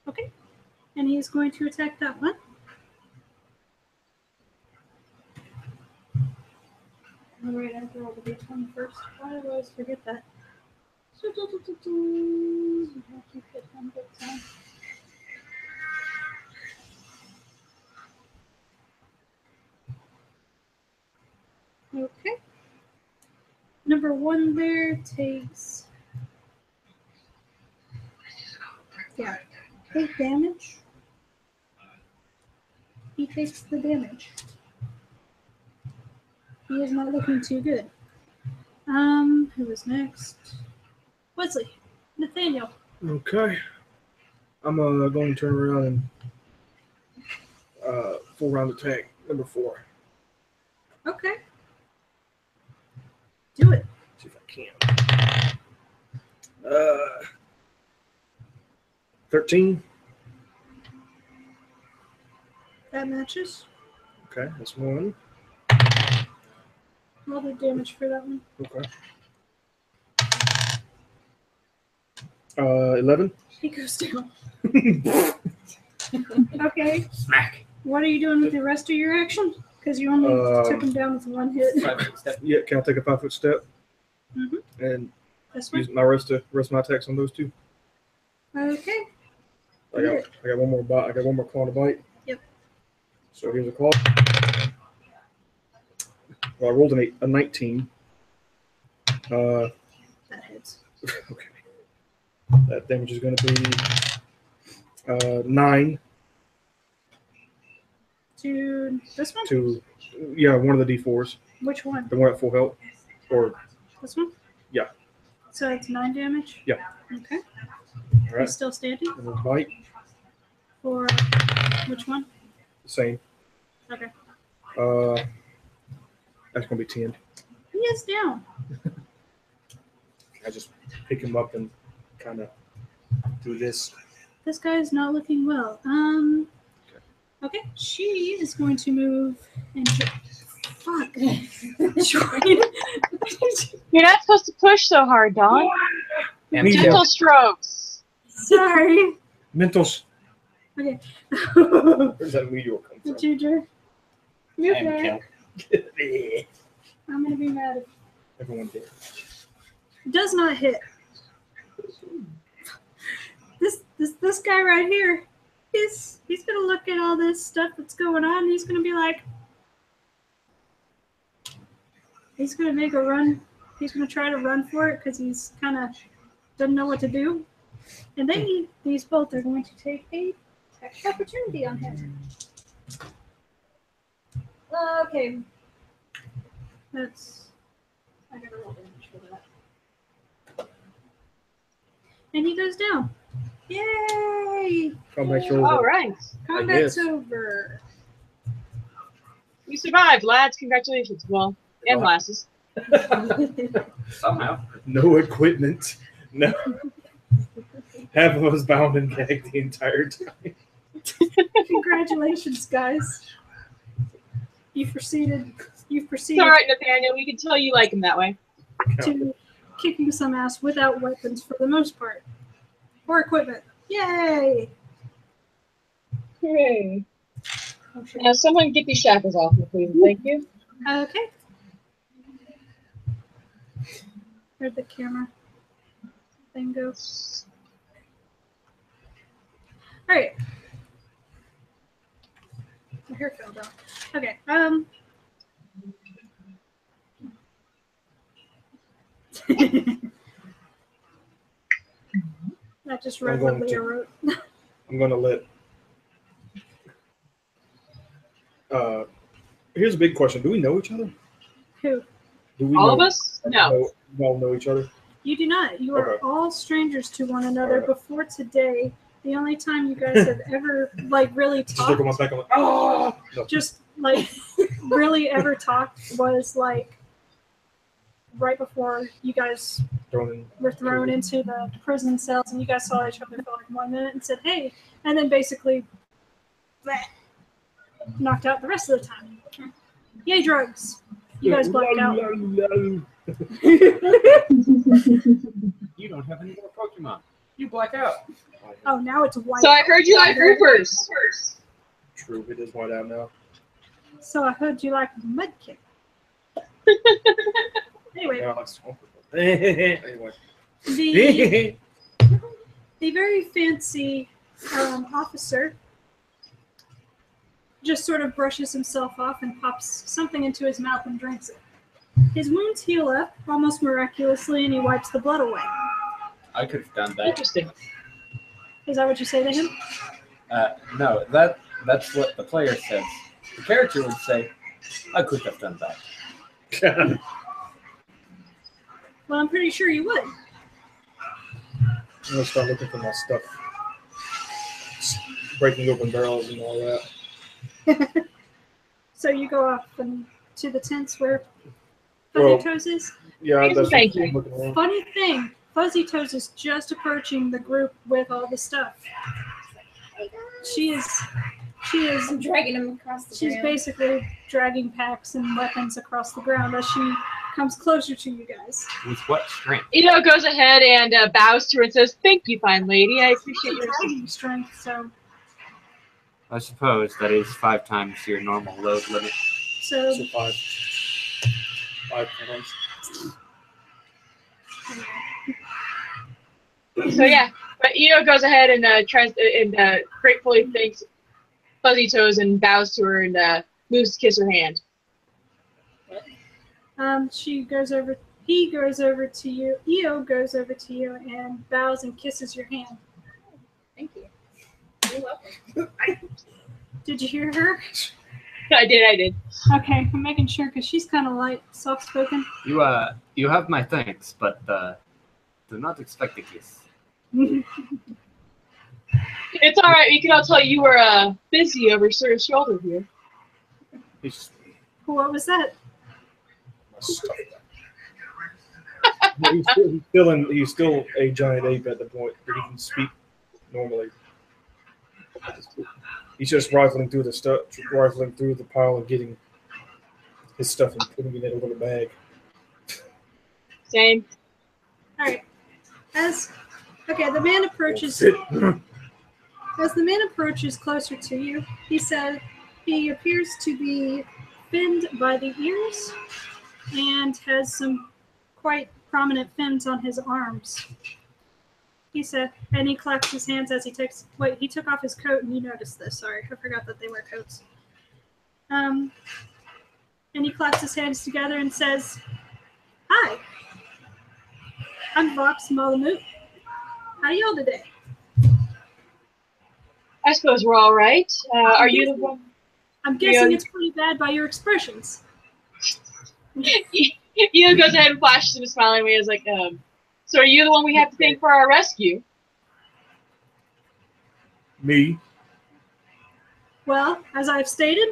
S1: Okay. And he's going to attack that one. Alright, I have to roll the d20 first. Why do I always forget that? Okay. Number 1 there takes 8 damage. He takes the damage. He is not looking too good. Who is next? Wesley. Nathaniel.
S2: Okay. I'm going to turn around and full round attack number 4.
S1: Okay. Do it.
S2: See if I can. 13.
S1: That matches.
S2: Okay, that's 1.
S1: Roll the damage for that one.
S2: Okay. 11.
S1: He goes down. Okay.
S3: Smack.
S1: What are you doing with the rest of your action? Because you only took him down with 1 hit.
S3: 5 step.
S2: Yeah, can I take a 5-foot step
S1: Mhm.
S2: and
S1: This one.
S2: use my rest of my attacks on those 2?
S1: Okay.
S2: I got one more bite. I got one more claw to bite.
S1: Yep.
S2: So here's a claw. Well, I rolled a 19.
S1: That hits.
S2: Okay. That damage is going to be 9
S1: To this one?
S2: to one of the D4s.
S1: Which one?
S2: The one at full health, or
S1: This one?
S2: Yeah.
S1: So it's 9 damage?
S2: Yeah.
S1: Okay.
S2: all
S1: He's
S2: right.
S1: still standing?
S2: And then bite,
S1: For which one?
S2: same.
S1: Okay.
S2: That's going to be 10.
S1: He is down.
S2: I just pick him up and kind of do this.
S1: This guy is not looking well. Okay. She is going to move and fuck.
S4: You're not supposed to push so hard, Dawn.
S3: And
S4: Gentle strokes.
S1: Sorry.
S2: Mentals.
S1: Okay.
S2: Where's that meteor come from?
S1: Ginger. You're
S3: and
S1: fair.
S3: kill.
S1: I'm gonna be mad if
S2: Everyone did.
S1: does not hit. This guy right here, he's gonna look at all this stuff that's going on. And he's gonna be like, he's gonna make a run. He's gonna try to run for it because he's kind of doesn't know what to do. And these both are going to take a attack opportunity on him. Okay. That's. I gotta roll damage for that. And he goes down. Yay!
S2: Combat's over.
S4: All right.
S1: Combat's
S2: guess.
S1: over.
S4: You survived, lads. Congratulations. Well, and
S2: Wow.
S4: lasses.
S3: Somehow.
S2: No equipment. No. Half of us bound and gagged the entire time.
S1: Congratulations, guys. You've proceeded
S4: It's all right, Nathaniel. We can tell you like him that way.
S1: to kicking some ass without weapons for the most part. Or equipment. Yay!
S4: Hooray. Now, someone get these shackles off me, please. Thank you.
S1: Okay. Where'd the camera thing go? Alright. My hair fell down. Okay, I just read
S2: I'm
S1: what
S2: going
S1: Leah
S2: to-
S1: wrote.
S2: I'm gonna let. Here's a big question: do we know each other?
S1: Who?
S2: Do we
S4: All
S2: know,
S4: of us? No.
S2: We all know each other.
S1: You do not. You are
S2: Okay.
S1: all strangers to one another.
S2: Alright.
S1: Before today, the only time you guys have ever really
S2: Just look at my
S1: talked,
S2: back. I'm like, oh no.
S1: just like really ever talked was like right before you guys
S2: Thrown in.
S1: were thrown into the prison cells, and you guys saw each other for like 1 minute and said, "Hey," and then basically bleh, knocked out the rest of the time. Yay, drugs! You guys blacked out.
S3: You don't have any more Pokemon. You black out.
S1: Oh, now it's white.
S4: So I heard you like groupers.
S2: True, it is white out now.
S1: So I heard you like Mudkip. Anyway,
S2: Yeah, I like Swamp. Anyway.
S1: The very fancy officer just sort of brushes himself off and pops something into his mouth and drinks it. His wounds heal up almost miraculously, and he wipes the blood away.
S3: I could have done that.
S4: Interesting.
S1: Is that what you say to him?
S3: No, that's what the player says. The character would say, I could have done that.
S1: Well, I'm pretty sure you would.
S2: I'm gonna start looking for my stuff. Breaking open barrels and all that.
S1: So you go off and to the tents where
S2: Well-
S1: Fuzzy Toes is.
S2: Yeah, that's
S4: Thank
S2: what I'm
S4: you.
S2: looking around.
S1: Funny thing, Fuzzy Toes is just approaching the group with all the stuff. She is
S5: I'm dragging him across the
S1: she's
S5: ground.
S1: basically dragging packs and weapons across the ground as she comes closer to you guys.
S3: With what strength?
S4: Ito goes ahead and bows to her and says, "Thank you, fine lady. I appreciate your assistance."
S1: Dragging strength, so
S3: I suppose that is 5 times your normal load limit.
S1: so
S2: So 5 times.
S4: So yeah, but Ito goes ahead and tries and gratefully thanks Fuzzy Toes and bows to her and moves to kiss her hand.
S1: he goes over to you. Eo goes over to you and bows and kisses your hand.
S5: Thank you. You're welcome.
S1: Did you hear her?
S4: I did.
S1: Okay, I'm making sure because she's kind of light, soft-spoken.
S3: You have my thanks, but do not expect a kiss.
S4: It's all right. We can all tell you were busy over Sir's shoulder here.
S2: He's
S1: What was that?
S2: my stuff. He's still a giant ape at the point where he can speak normally. He's just rifling through the pile and getting his stuff and putting it in a little bag.
S4: Same.
S1: All right. The man approaches. As the man approaches closer to you, he said he appears to be finned by the ears and has some quite prominent fins on his arms. He said, and he claps his hands as he takes. Wait, he took off his coat, and you noticed this. Sorry, I forgot that they wear coats. And he claps his hands together and says, "Hi, I'm Vox Malamute. How y'all today?"
S4: I suppose we're all right. Are you the one?
S1: I'm guessing
S4: Yeah.
S1: it's pretty bad by your expressions.
S4: Ian goes ahead and flashes him a smiling way. Is like, so are you the one we have to thank for our rescue?
S2: Me?
S1: Well, as I've stated,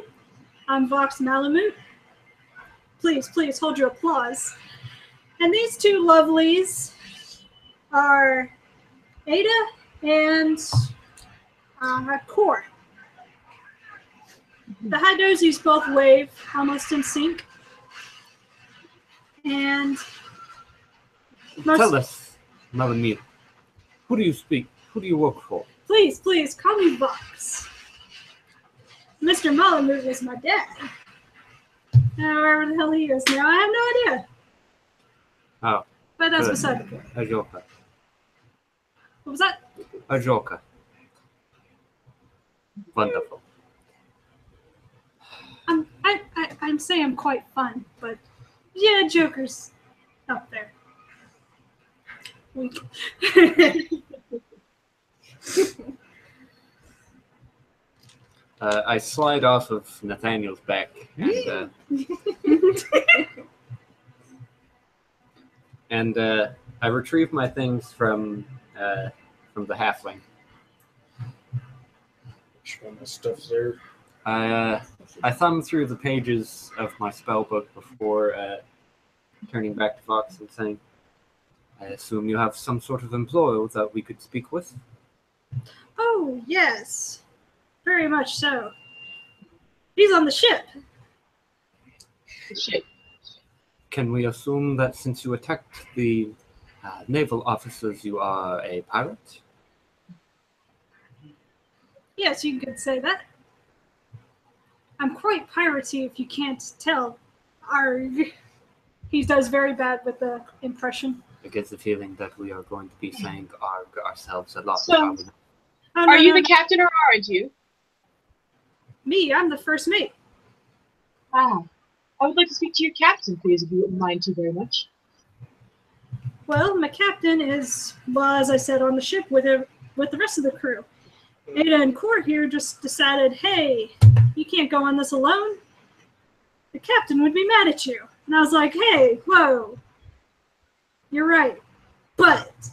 S1: I'm Vox Malamute. Please, please hold your applause. And these two lovelies are Ada and Core. The Hydosies both wave almost in sync. And
S3: Tell us, Malamute, who do you speak? Who do you work for?
S1: please, please, call me Vox. Mr. Malamute was my dad. Wherever the hell he is now, I have no idea.
S3: Oh,
S1: But that's
S3: good.
S1: beside the point.
S3: A joker.
S1: What was that?
S3: A joker. Wonderful.
S1: I'm saying I'm quite fun, but yeah, Joker's up there. Wink.
S3: I slide off of Nathaniel's back and I retrieve my things from the halfling.
S2: Sure, my stuff's there.
S3: I thumb through the pages of my spell book before turning back to Fox and saying, I assume you have some sort of employee that we could speak with?
S1: Oh, yes. Very much so. He's on the ship.
S4: Shit.
S3: Can we assume that since you attacked the naval officers, you are a pirate?
S1: Yes, you could say that. I'm quite piratey if you can't tell. Arg. He does very bad with the impression.
S3: I get the feeling that we are going to be saying arg ourselves a lot.
S4: So-
S3: are we not?
S1: Oh,
S4: Are
S1: no,
S4: you
S1: no,
S4: the
S1: no.
S4: captain or aren't you?
S1: Me, I'm the first mate.
S4: Ah. I would like to speak to your captain, please, if you wouldn't mind too very much.
S1: Well, my captain is, well, as I said, on the ship with the rest of the crew. Ada and Core here just decided, hey, you can't go on this alone. The captain would be mad at you. And I was like, hey, whoa, you're right. But if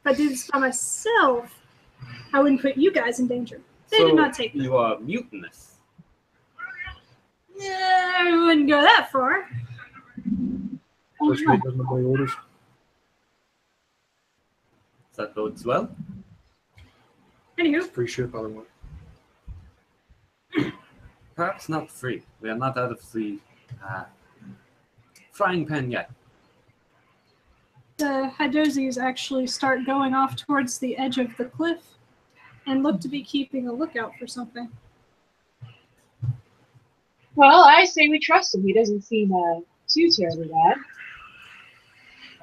S1: I do this by myself, I wouldn't put you guys in danger. They did not take that.
S3: You are mutinous.
S1: Yeah, I wouldn't go that far.
S2: First mate doesn't obey orders.
S3: That bodes well.
S1: Anywho,
S2: Free ship, by the way.
S3: Perhaps not free. We are not out of the frying pan yet.
S1: the Hydosies actually start going off towards the edge of the cliff and look to be keeping a lookout for something.
S4: Well, I say we trust him. He doesn't seem too terribly bad.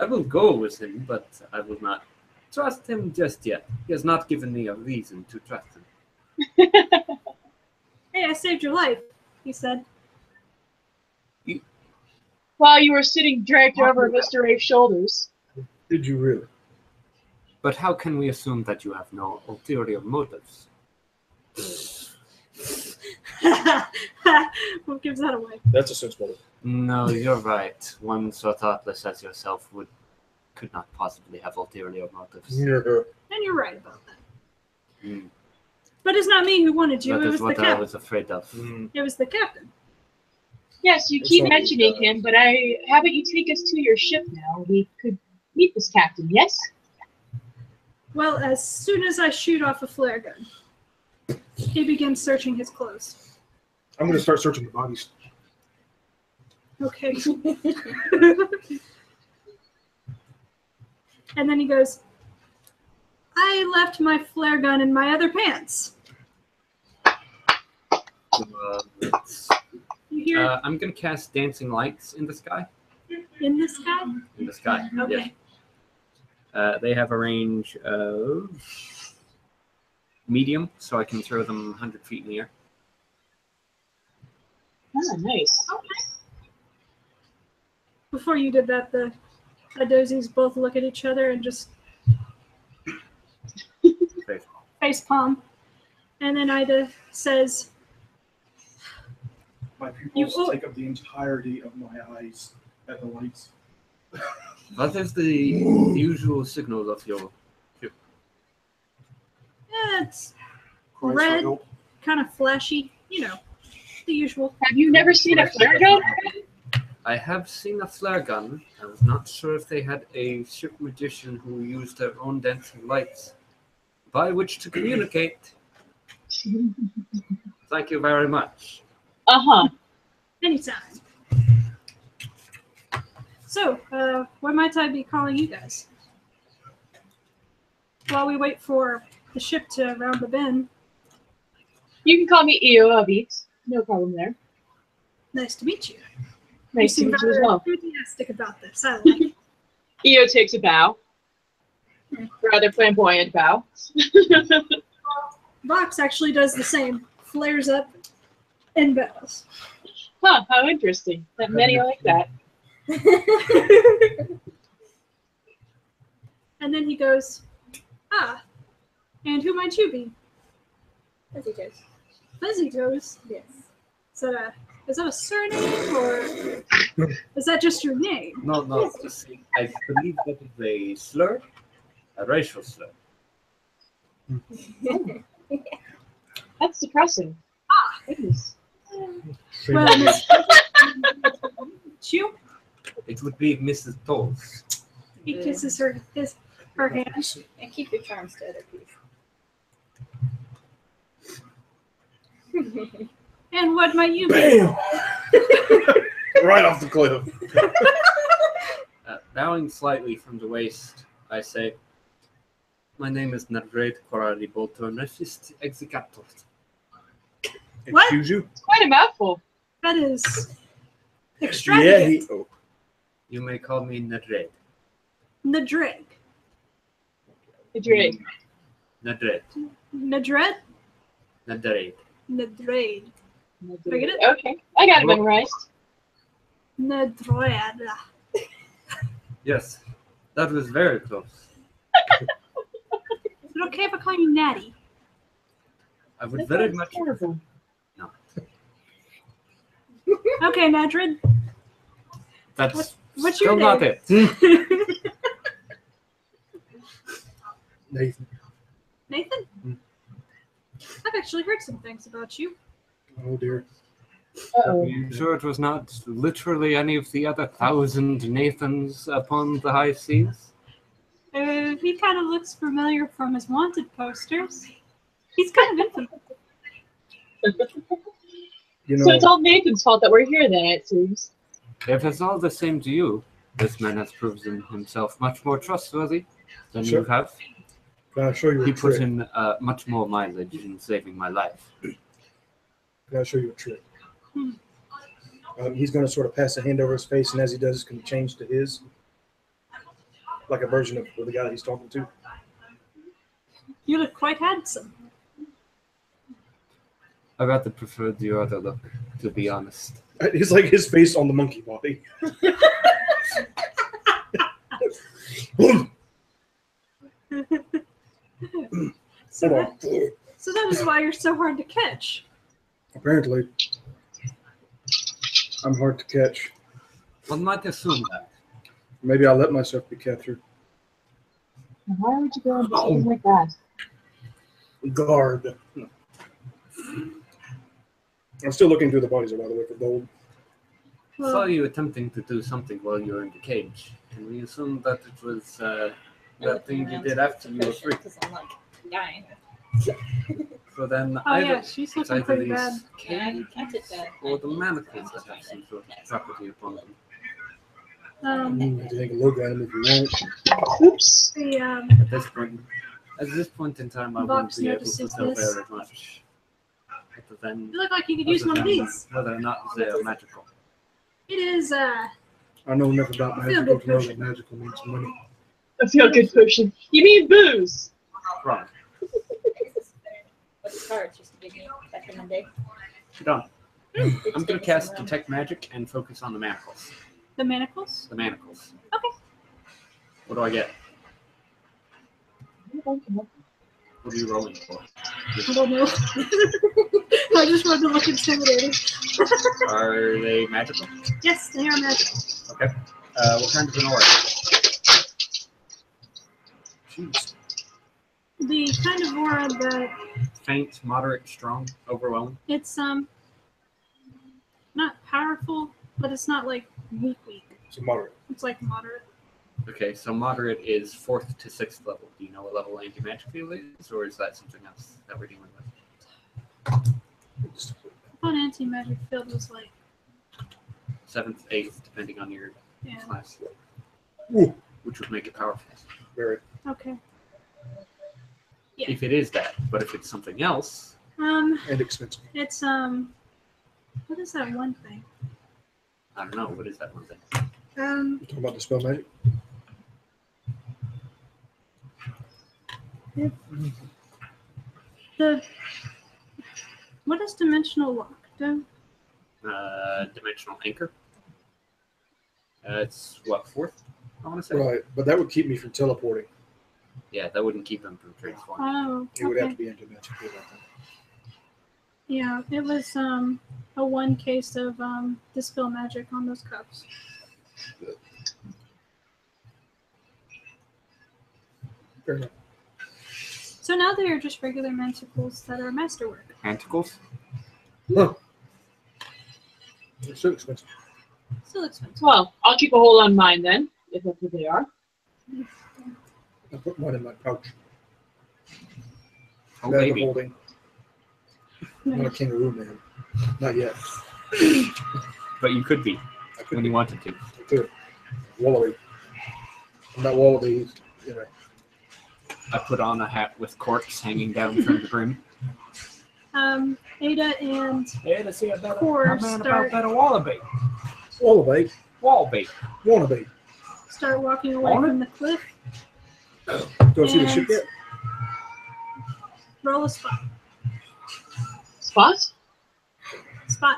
S3: I will go with him, but I will not trust him just yet. He has not given me a reason to trust him.
S1: Hey, I saved your life, he said.
S4: While you were sitting draped over Mr. Rafe's shoulders.
S2: Did you really?
S3: But how can we assume that you have no ulterior motives?
S1: What gives that away?
S2: That's a sense motive.
S3: No, you're right. One so thoughtless as yourself could not possibly have ulterior motives.
S2: Yeah.
S1: And you're right about that.
S3: Mm.
S1: But it's not me who wanted you,
S3: That
S1: it
S3: is
S1: was the
S3: what I
S1: captain.
S3: was afraid of.
S1: It was the captain.
S4: Yes, you
S2: It's
S4: keep
S2: all
S4: mentioning
S2: good.
S4: him, but how about you take us to your ship now? We could meet this captain, yes?
S1: Well, as soon as I shoot off a flare gun, he begins searching his clothes.
S2: I'm going to start searching the bodies.
S1: Okay. And then he goes, I left my flare gun in my other pants. You hear
S3: I'm going to cast Dancing Lights in the sky.
S1: in the sky?
S3: In the sky,
S1: Okay.
S3: yes. They have a range of medium, so I can throw them 100 feet in the air.
S4: Oh, nice.
S1: Before you did that, the Hydosies both look at each other and just face palm. And then Ida says,
S2: My pupils take up the entirety of my eyes at the lights.
S3: What is the usual signal of your ship?
S1: Yeah, it's
S2: Cries for
S1: red,
S2: help.
S1: kind of flashy. You know, the usual.
S4: Have you never seen a flare gun?
S3: I have seen a flare gun. I was not sure if they had a ship magician who used their own dancing lights by which to communicate. Thank you very much.
S4: Uh-huh.
S1: Anytime. So, what might I be calling you guys? While we wait for the ship to round the bend.
S4: You can call me Io Avit. No problem there.
S1: Nice to meet you.
S4: Nice to
S1: you seem
S4: meet you as
S1: rather
S4: well.
S1: enthusiastic about this. I like it.
S4: Io takes a bow. Rather flamboyant bow.
S1: Vox actually does the same. Flares up and bows.
S4: Huh, how interesting. That many are like that.
S1: And then he goes, ah, and who might you be?
S5: Fuzzy toes.
S1: Fuzzy Toes?
S5: Yes.
S1: Is that a surname, or is that just your name?
S3: No, I believe that is a slur, a racial slur.
S4: That's depressing. Goodness.
S1: Well, Miss Chew,
S3: It would be Mrs. Toles.
S1: he kisses her hand.
S5: And keep your charms to other people.
S1: And what might you be?
S2: Bam! Right off the cliff.
S3: Bowing slightly from the waist, I say, my name is Nadred Corari Bolton, Refist Execator.
S1: What?
S2: Excuse you?
S4: It's quite a mouthful.
S1: That is
S2: Yeah,
S1: extravagant.
S3: You may call me Nadred.
S1: Nadrig.
S4: Madrid.
S3: Nadred.
S1: Nadred?
S3: Nadred.
S1: Nadred. Did I get it?
S4: Okay, I got it memorized.
S1: Nadred.
S3: Yes, that was very close.
S1: Is it okay if I call you Natty?
S3: I would
S4: That
S3: very
S4: sounds
S3: much.
S4: terrible.
S1: Okay, Nadred.
S3: That's
S1: What's your
S3: still not
S1: name?
S3: it.
S2: Nathan.
S1: Nathan? I've actually heard some things about you.
S2: Oh dear.
S3: Are
S4: Uh-oh.
S3: you sure it was not literally any of the other 1,000 Nathans upon the high seas?
S1: He kind of looks familiar from his wanted posters. He's kind of infamous.
S2: You
S4: So
S2: know,
S4: it's all Nathan's fault that we're here then, it seems.
S3: If it's all the same to you, this man has proven himself much more trustworthy than
S2: Sure.
S3: you have.
S2: can I show you
S3: He
S2: a
S3: put
S2: trick?
S3: in much more mileage in saving my life.
S2: Can I show you a trick?
S1: Hmm.
S2: He's going to sort of pass a hand over his face, and as he does, it's going to change to his, like a version of the guy that he's talking to.
S1: You look quite handsome.
S3: I rather prefer the other look, to be honest.
S2: He's like his face on the monkey body.
S1: So
S2: Hold on.
S1: that is why you're so hard to catch.
S2: Apparently, I'm hard to catch.
S3: One might assume that.
S2: Maybe I'll let myself be captured.
S4: Why would you go into something like that?
S2: Guard. I'm still looking through the bodies, by the way, for gold.
S3: I saw you attempting to do something while you were in the cage. Can we assume that it was that thing you did after you were free?
S5: Because I'm like dying.
S3: So then
S1: Oh
S3: either
S1: yeah, she's
S3: it's
S1: looking
S3: either
S1: pretty
S3: these
S1: bad.
S5: Yeah, I
S3: cages
S5: took that.
S3: or the manacles that have some sort of property upon them.
S2: You can take a look at him if you want.
S4: Oops.
S3: At this point in time, I
S1: Vox
S3: wouldn't be able to
S1: notices
S3: tell
S1: this.
S3: very much. Other than,
S1: You look like you could use
S3: other
S1: one of
S3: than
S1: these.
S3: whether or not they are magical.
S1: It is
S2: I know enough about
S1: Feel
S2: magical
S1: good
S2: to know
S1: potion.
S2: that magical means money.
S4: A feel good potion. You mean booze?
S3: Wrong.
S5: What's the cards used to give me back in the day?
S3: Done.
S5: They
S3: I'm
S5: just
S3: going
S5: gave
S3: to
S5: me
S3: cast
S5: some
S3: Detect Magic and focus on the manacles.
S1: the manacles.
S3: The manacles.
S1: Okay.
S3: What do I get? What are you rolling for?
S1: I don't know. I just wanted to look intimidating.
S3: Are they magical?
S1: Yes, they are magical.
S3: Okay. What kind of an aura?
S2: Jeez.
S1: The kind of aura that
S3: Faint, moderate, strong, overwhelming?
S1: it's not powerful, but it's not like weak.
S2: It's a moderate.
S1: It's like moderate.
S3: Okay, so moderate is 4th to 6th level. Do you know what level anti-magic field is, or is that something else that we're dealing with?
S1: I thought anti-magic field was like
S3: 7th, 8th, depending on your
S1: yeah.
S3: class.
S2: Ooh.
S3: Which would make it powerful.
S2: Very.
S1: Okay. Yeah.
S3: If it is that, but if it's something else,
S2: And expensive.
S1: It's what is that one thing?
S3: I don't know. What is that one thing?
S2: You talking about the spell magic?
S1: What does dimensional lock do?
S3: Dimensional anchor. It's what, 4th? I want to say.
S2: Right, but that would keep me from teleporting.
S3: Yeah, that wouldn't keep them from transforming.
S1: Oh,
S2: It would have
S1: okay.
S2: to be anti-magic field, I think.
S1: Yeah, it was a one case of dispel magic on those cups.
S2: Fair enough.
S1: So now they are just regular manticles that are masterwork.
S3: Manticles?
S2: Huh. It's so expensive.
S1: Still expensive.
S4: Well, I'll keep a hold on mine then, if that's what they are.
S2: I put mine in my pouch.
S3: Oh,
S2: Bag of
S3: baby.
S2: holding. Not a kangaroo man. Not yet.
S3: But you could be
S2: I could
S3: when
S2: be.
S3: you wanted to.
S2: I could. Wallaby. I'm not wallaby. You know.
S3: I put on a hat with corks hanging down from the brim.
S1: Ada and
S3: Yeah, to see a better
S1: Core start
S3: wallaby.
S2: Wallaby.
S3: Wallaby.
S2: Wannabe.
S1: start walking away
S3: On it?
S1: from the cliff.
S2: Do I see the
S1: And-
S2: ship yet?
S1: Roll a spot.
S4: Spot?
S1: Spot.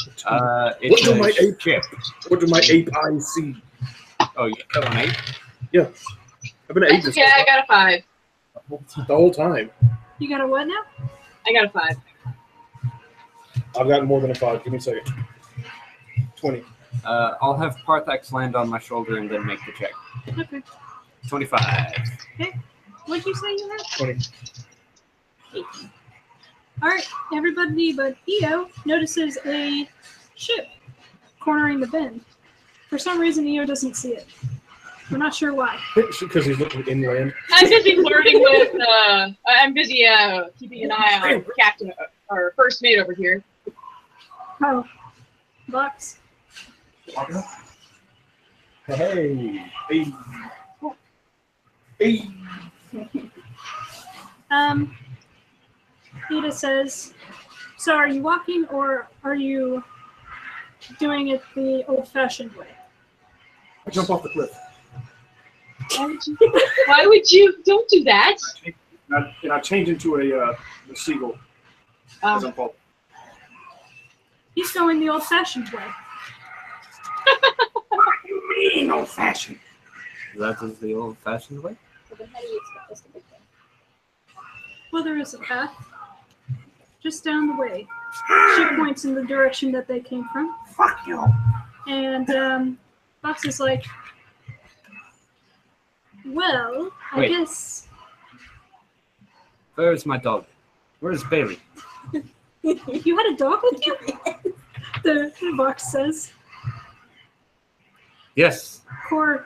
S3: It's
S2: What do my
S3: a
S2: ape-
S3: ship.
S2: What do my ape eyes see?
S3: Oh, you got an 8?
S2: I've been an ape
S4: That's
S2: this
S4: okay, I got a 5.
S2: the whole time.
S1: You got a what now?
S4: I got a 5.
S2: I've gotten more than a 5. Give me a second. 20.
S3: I'll have Parthax land on my shoulder and then make the check.
S1: Okay.
S3: 25.
S1: What'd you say you had?
S2: 20.
S1: Alright, everybody but Io notices a ship cornering the bend. For some reason, Io doesn't see it. We're not sure why.
S2: Because he's looking inland.
S4: I'm busy flirting with, I'm busy keeping an eye on Captain, or First Mate over here.
S1: Oh. Box.
S2: Hey. Hey. Hey.
S1: Ida says, so are you walking or are you doing it the old-fashioned way?
S2: I jump off the cliff.
S4: Why would you? Don't do that.
S2: And I change into a seagull as I'm falling.
S1: He's going the old-fashioned way.
S2: What do you mean, old fashioned?
S3: That is the old-fashioned way?
S5: But then how do you expect us to get there?
S1: Well, there is a path. Just down the way. She points in the direction that they came from.
S2: Fuck you.
S1: And Box is like, well, I
S3: Wait.
S1: guess
S3: Where's my dog? Where's Bailey?
S1: you had a dog with you? The Box says.
S3: Yes.
S1: Core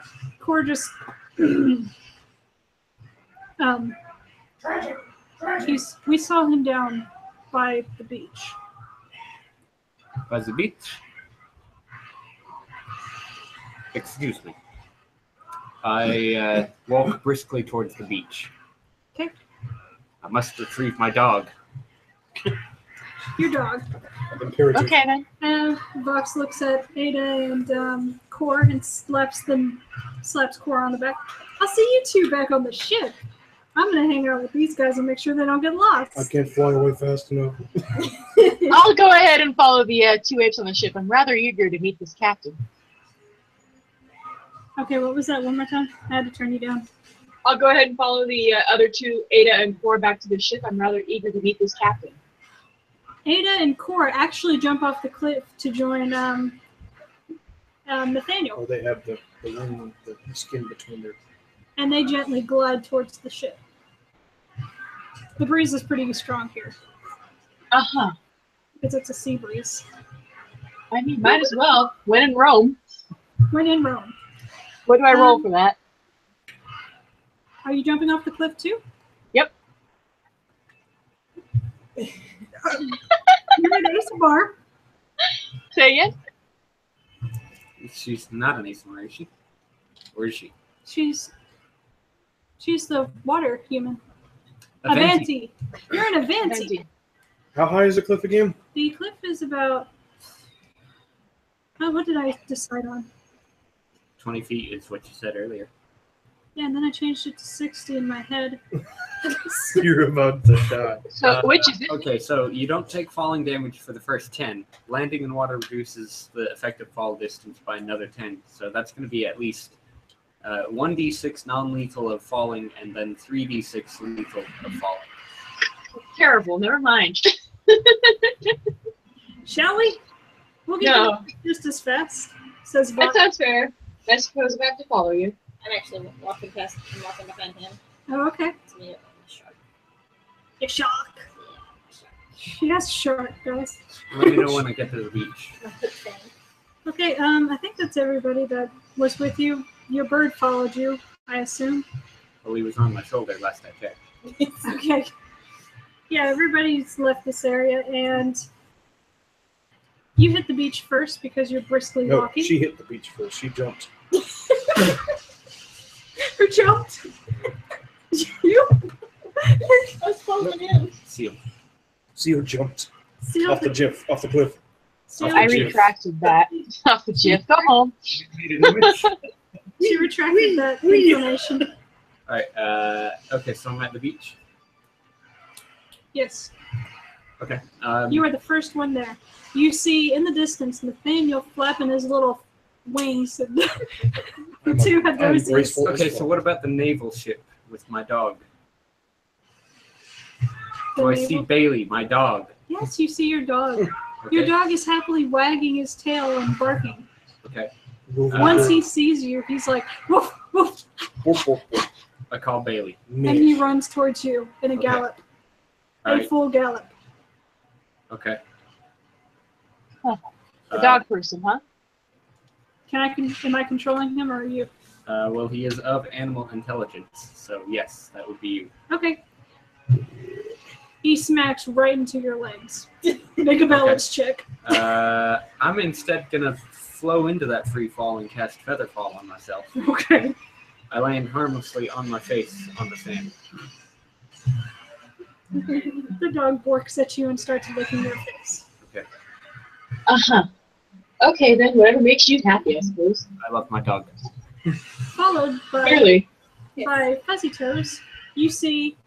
S1: just we saw him down by the beach.
S3: By the beach? Excuse me. I walk briskly towards the beach.
S1: Okay.
S3: I must retrieve my dog.
S1: Your dog.
S2: Imperative.
S4: Okay then.
S1: Vox looks at Ada and Core and slaps Core on the back. I'll see you two back on the ship. I'm gonna hang out with these guys and make sure they don't get lost.
S2: I can't fly away fast enough.
S4: I'll go ahead and follow the 2 apes on the ship. I'm rather eager to meet this captain.
S1: Okay, what was that one more time? I had to turn you down.
S4: I'll go ahead and follow the other two, Ada and Cora, back to the ship. I'm rather eager to meet this captain.
S1: Ada and Cora actually jump off the cliff to join Nathaniel,
S2: Or they have the wing, the skin between their.
S1: and they gently glide towards the ship. The breeze is pretty strong here
S4: Uh-huh.
S1: because it's a sea breeze.
S4: I mean, might as well. When in Rome.
S1: When in Rome.
S4: What do I roll for that?
S1: Are you jumping off the cliff too?
S4: Yep.
S1: You're an ace bar.
S4: Say again?
S3: She's not an ASMR, is she? Or is she?
S1: She's the water human.
S3: Avanti.
S1: Avanti. You're an Avanti.
S4: Avanti.
S2: How high is the cliff again?
S1: The cliff is about. Oh, what did I decide on?
S3: 20 feet is what you said earlier.
S1: Yeah, and then I changed it to 60 in my head.
S2: You're about to die.
S4: So, which is it?
S3: Okay, so you don't take falling damage for the first 10. Landing in water reduces the effective fall distance by another 10. So that's going to be at least 1d6 non-lethal of falling, and then 3d6 lethal of falling.
S4: Terrible. Never mind.
S1: Shall we? We'll get
S4: No.
S1: to just as fast, says
S4: That
S1: Bob.
S4: sounds fair. I suppose I have to follow you.
S5: I'm actually walking past and walking behind him
S1: Oh, okay.
S5: to meet up with the shark.
S1: A shark. She has shark, guys.
S3: Let me know when I get to the beach.
S5: My foot thing.
S1: Okay, I think that's everybody that was with you. Your bird followed you, I assume.
S3: Well, he was on my shoulder last I checked.
S1: Okay. Yeah, everybody's left this area, and you hit the beach first because you're briskly
S2: No,
S1: walking.
S2: she hit the beach first. She jumped.
S1: Who jumped? You?
S5: I was following him.
S3: See him.
S2: Seal jumped
S1: Seal
S2: off the cliff.
S1: Seal-
S4: I
S3: Jiff.
S4: retracted that. Off the jiff. Go home.
S1: She retracted that information.
S3: Alright, okay, so I'm at the beach.
S1: Yes.
S3: Okay.
S1: You are the first one there. You see in the distance Nathaniel flapping his little wings, and the two have
S2: I'm
S1: those.
S2: graceful.
S3: Okay, so what about the naval ship with my dog? Do I see Bailey, my dog?
S1: Yes, you see your dog.
S3: Okay.
S1: Your dog is happily wagging his tail and barking.
S3: Okay.
S1: Once he sees you, he's like, woof, woof,
S3: I call Bailey.
S1: and he runs towards you in a
S3: Okay.
S1: gallop, a
S3: Alright.
S1: full gallop.
S3: Okay.
S4: The dog person, huh?
S1: Am I controlling him or are you?
S3: Well, he is of animal intelligence, so yes, that would be you.
S1: Okay. He smacks right into your legs. Make a balance check.
S3: I'm instead gonna flow into that free fall and cast Feather Fall on myself.
S1: Okay.
S3: I land harmlessly on my face on the sand.
S1: The dog barks at you and starts licking your face.
S4: Uh-huh. Okay, then whatever makes you happy, I suppose.
S3: I love my dog.
S1: Followed
S4: Clearly.
S1: by Fuzzy Toes, you see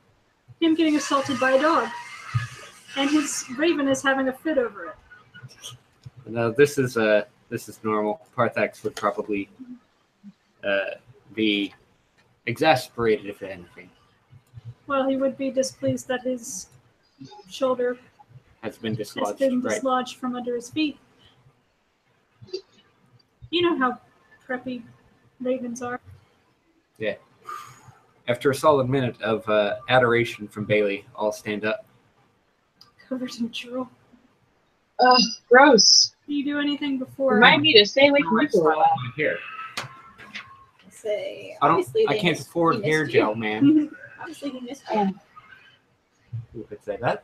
S1: him getting assaulted by a dog. And his raven is having a fit over it.
S3: No, this is normal. Parthax would probably be exasperated if anything.
S1: Well, he would be displeased that his shoulder
S3: Has been
S1: has
S3: dislodged.
S1: been
S3: Right.
S1: dislodged from under his feet. You know how preppy ravens are.
S3: After a solid minute of adoration from Bailey, I'll stand up.
S1: Covered in drool.
S4: Ugh, gross.
S1: Do you do anything before?
S4: Remind me to stay away from you for a while.
S3: My hair.
S5: Say,
S3: I
S5: obviously they
S3: can't
S5: missed-
S3: afford
S5: he
S3: hair
S5: missed you.
S3: gel, man.
S5: Obviously he missed you.
S3: Who could say that?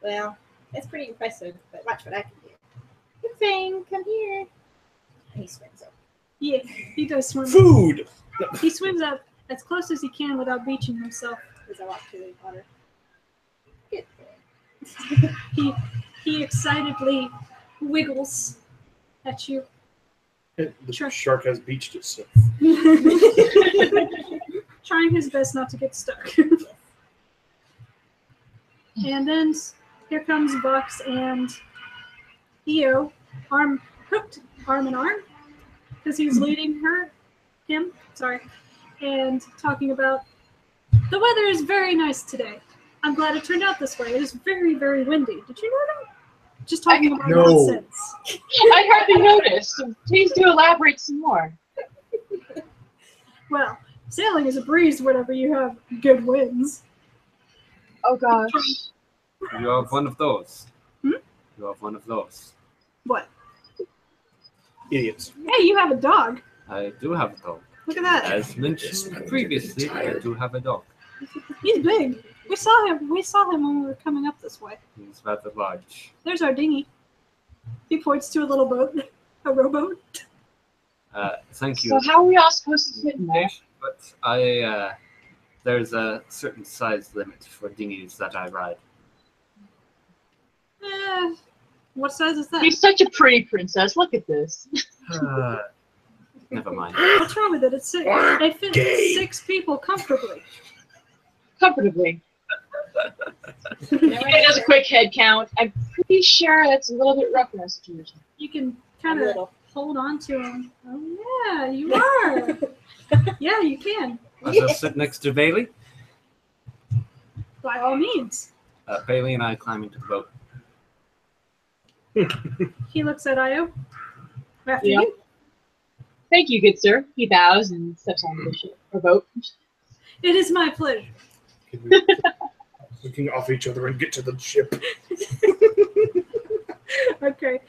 S5: Well, that's pretty impressive, but watch what I can do. Good thing, come here. And he swims up.
S1: Yeah, he does swim.
S2: Food.
S1: He swims up as close as he can without beaching himself.
S5: As I walk through the water. Good thing.
S1: He excitedly wiggles at you.
S2: The
S1: Sure.
S2: shark has beached itself.
S1: Trying his best not to get stuck. And then here comes Bucks and Eo, hooked arm in arm, because he's leading him. Sorry, and talking about the weather is very nice today. I'm glad it turned out this way. It is very, very windy. Did you know that? Just talking about
S2: No.
S1: nonsense.
S4: I hardly noticed. So please do elaborate some more.
S1: Well, sailing is a breeze whenever you have good winds.
S4: Oh gosh.
S3: You have one of those.
S1: Hmm?
S3: You have one of those.
S1: What?
S2: Idiots.
S1: Hey, you have a dog.
S3: I do have a dog.
S1: Look at that.
S3: As mentioned previously, I do have a dog.
S1: He's big. We saw him. We saw him when we were coming up this way.
S3: He's rather large.
S1: There's our dinghy. He points to a little boat, a rowboat.
S3: Thank you.
S4: So how are we all supposed to fit in there?
S3: But there's a certain size limit for dinghies that I ride.
S1: What size is that?
S4: You're such a pretty princess. Look at this.
S3: Never mind.
S1: What's wrong with it? It's six. They fit 6 people comfortably.
S4: Comfortably. It does a quick head count. I'm pretty sure that's a little bit rough in our situation.
S1: You can kind
S5: A
S1: of
S5: little.
S1: hold on to him. Oh yeah, you are. Yeah, you can.
S3: I'll just sit next to Bailey.
S1: By all means.
S3: Bailey and I climb into the boat.
S1: He looks at Io. After
S4: Yeah.
S1: you.
S4: Thank you, good sir. He bows and steps on the ship or boat.
S1: It is my pleasure.
S2: Looking off each other and get to the ship.
S1: Okay.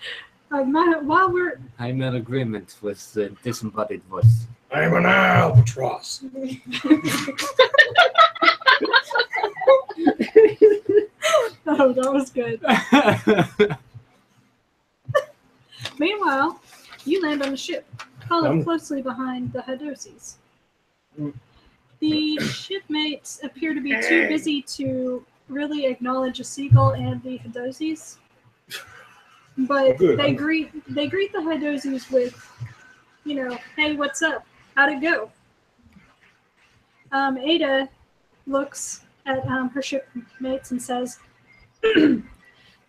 S1: While we're
S3: I'm in agreement with the disembodied voice.
S2: I am an albatross.
S1: oh, that was good. Meanwhile, you land on the ship, followed closely behind the Hadoses. The shipmates appear to be too busy to really acknowledge a seagull and the Hadoses, but
S2: Good.
S1: they greet the Hadoses with, hey, what's up? How'd it go? Ada looks at her shipmates and says, we'll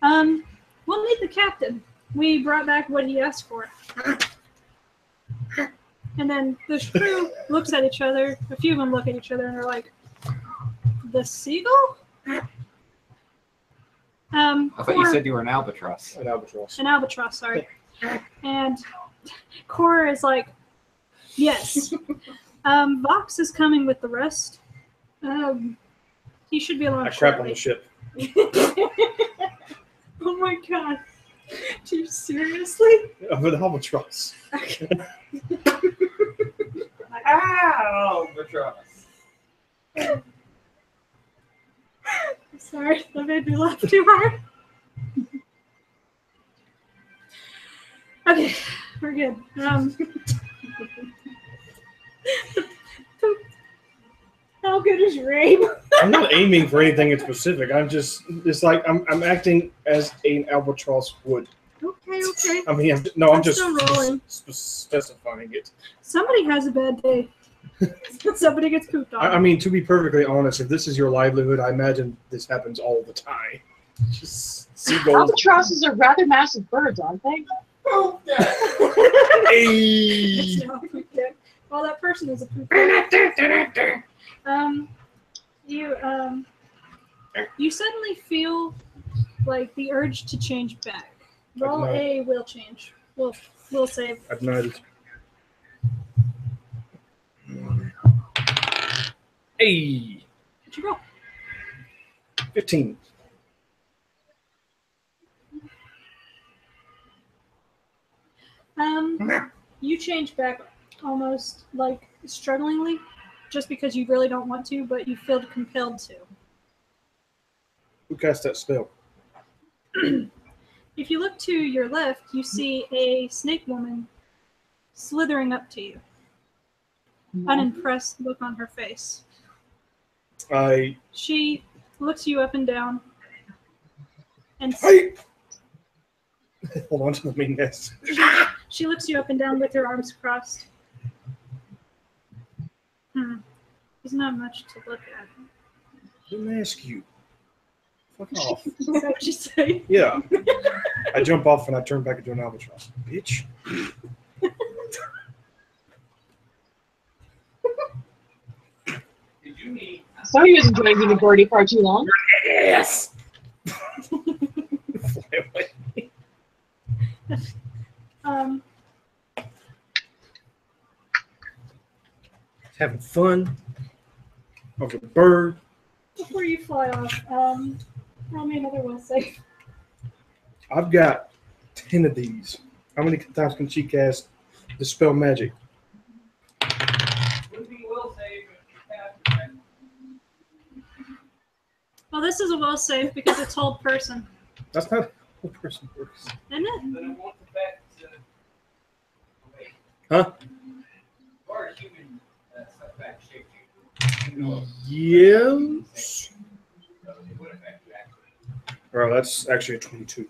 S1: meet the captain. We brought back what he asked for. And then the crew looks at each other. A few of them look at each other and are like, the seagull?
S3: I thought you said you were an albatross.
S2: An albatross.
S1: An albatross, sorry. And Cora is like, yes. Vox is coming with the rest. He should be along
S2: I crap on the ship.
S1: Oh my god. Do you seriously?
S2: Of an albatross.
S3: Albatross.
S1: Sorry, that made me laugh too hard. Okay, we're good. How good is your aim?
S2: I'm not aiming for anything in specific. It's like I'm acting as an albatross would.
S1: Okay.
S2: I mean, I'm
S1: I'm
S2: just
S1: still rolling.
S2: specifying it.
S1: Somebody has a bad day. Somebody gets pooped on.
S2: I mean, to be perfectly honest, if this is your livelihood, I imagine this happens all the time. Just seagulls.
S4: Albatrosses are rather massive birds, aren't they?
S2: Hey!
S1: It's not poop day. Well, that person is a poop. You suddenly feel like the urge to change back. Roll a will change. We'll save.
S2: I've noted. Hey!
S1: What'd you roll?
S2: 15.
S1: You change back almost like strugglingly, just because you really don't want to, but you feel compelled to.
S2: Who cast that spell?
S1: If you look to your left, you see a snake woman slithering up to you. Unimpressed look on her face. She looks you up and down. And
S2: Hey! Hold on to the main nest.
S1: she looks you up and down with her arms crossed. There's not much to look at.
S2: Didn't ask you. Fuck off.
S1: Is that what you say?
S2: Yeah. I jump off and I turn back into an albatross. Bitch.
S4: So he was enjoying being a birdie far too long.
S2: Yes. Fly away. Having fun. Of a bird.
S1: Before you fly off, roll me another will save.
S2: I've got 10 of these. How many times can she cast Dispel Magic?
S1: Well, this is a will save because it's hold person,
S2: That's not how a person works.
S1: isn't it?
S2: Huh? Yes. Well, that's actually a 22.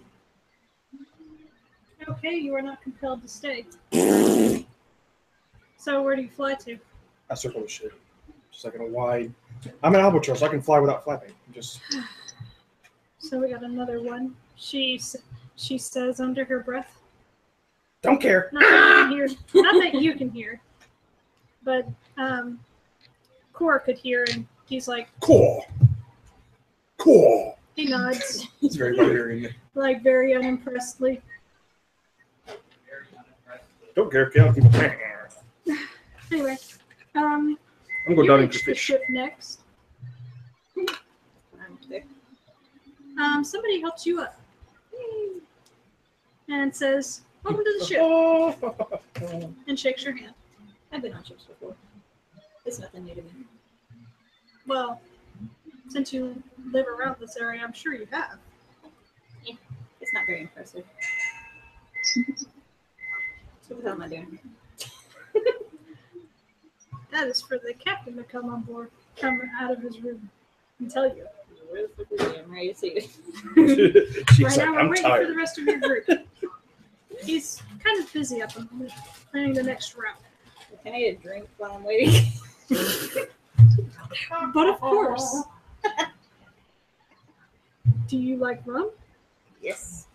S1: Okay, you are not compelled to stay. So where do you fly to?
S2: I circle the ship. Just like in a wide. I'm an albatross. I can fly without flapping. Just
S1: So we got another one. She says under her breath.
S2: don't care.
S1: Not that you can hear. Not that you can hear. But Cor could hear, and he's like,
S2: Cool. Cool.
S1: he nods,
S2: It's very barbarian.
S1: like very unimpressedly.
S2: Don't care. Get out.
S1: Anyway,
S2: I'm going
S1: you
S2: down
S1: reach
S2: into
S1: the
S2: fish.
S1: ship next.
S5: I'm there.
S1: Somebody helps you up and says, "Welcome to the ship,"
S2: Oh.
S1: and shakes your hand.
S5: I've been on ships before. It's nothing new to me.
S1: Well, since you live around this area, I'm sure you have.
S5: It's not very impressive. So what the hell am I doing?
S1: That is for the captain to come on board, come out of his room, and tell you.
S5: Where the fuck is he? I'm ready to see it.
S2: She's
S1: Right
S2: like,
S1: now, we're
S2: I'm
S1: waiting for
S2: tired.
S1: the rest of your group. He's kind of busy at the moment, planning the next route.
S5: Can I get a drink while I'm waiting?
S1: But of course. Do you like rum?
S5: Yes.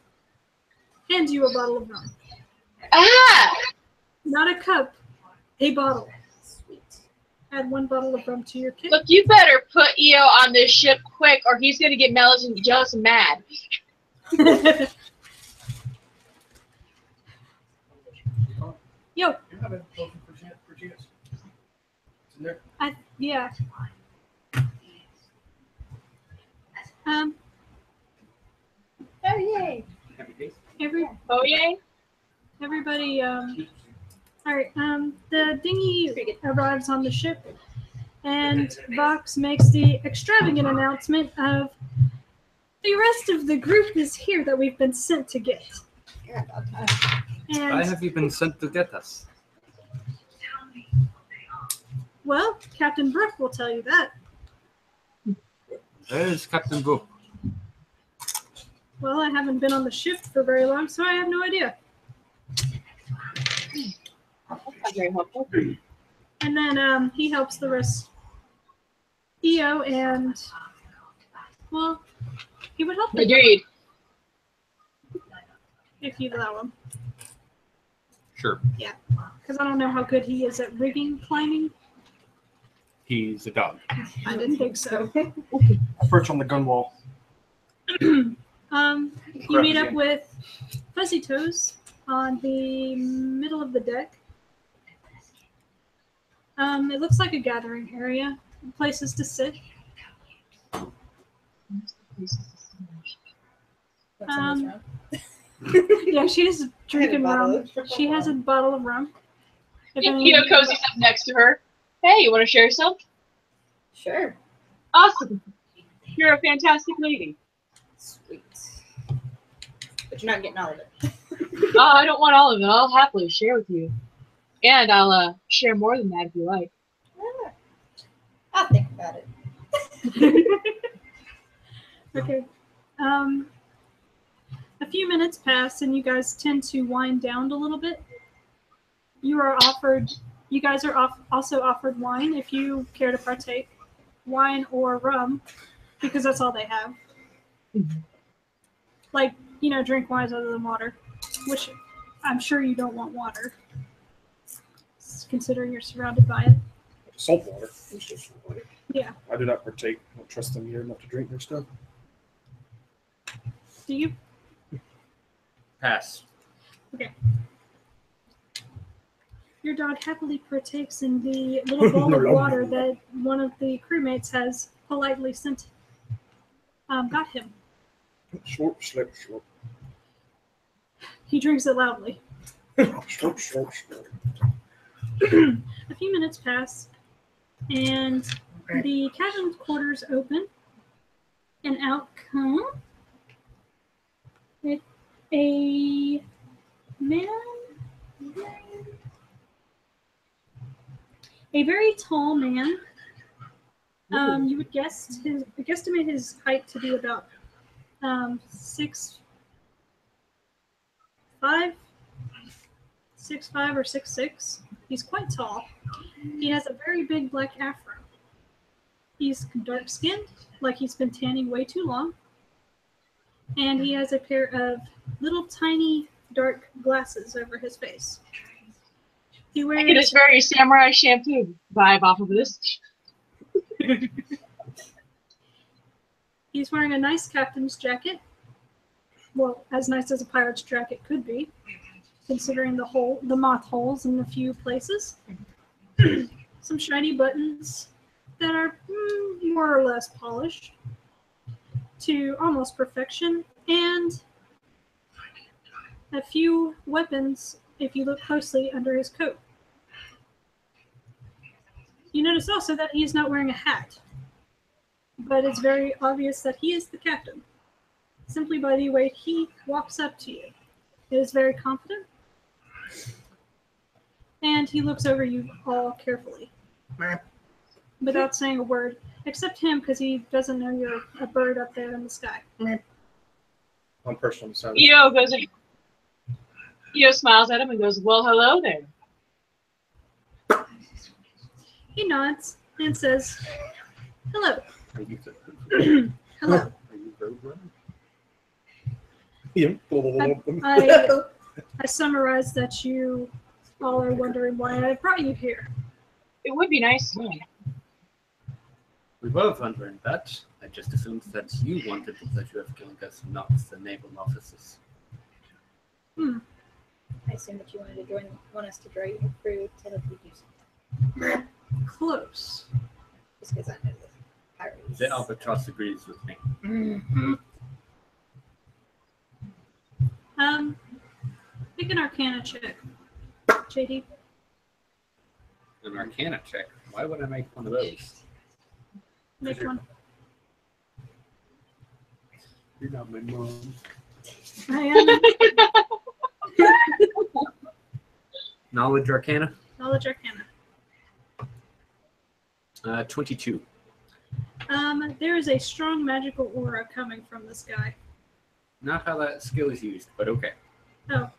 S1: Hand you a bottle of rum.
S4: Ah!
S1: Not a cup, a bottle.
S5: Sweet.
S1: Add 1 bottle of rum to your kit.
S4: Look, you better put EO on this ship quick, or he's gonna get jealous and mad.
S1: Yo,
S2: You have a potion for Genius. It's in there.
S1: yeah.
S5: Oh yay!
S4: Oh yay!
S1: Everybody, alright, the dinghy arrives on the ship, and Vox makes the extravagant announcement of the rest of the group is here that we've been sent to get.
S5: Yeah, about time.
S3: Why
S1: And,
S3: have you been sent to get us?
S1: well, Captain Brooke will tell you that.
S3: Where is Captain Book?
S1: Well, I haven't been on the ship for very long, so I have no idea.
S4: That's not very helpful.
S1: And then he helps the rest. EO and, well, he would help them
S4: Agreed.
S1: if you'd allow him.
S3: Sure.
S1: Because I don't know how good he is at rigging climbing.
S3: He's a dog.
S1: I didn't think so.
S2: I perch on the gun wall.
S1: You
S2: Crap
S1: meet up
S2: again.
S1: with Fuzzy Toes on the middle of the deck. It looks like a gathering area, places to sit.
S5: What's in this
S1: Um,
S5: round?
S1: Yeah, she is drinking
S5: bottle
S1: rum.
S5: of-
S1: She has a bottle of rum. If
S4: EO
S1: anyone-
S4: cozies up next to her. Hey, you want to share some?
S5: Sure.
S4: Awesome. You're a fantastic lady.
S5: Sweet. But you're not getting all of it.
S4: Oh, I don't want all of it. I'll happily share with you. And I'll share more than that if you like.
S5: Ah, I'll think about it.
S1: Okay. A few minutes pass, and you guys tend to wind down a little bit. You guys are also offered wine if you care to partake. Wine or rum, because that's all they have. Like, drink wines other than water, which I'm sure you don't want water, considering you're surrounded by it.
S2: Salt water.
S5: It's just water.
S1: Yeah.
S2: I do not partake. I don't trust them here enough to drink their stuff.
S1: Do you?
S3: Pass.
S1: Your dog happily partakes in the little bowl of water that one of the crewmates has politely sent. Got him.
S2: Short, slip, short.
S1: He drinks it loudly.
S2: Short, short, short.
S1: A few minutes pass, and the cabin quarters open, and out come a man, a very tall man. You would guesstimate his height to be about 6'5", 6'5" or 6'6". He's quite tall. He has a very big black afro. He's dark skinned, like he's been tanning way too long. And he has a pair of little tiny dark glasses over his face. He
S4: I get
S1: wears
S4: this very samurai shampoo vibe off of this.
S1: He's wearing a nice captain's jacket. Well, as nice as a pirate's jacket could be, considering the moth holes in a few places. Some shiny buttons that are more or less polished to almost perfection, and a few weapons, if you look closely, under his coat. You notice also that he is not wearing a hat, but it's very obvious that he is the captain, simply by the way he walks up to you. He is very confident, and he looks over you all carefully, without saying a word, except him, because he doesn't know you're a bird up there in the sky.
S2: I'm perched on the side.
S4: Io smiles at him and goes, "Well, hello there."
S1: He nods and says, "Hello."
S3: Are you
S1: Hello.
S3: Are you roadrunner?
S1: I summarized that you all are wondering why I brought you here.
S4: It would be nice to know.
S3: We were wondering that. I just assumed that you wanted the pleasure of killing us, not the naval officers.
S5: I assume that you want us to draw you through to help you do something.
S1: Close.
S5: Just because I know the pirates.
S3: The albatross agrees with me.
S1: Make an Arcana check, JD.
S3: An Arcana check. Why would I make one of those?
S1: Make one.
S3: You're not my mom.
S1: I am.
S3: Knowledge Arcana?
S1: Knowledge Arcana.
S3: 22.
S1: There is a strong magical aura coming from this guy.
S3: Not how that skill is used, but okay.
S1: Oh.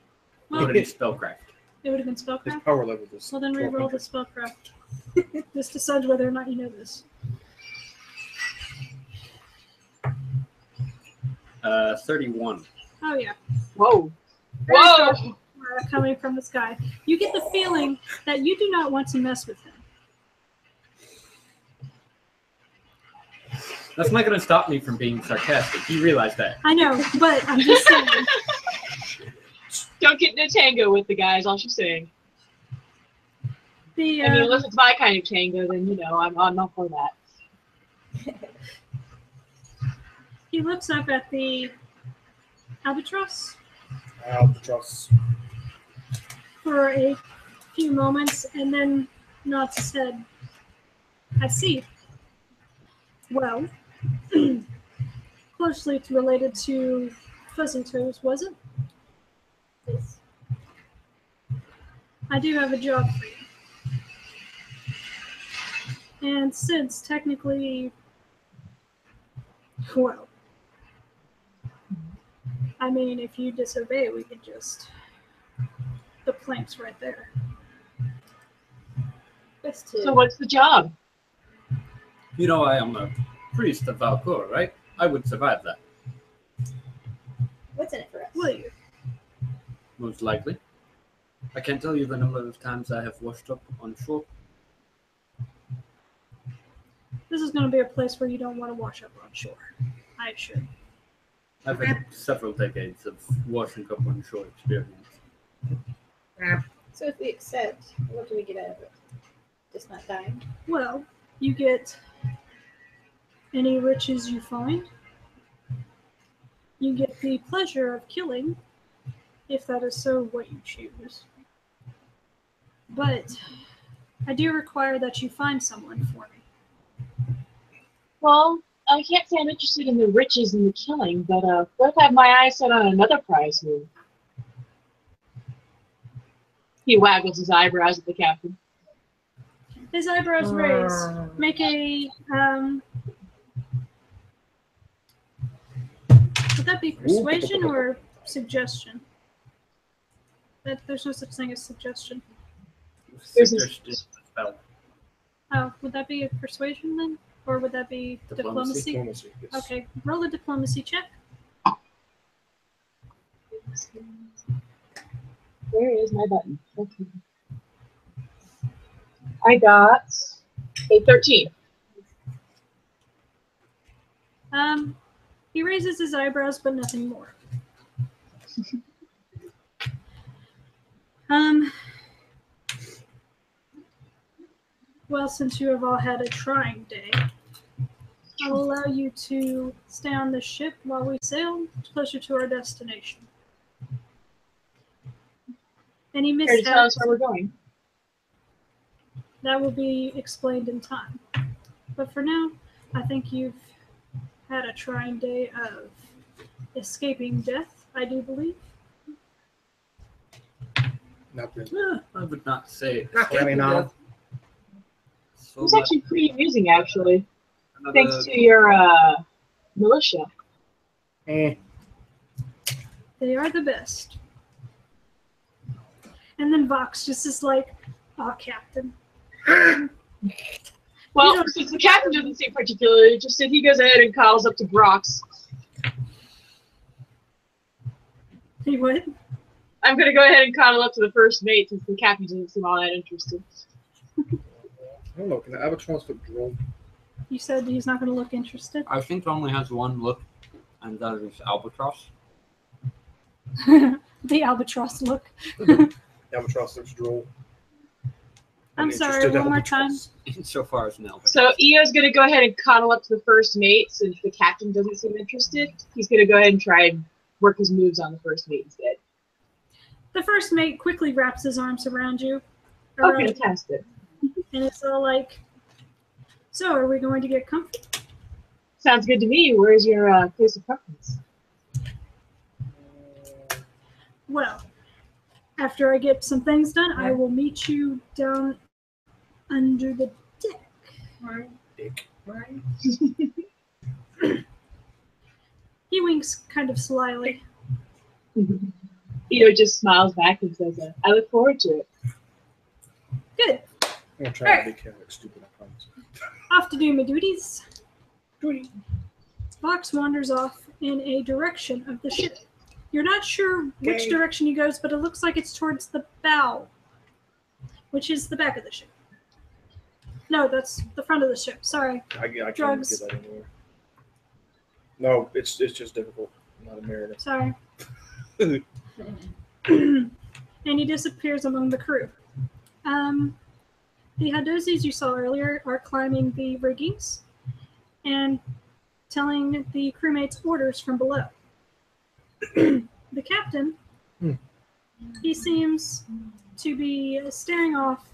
S1: Well,
S3: What is spellcraft?
S1: it would have been
S2: His
S1: spellcraft.
S2: power level is.
S1: Well, then reroll the spellcraft. This decides whether or not you know this.
S3: 31.
S1: Oh, yeah.
S4: Whoa.
S1: Very
S4: Whoa.
S1: strong aura coming from this guy. You get the feeling that you do not want to mess with him.
S3: That's not going to stop me from being sarcastic. You realize that.
S1: I know, but I'm just saying.
S4: Don't get in a tango with the guys, all she's saying.
S1: The,
S4: I mean, unless it's my kind of tango, then, I'm not for that.
S1: he looks up at the albatross
S2: Albatross.
S1: for a few moments and then nods his head. I see. Well, closely related to Fuzzy Toes, was it?
S5: Yes.
S1: I do have a job for you. And since technically, well, I mean, if you disobey, we could just, the plank's right there.
S5: Best to
S4: So what's the job?
S3: You know, I am a priest of Valcour, right? I would survive that,
S5: what's in it for us?
S1: Will you?
S3: most likely. I can't tell you the number of times I have washed up on shore.
S1: This is going to be a place where you don't want to wash up on shore. I assure you.
S7: I've had several decades of washing up on shore experience.
S5: So if we accept, what do we get out of it? Just not dying?
S1: Well, you get any riches you find. You get the pleasure of killing, if that is so what you choose. But I do require that you find someone for me.
S4: Well, I can't say I'm interested in the riches and the killing, but what if I have my eyes set on another prize here? He waggles his eyebrows at the captain.
S1: His eyebrows raise. Make a would that be persuasion or suggestion? There's no such thing as suggestion.
S7: Suggested spell.
S1: Oh, would that be a persuasion then? Or would that be diplomacy?
S2: Diplomacy, yes.
S1: Okay, roll a diplomacy check.
S4: Where is my button? Okay. I got a 13.
S1: He raises his eyebrows, but nothing more. Well, since you have all had a trying day, I'll allow you to stay on the ship while we sail closer to our destination. Any
S4: Care to tell us
S1: mishaps,
S4: where we're going?
S1: that will be explained in time. But for now, I think you've had a trying day of escaping death, I do believe.
S2: Not really.
S7: I would not say
S2: Really not.
S7: so
S4: It was
S7: much.
S4: actually pretty amusing, actually.
S7: Another-
S4: Thanks to your militia.
S1: They are the best. And then Vox just is like, "Oh, Captain."
S4: Well,
S1: You know-
S4: since the captain doesn't seem particularly interested, he goes ahead and calls up to Brox.
S1: He would.
S4: I'm going to go ahead and cuddle up to the first mate since the captain doesn't seem all that interested.
S2: I don't know. Can the albatross look droll?
S1: You said he's not going to look interested.
S7: I think it only has one look, and that is albatross.
S1: The albatross look.
S2: The albatross looks droll.
S1: I'm sorry,
S2: interested
S1: one more time.
S2: albatross.
S7: Insofar as an albatross.
S4: So Eo's going to go ahead and cuddle up to the first mate since the captain doesn't seem interested. He's going to go ahead and try and work his moves on the first mate instead.
S1: The first mate quickly wraps his arms around you.
S4: Oh,
S1: around you,
S4: fantastic.
S1: and it's all like, "So, are we going to get comfy?"
S4: Sounds good to me. Where's your place of preference?
S1: Well, after I get some things done, I will meet you down under the deck.
S2: Dick.
S1: He winks kind of slyly.
S4: Eo just smiles back and says, I look forward to it.
S1: Good.
S2: I'm gonna try to be kind of stupid, I promise.
S1: Off to do my duties. Fox wanders off in a direction of the ship. You're not sure which
S2: Okay.
S1: direction he goes, but it looks like it's towards the bow, which is the back of the ship. No, that's the front of the ship. Sorry.
S2: I can't
S1: Drugs.
S2: get that anywhere. No, it's just difficult. I'm not a mariner.
S1: Sorry. And he disappears among the crew. The Hadozis you saw earlier are climbing the riggings and telling the crewmates orders from below. The captain, he seems to be staring off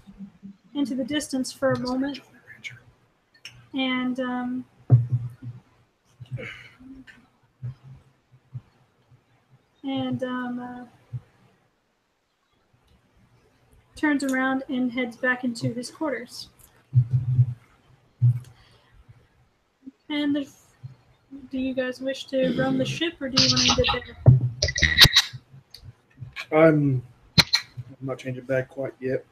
S1: into the distance for a moment and turns around and heads back into his quarters. And do you guys wish to run the ship, or do you want to end it there?
S2: I'm not changing back quite yet.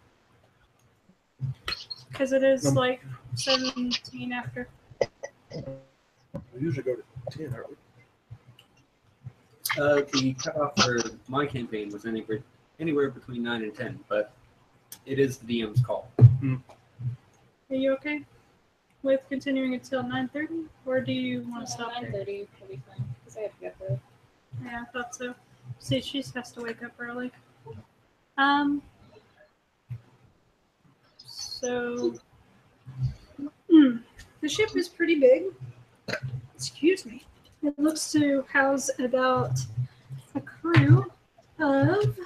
S1: Because it is
S2: No.
S1: like 17 after.
S2: We usually go to 10, aren't we?
S7: The cutoff for my campaign was anywhere between 9 and 10, but it is the DM's call.
S1: Are you okay? with continuing until 9:30, or do you want to stop there?
S5: 9:30 will be fine because I have to get there.
S1: Yeah, I thought so. See, she has to wake up early. So the ship is pretty big. Excuse me. It looks to house about a crew of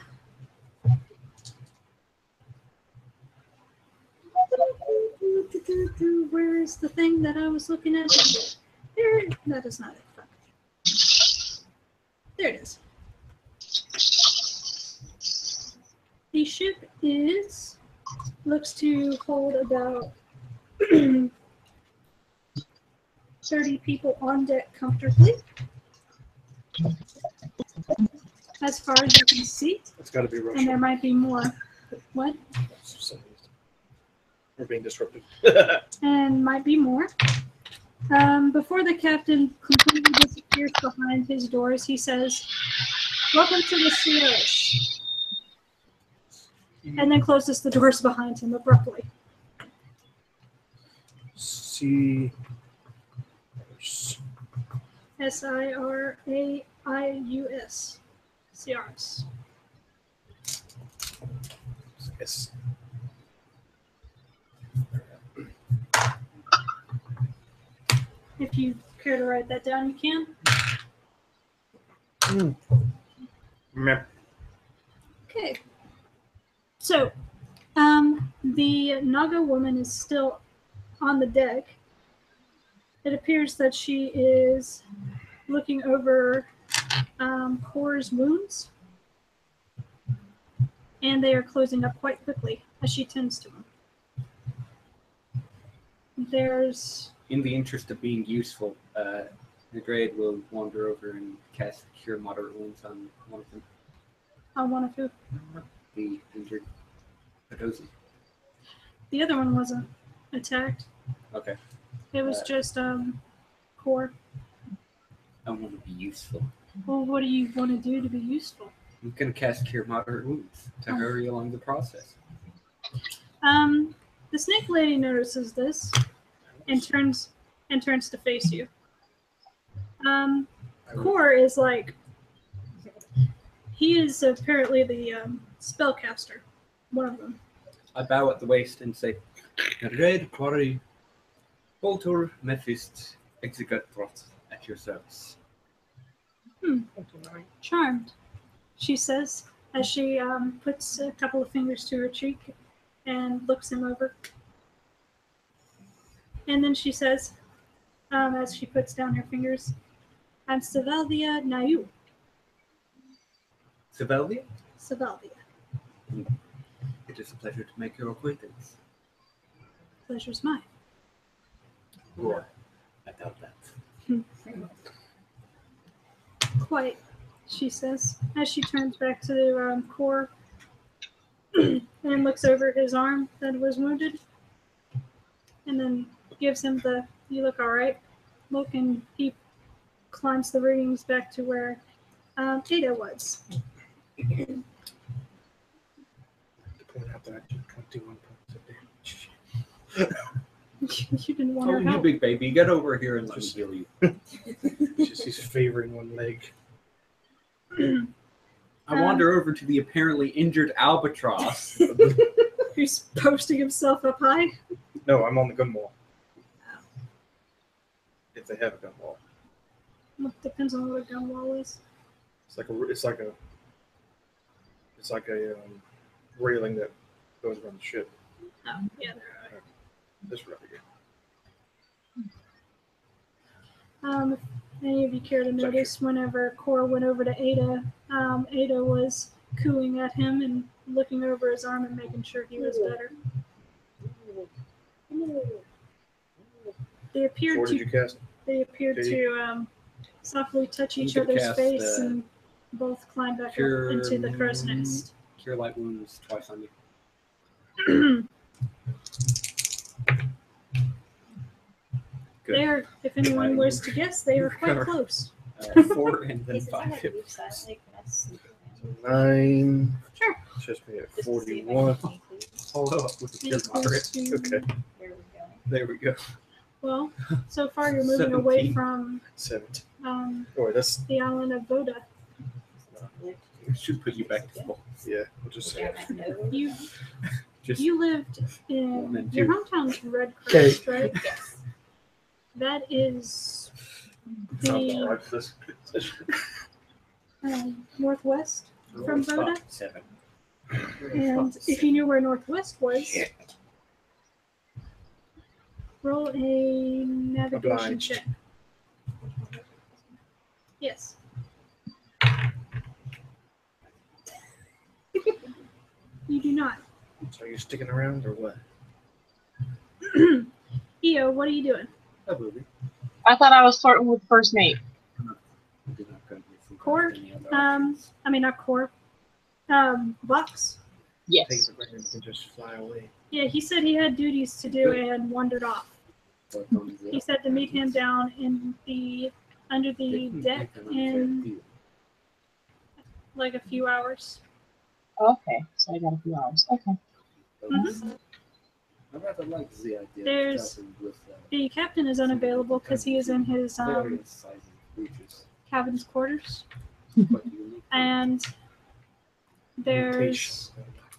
S1: where is the thing that I was looking at? There, that is not it. Fuck. There it is. The ship looks to hold about 30 people on deck comfortably. As far as you can see.
S2: It's got to be
S1: And
S2: Russia.
S1: there might be more. What?
S2: We're being disrupted.
S1: And might be more. Before the captain completely disappears behind his doors, he says, "Welcome to the Sierras." And then closes the doors behind him abruptly.
S2: Sea.
S1: Siraius. Sierras.
S2: Yes.
S1: If you care to write that down, you can.
S2: Meh.
S1: Okay. So, the Naga woman is still on the deck. It appears that she is looking over Cora's wounds, and they are closing up quite quickly as she tends to them. There's
S3: In the interest of being useful, the Dread will wander over and cast Cure Moderate Wounds on one of them.
S1: on one of who.
S3: The injured Potosi.
S1: The other one wasn't attacked.
S3: Okay.
S1: It was just Core.
S3: I want to be useful.
S1: Well, what do you want to do to be useful?
S3: I'm going to cast Cure Moderate Wounds to hurry along the process.
S1: The snake lady notices this and turns to face you. Core is like, he is apparently the spellcaster, one of them.
S3: I bow at the waist and say, Red Quarry, Voltor Mephist, Executrot at your service.
S1: Charmed, she says, as she puts a couple of fingers to her cheek and looks him over. And then she says, as she puts down her fingers, I'm Saveldia Nayu.
S3: Saveldia?
S1: Saveldia.
S3: It is a pleasure to make your acquaintance.
S1: Pleasure's mine.
S3: Or, I doubt that.
S1: Quite, she says, as she turns back to Core and looks over his arm that was wounded, and then gives him the "you look all right" look, and he climbs the riggings back to where Ada was.
S2: To point out that I did 21 points of damage.
S1: You didn't want
S3: Oh,
S1: her
S3: you
S1: help.
S3: big baby, get over here and let me heal you.
S2: She's favoring one leg.
S3: I wander over to the apparently injured albatross.
S1: Who's posting himself up high?
S2: No, I'm on the gun wall. If they have a gun wall,
S1: Well, depends on what a gun wall is.
S2: it's like a railing that goes around the ship.
S1: Oh, yeah, there are.
S2: This right here.
S1: If any of you care to notice, whenever Core went over to Ada, Ada was cooing at him and looking over his arm and making sure he was better. They appeared
S2: What did you
S1: to
S2: cast?
S1: softly touch each
S3: I'm gonna
S1: other's
S3: cast,
S1: face and both climb back up into the crow's nest.
S3: Cure light wounds twice on me. Good.
S1: There, if anyone was to guess, they are quite
S3: Recover.
S1: close.
S3: 4 and then
S5: Yes, I
S3: 5
S5: have
S3: hit
S5: to do
S3: points.
S5: silently when I sleep.
S2: 9.
S1: Sure.
S2: Just me at
S5: Just to see if I
S2: 41.
S5: can include.
S3: Follow up with the cure
S1: Equals
S3: moderate.
S1: to-
S2: Okay.
S5: There we go.
S3: There we go.
S1: Well, so far you're moving away
S3: 17.
S1: from
S2: 17. Or that's
S1: the island of Voda.
S3: We should put you back to full.
S2: yeah. We'll just say.
S1: You
S3: Just
S1: you lived
S3: One
S1: in
S3: and
S1: your
S3: two.
S1: hometown's Red
S2: Okay.
S1: Crest, right?
S5: Yes.
S1: That is
S7: Sounds
S1: the
S7: alright for this position.
S1: northwest from Voda.
S3: 7.
S1: And if you knew where northwest was, roll a navigation
S2: Obliged.
S1: check. Yes. You do not.
S2: So are you sticking around or what?
S1: Eo, what are you doing?
S7: I will be.
S4: I thought I was flirting with first mate.
S1: Core? I mean not core. Bucks.
S2: Take
S4: Yes.
S2: the ring and you can just fly away.
S1: Yeah, he said he had duties to do and wandered off. He said to meet him down in the under the deck in like a few hours.
S4: Okay, so I got a few hours. Okay.
S1: Mhm.
S7: I rather like the idea.
S1: There's-
S7: of traveling with,
S1: The captain is unavailable because he is in his
S7: various sizes of creatures.
S1: cabin's quarters,
S7: Quite unique.
S1: and there's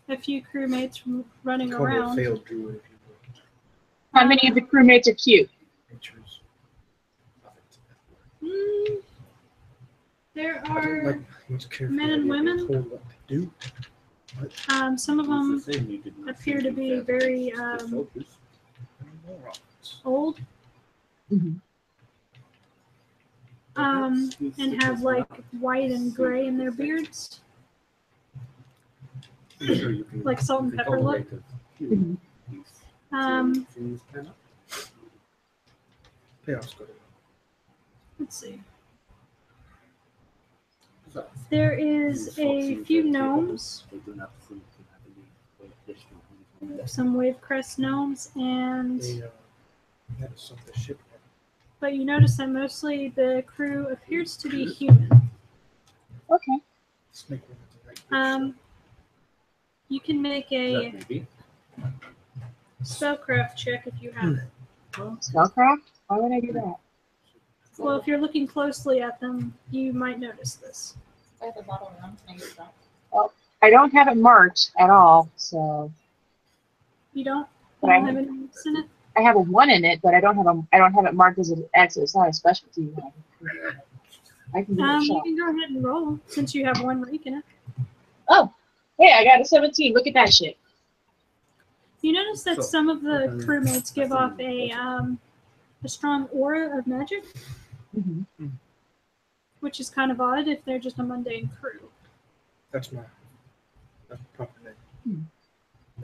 S1: a few crewmates running
S2: Call me a
S1: around.
S2: failed druid if you will.
S4: How many of the crewmates are cute?
S2: Natures.
S1: Mm, there
S2: I don't
S1: are
S2: like much careful
S1: men and
S2: idea being
S1: women.
S2: told what to do.
S1: some of
S7: That's
S1: them
S7: the thing, you did not
S1: appear to
S7: think
S1: be
S7: of that.
S1: very
S7: The soldiers.
S1: old, and have like white and gray in their beards.
S7: I'm sure you can-
S1: like salt and
S7: you can
S1: pepper look.
S7: tolerate a few of these things, cannot?
S2: Chaos good.
S1: Let's see.
S7: Besides,
S1: There
S7: these
S1: is
S7: folks
S1: a
S7: seem
S1: few
S7: to capable.
S1: gnomes,
S7: They do not seem to have any additional information.
S1: some wave crest gnomes, and
S2: They had to sunk the ship.
S1: but you notice that mostly the crew appears to be human.
S4: Okay.
S2: Snake women tonight.
S1: You can make
S7: That
S1: a
S7: may be.
S1: spellcraft check if you have it.
S4: Spellcraft? Why would I do that?
S1: Well, if you're looking closely at them, you might notice this.
S5: I have a bottle around. Can I use that?
S4: I don't have it marked at all, so
S1: You don't?
S4: But
S1: You
S4: I
S1: don't
S4: have-
S1: have any notes in it?
S4: I have a 1 in it, but I don't have it marked as an X. It's not a specialty. I can give it a
S1: You
S4: shot.
S1: can go ahead and roll since you have one rank in it.
S4: Oh, hey, I got a 17. Look at that shit.
S1: You notice that
S7: So,
S1: some of the
S7: okay.
S1: crewmates give off a strong aura of magic,
S4: Mm-hmm.
S1: which is kind of odd if they're just a mundane crew.
S2: That's my proper name.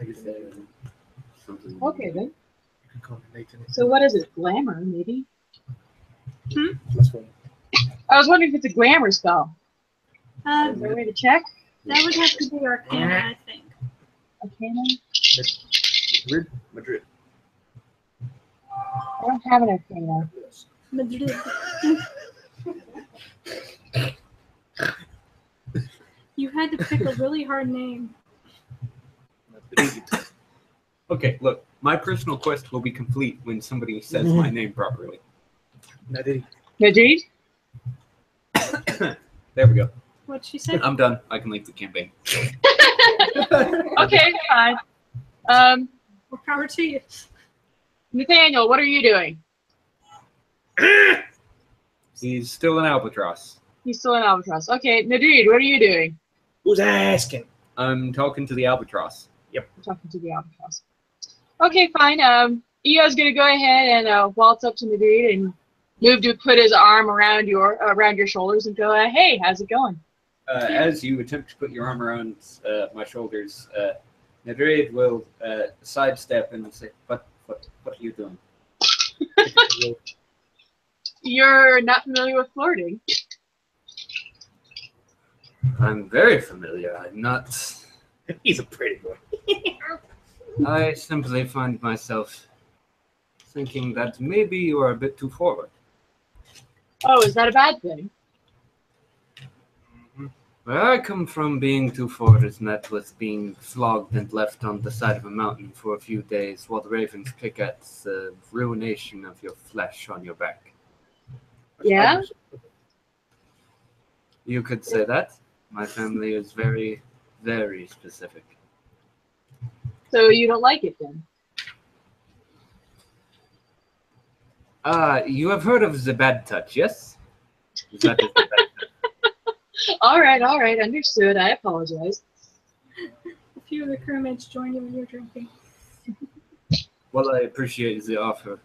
S2: Nathan.
S7: Something.
S4: Okay, then.
S2: You can call me Nathan.
S4: So what is it? Glamour, maybe?
S2: That's what.
S4: I was wondering if it's a glamour spell.
S1: Uh,
S4: Is there a way to check?
S1: that would have to be Arcana, I think.
S4: Arcana?
S7: Madrid.
S4: I don't have an Arcana.
S1: Madrid. You had to pick a really hard name.
S3: Madrid. Okay, look, my personal quest will be complete when somebody says my name properly.
S2: Nadiri.
S4: Madrid?
S3: There we go.
S1: What'd she say?
S3: I'm done. I can leave the campaign.
S4: Okay, fine.
S1: More power to you.
S4: Nathaniel, what are you doing?
S3: He's still an albatross.
S4: He's still in Albatross. Okay, Madrid, what are you doing?
S2: Who's asking?
S3: I'm talking to the albatross.
S4: I'm talking to the Albatross. Okay, fine. Eo's gonna go ahead and waltz up to Madrid and move to put his arm around your shoulders and go, hey, how's it going?
S3: As you attempt to put your arm around my shoulders, Madrid will sidestep and say, what are you doing?
S4: You're not familiar with flirting.
S3: I'm very familiar. I'm not.
S2: He's a pretty boy.
S3: I simply find myself thinking that maybe you are a bit too forward.
S4: Oh, is that a bad thing?
S3: Where I come from, being too far is met with being flogged and left on the side of a mountain for a few days while the ravens pick at the ruination of your flesh on your back.
S4: Yeah?
S3: You could say that. My family is very, very specific.
S4: So you don't like it then?
S3: You have heard of the bad touch, yes? That is the bad touch.
S4: All right, understood. I apologize.
S1: A few of the crewmates join you when you're drinking.
S3: Well, I appreciate the offer.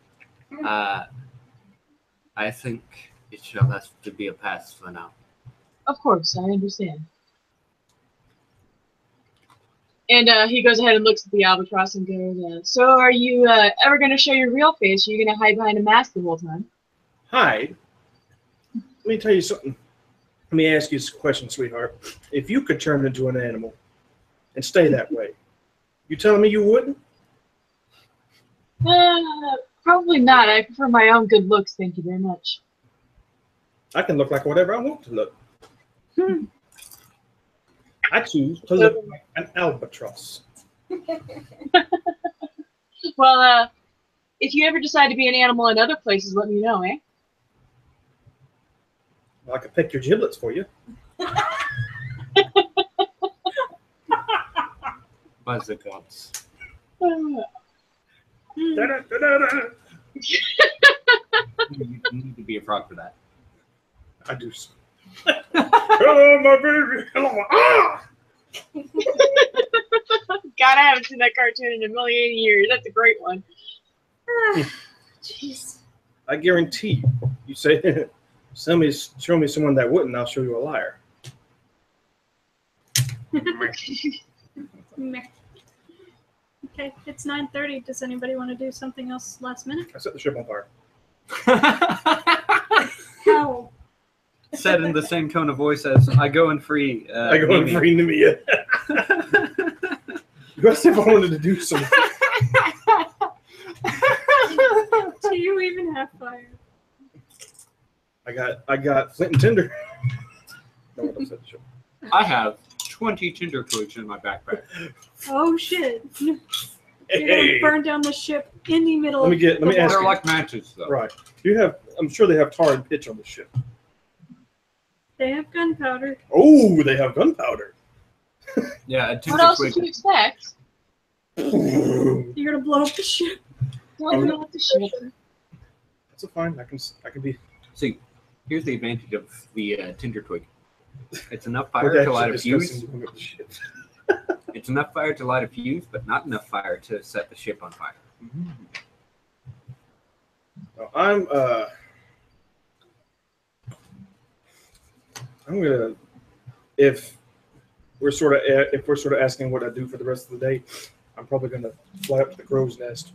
S3: I think it shall have to be a pass for now.
S4: Of course, I understand. And he goes ahead and looks at the albatross and goes, so are you ever going to show your real face? Are you going to hide behind a mask the whole time?
S2: Hide? Let me tell you something. Let me ask you a question, sweetheart. If you could turn into an animal and stay that way, you telling me you wouldn't?
S4: Probably not. I prefer my own good looks, thank you very much.
S2: I can look like whatever I want to look. I choose to look like an albatross.
S4: Well, if you ever decide to be an animal in other places, let me know, eh?
S2: Well, I could pick your giblets for you.
S3: By the gods.
S2: Da-da-da-da-da.
S3: You need to be a frog for that.
S2: I do. Hello, my baby. Hello. Ah!
S4: God, I haven't seen that cartoon in a million years. That's a great one.
S1: Jeez.
S2: I guarantee you say, show me someone that wouldn't, I'll show you a liar.
S1: Meh. Okay, it's 9:30. Does anybody want to do something else last minute?
S2: I set the ship on fire.
S1: How?
S3: Said in the same tone of voice as I go and free.
S2: I go and
S3: Mimi.
S2: free Nemia. You asked if I wanted to do something.
S1: Do you even have fire?
S2: I got flint and tinder. No one else said the ship.
S3: I have 20 Tinder twigs in my backpack.
S1: Oh shit! You're
S2: Hey,
S1: gonna burn down the ship in the middle.
S2: Let me
S1: of the
S2: ask
S3: They're
S2: you.
S3: like matches, though.
S2: Right. I'm sure they have tar and pitch on the ship.
S1: They have gunpowder.
S2: Oh, they have gunpowder.
S3: Yeah, a
S4: What
S3: Tinder
S4: else
S3: twig.
S4: did you expect?
S1: You're gonna blow up the ship.
S4: Don't know what the shit.
S2: That's a fine. I can be.
S3: See, here's the advantage of the Tinder twig. It's enough fire
S2: We're
S3: to light a
S2: actually
S3: fuse.
S2: discussing blowing up the ship.
S3: It's enough fire to light a fuse, but not enough fire to set the ship on fire.
S2: Well, I'm gonna if we're sort of asking what I do for the rest of the day, I'm probably gonna fly up to the crow's nest.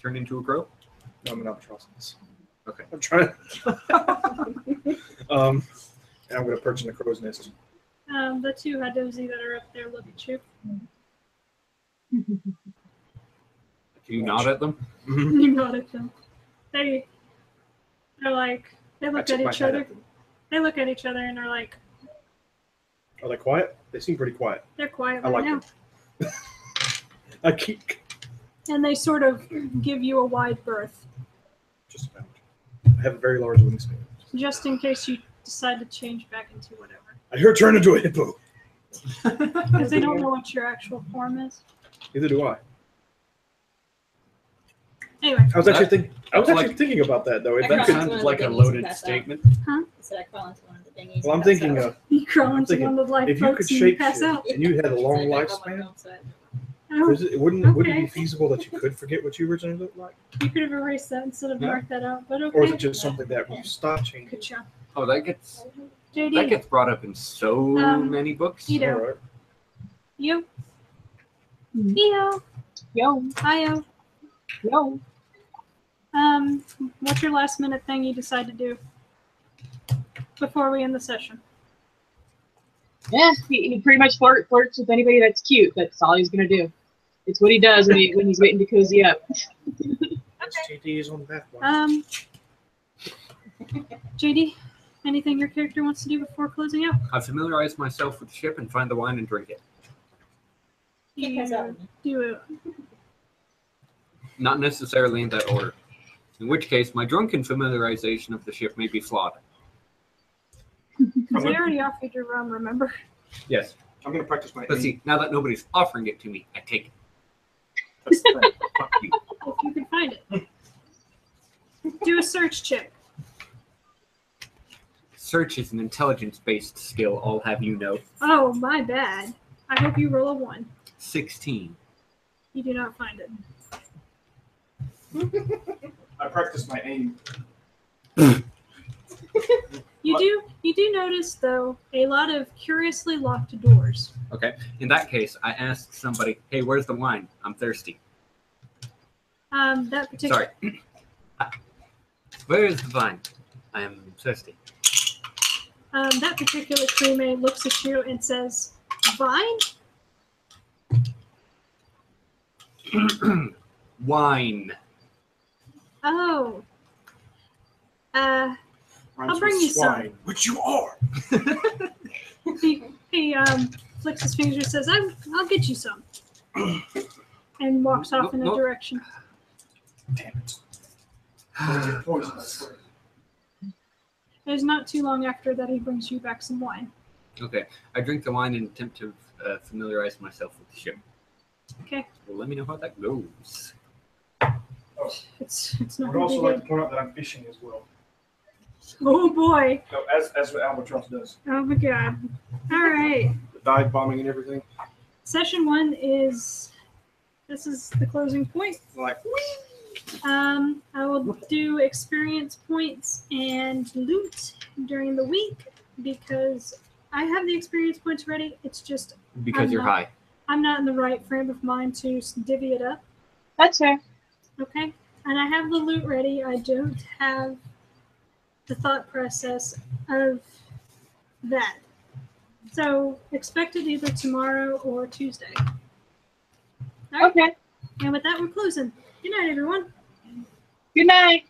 S3: Turn into a crow?
S2: No, I'm an albatross.
S3: Okay.
S2: I'm trying. And I'm gonna perch in the crow's nest.
S1: The two Hadozi that are up there look at you.
S3: Do you nod at them?
S1: You nod at them. They're like, they
S2: I
S1: look
S2: tip
S1: at
S2: my
S1: each
S2: hat
S1: other.
S2: at them.
S1: They look at each other and they're like,
S2: Are they quiet? They seem pretty quiet.
S1: they're quiet
S2: I
S1: right
S2: like
S1: now.
S2: them. I keep
S1: And they sort of give you a wide berth,
S2: just about. I have a very large wingspan.
S1: just in case you decide to change back into whatever.
S2: I hear turn into a hippo.
S1: Because they don't know what your actual form is.
S2: Neither do I.
S1: Anyway,
S2: I was actually
S3: That's like-
S2: thinking about that though. If
S5: I
S2: you
S3: That
S2: could,
S5: crossed one
S3: sounds
S5: of
S3: like
S5: the
S3: a
S5: dinghies
S3: loaded
S5: and passed out.
S3: statement.
S5: I said I crawl into one of the dinghies.
S2: well, I'm
S5: and pass
S2: thinking
S5: out.
S1: you crawl into
S2: thinking,
S1: one of the
S2: if you could
S1: lifeboats and
S2: shape
S1: pass out.
S2: and you had a long
S5: It's like back on my
S2: lifespan,
S5: mom's side.
S1: Oh,
S2: wouldn't it
S1: okay.
S2: be feasible that you could forget what you originally looked like,
S1: you could have erased that instead of
S2: Yeah.
S1: marked that out, but okay.
S2: or is it just something that when you stop changing?
S1: Good job.
S3: Oh, that gets
S1: JD,
S3: brought up in so many books.
S1: Edo.
S2: All right.
S1: you,
S4: Mhm.
S1: Eo,
S4: Yo,
S1: Io.
S4: yo.
S1: What's your last minute thing you decide to do before we end the session?
S4: Yeah, he pretty much flirts with anybody that's cute. That's all he's gonna do. It's what he does when he's waiting to cozy up.
S2: JD is on the bathwater.
S1: JD, Anything your character wants to do before closing out?
S3: I familiarize myself with the ship and find the wine and drink it.
S5: Keep
S1: You
S5: us up.
S1: do it.
S3: Not necessarily in that order. In which case, my drunken familiarization of the ship may be flawed.
S1: Because they already offered your rum, remember?
S3: Yes.
S2: I'm going to practice my
S3: But
S2: aim.
S3: see, now that nobody's offering it to me, I take it.
S2: That's the thing.
S3: Fuck you.
S1: If you can find it. Do a search check.
S3: Search is an intelligence-based skill, I'll have you know.
S1: Oh, my bad. I hope you roll a 1.
S3: 16.
S1: You do not find it.
S2: I practice my aim.
S1: You do notice, though, a lot of curiously locked doors.
S3: Okay. In that case, I ask somebody, hey, where's the wine? I'm thirsty.
S1: That particular
S3: Sorry. Where is the wine? I am thirsty.
S1: that particular crewmate looks at you and says, "Vine?
S3: Wine.
S1: Oh.
S2: Rhymes
S1: I'll bring
S2: with
S1: you some."
S2: swine, which you are.
S1: He flicks his fingers and says, I'll get you some. And walks off in a
S3: Nope.
S1: direction.
S2: Damn it. You're poisonous.
S1: It is not too long after that he brings you back some wine.
S3: Okay. I drink the wine and attempt to familiarize myself with the ship.
S1: Okay.
S3: Well, let me know how that goes.
S1: It's
S2: I
S1: not
S2: would also
S1: really
S2: like
S1: good.
S2: to point out that I'm fishing as well.
S1: Oh boy.
S2: So, as what Albatross does.
S1: Oh my god. All right.
S2: The dive bombing and everything.
S1: Session 1 is, this is the closing point.
S2: Like,
S1: I will do experience points and loot during the week because I have the experience points ready. It's just
S3: Because you're high.
S1: I'm not in the right frame of mind to divvy it up.
S4: That's fair.
S1: Okay. And I have the loot ready. I don't have the thought process of that. So expect it either tomorrow or Tuesday. All right.
S4: Okay.
S1: And with that, we're closing. Good night, everyone.
S4: Good night.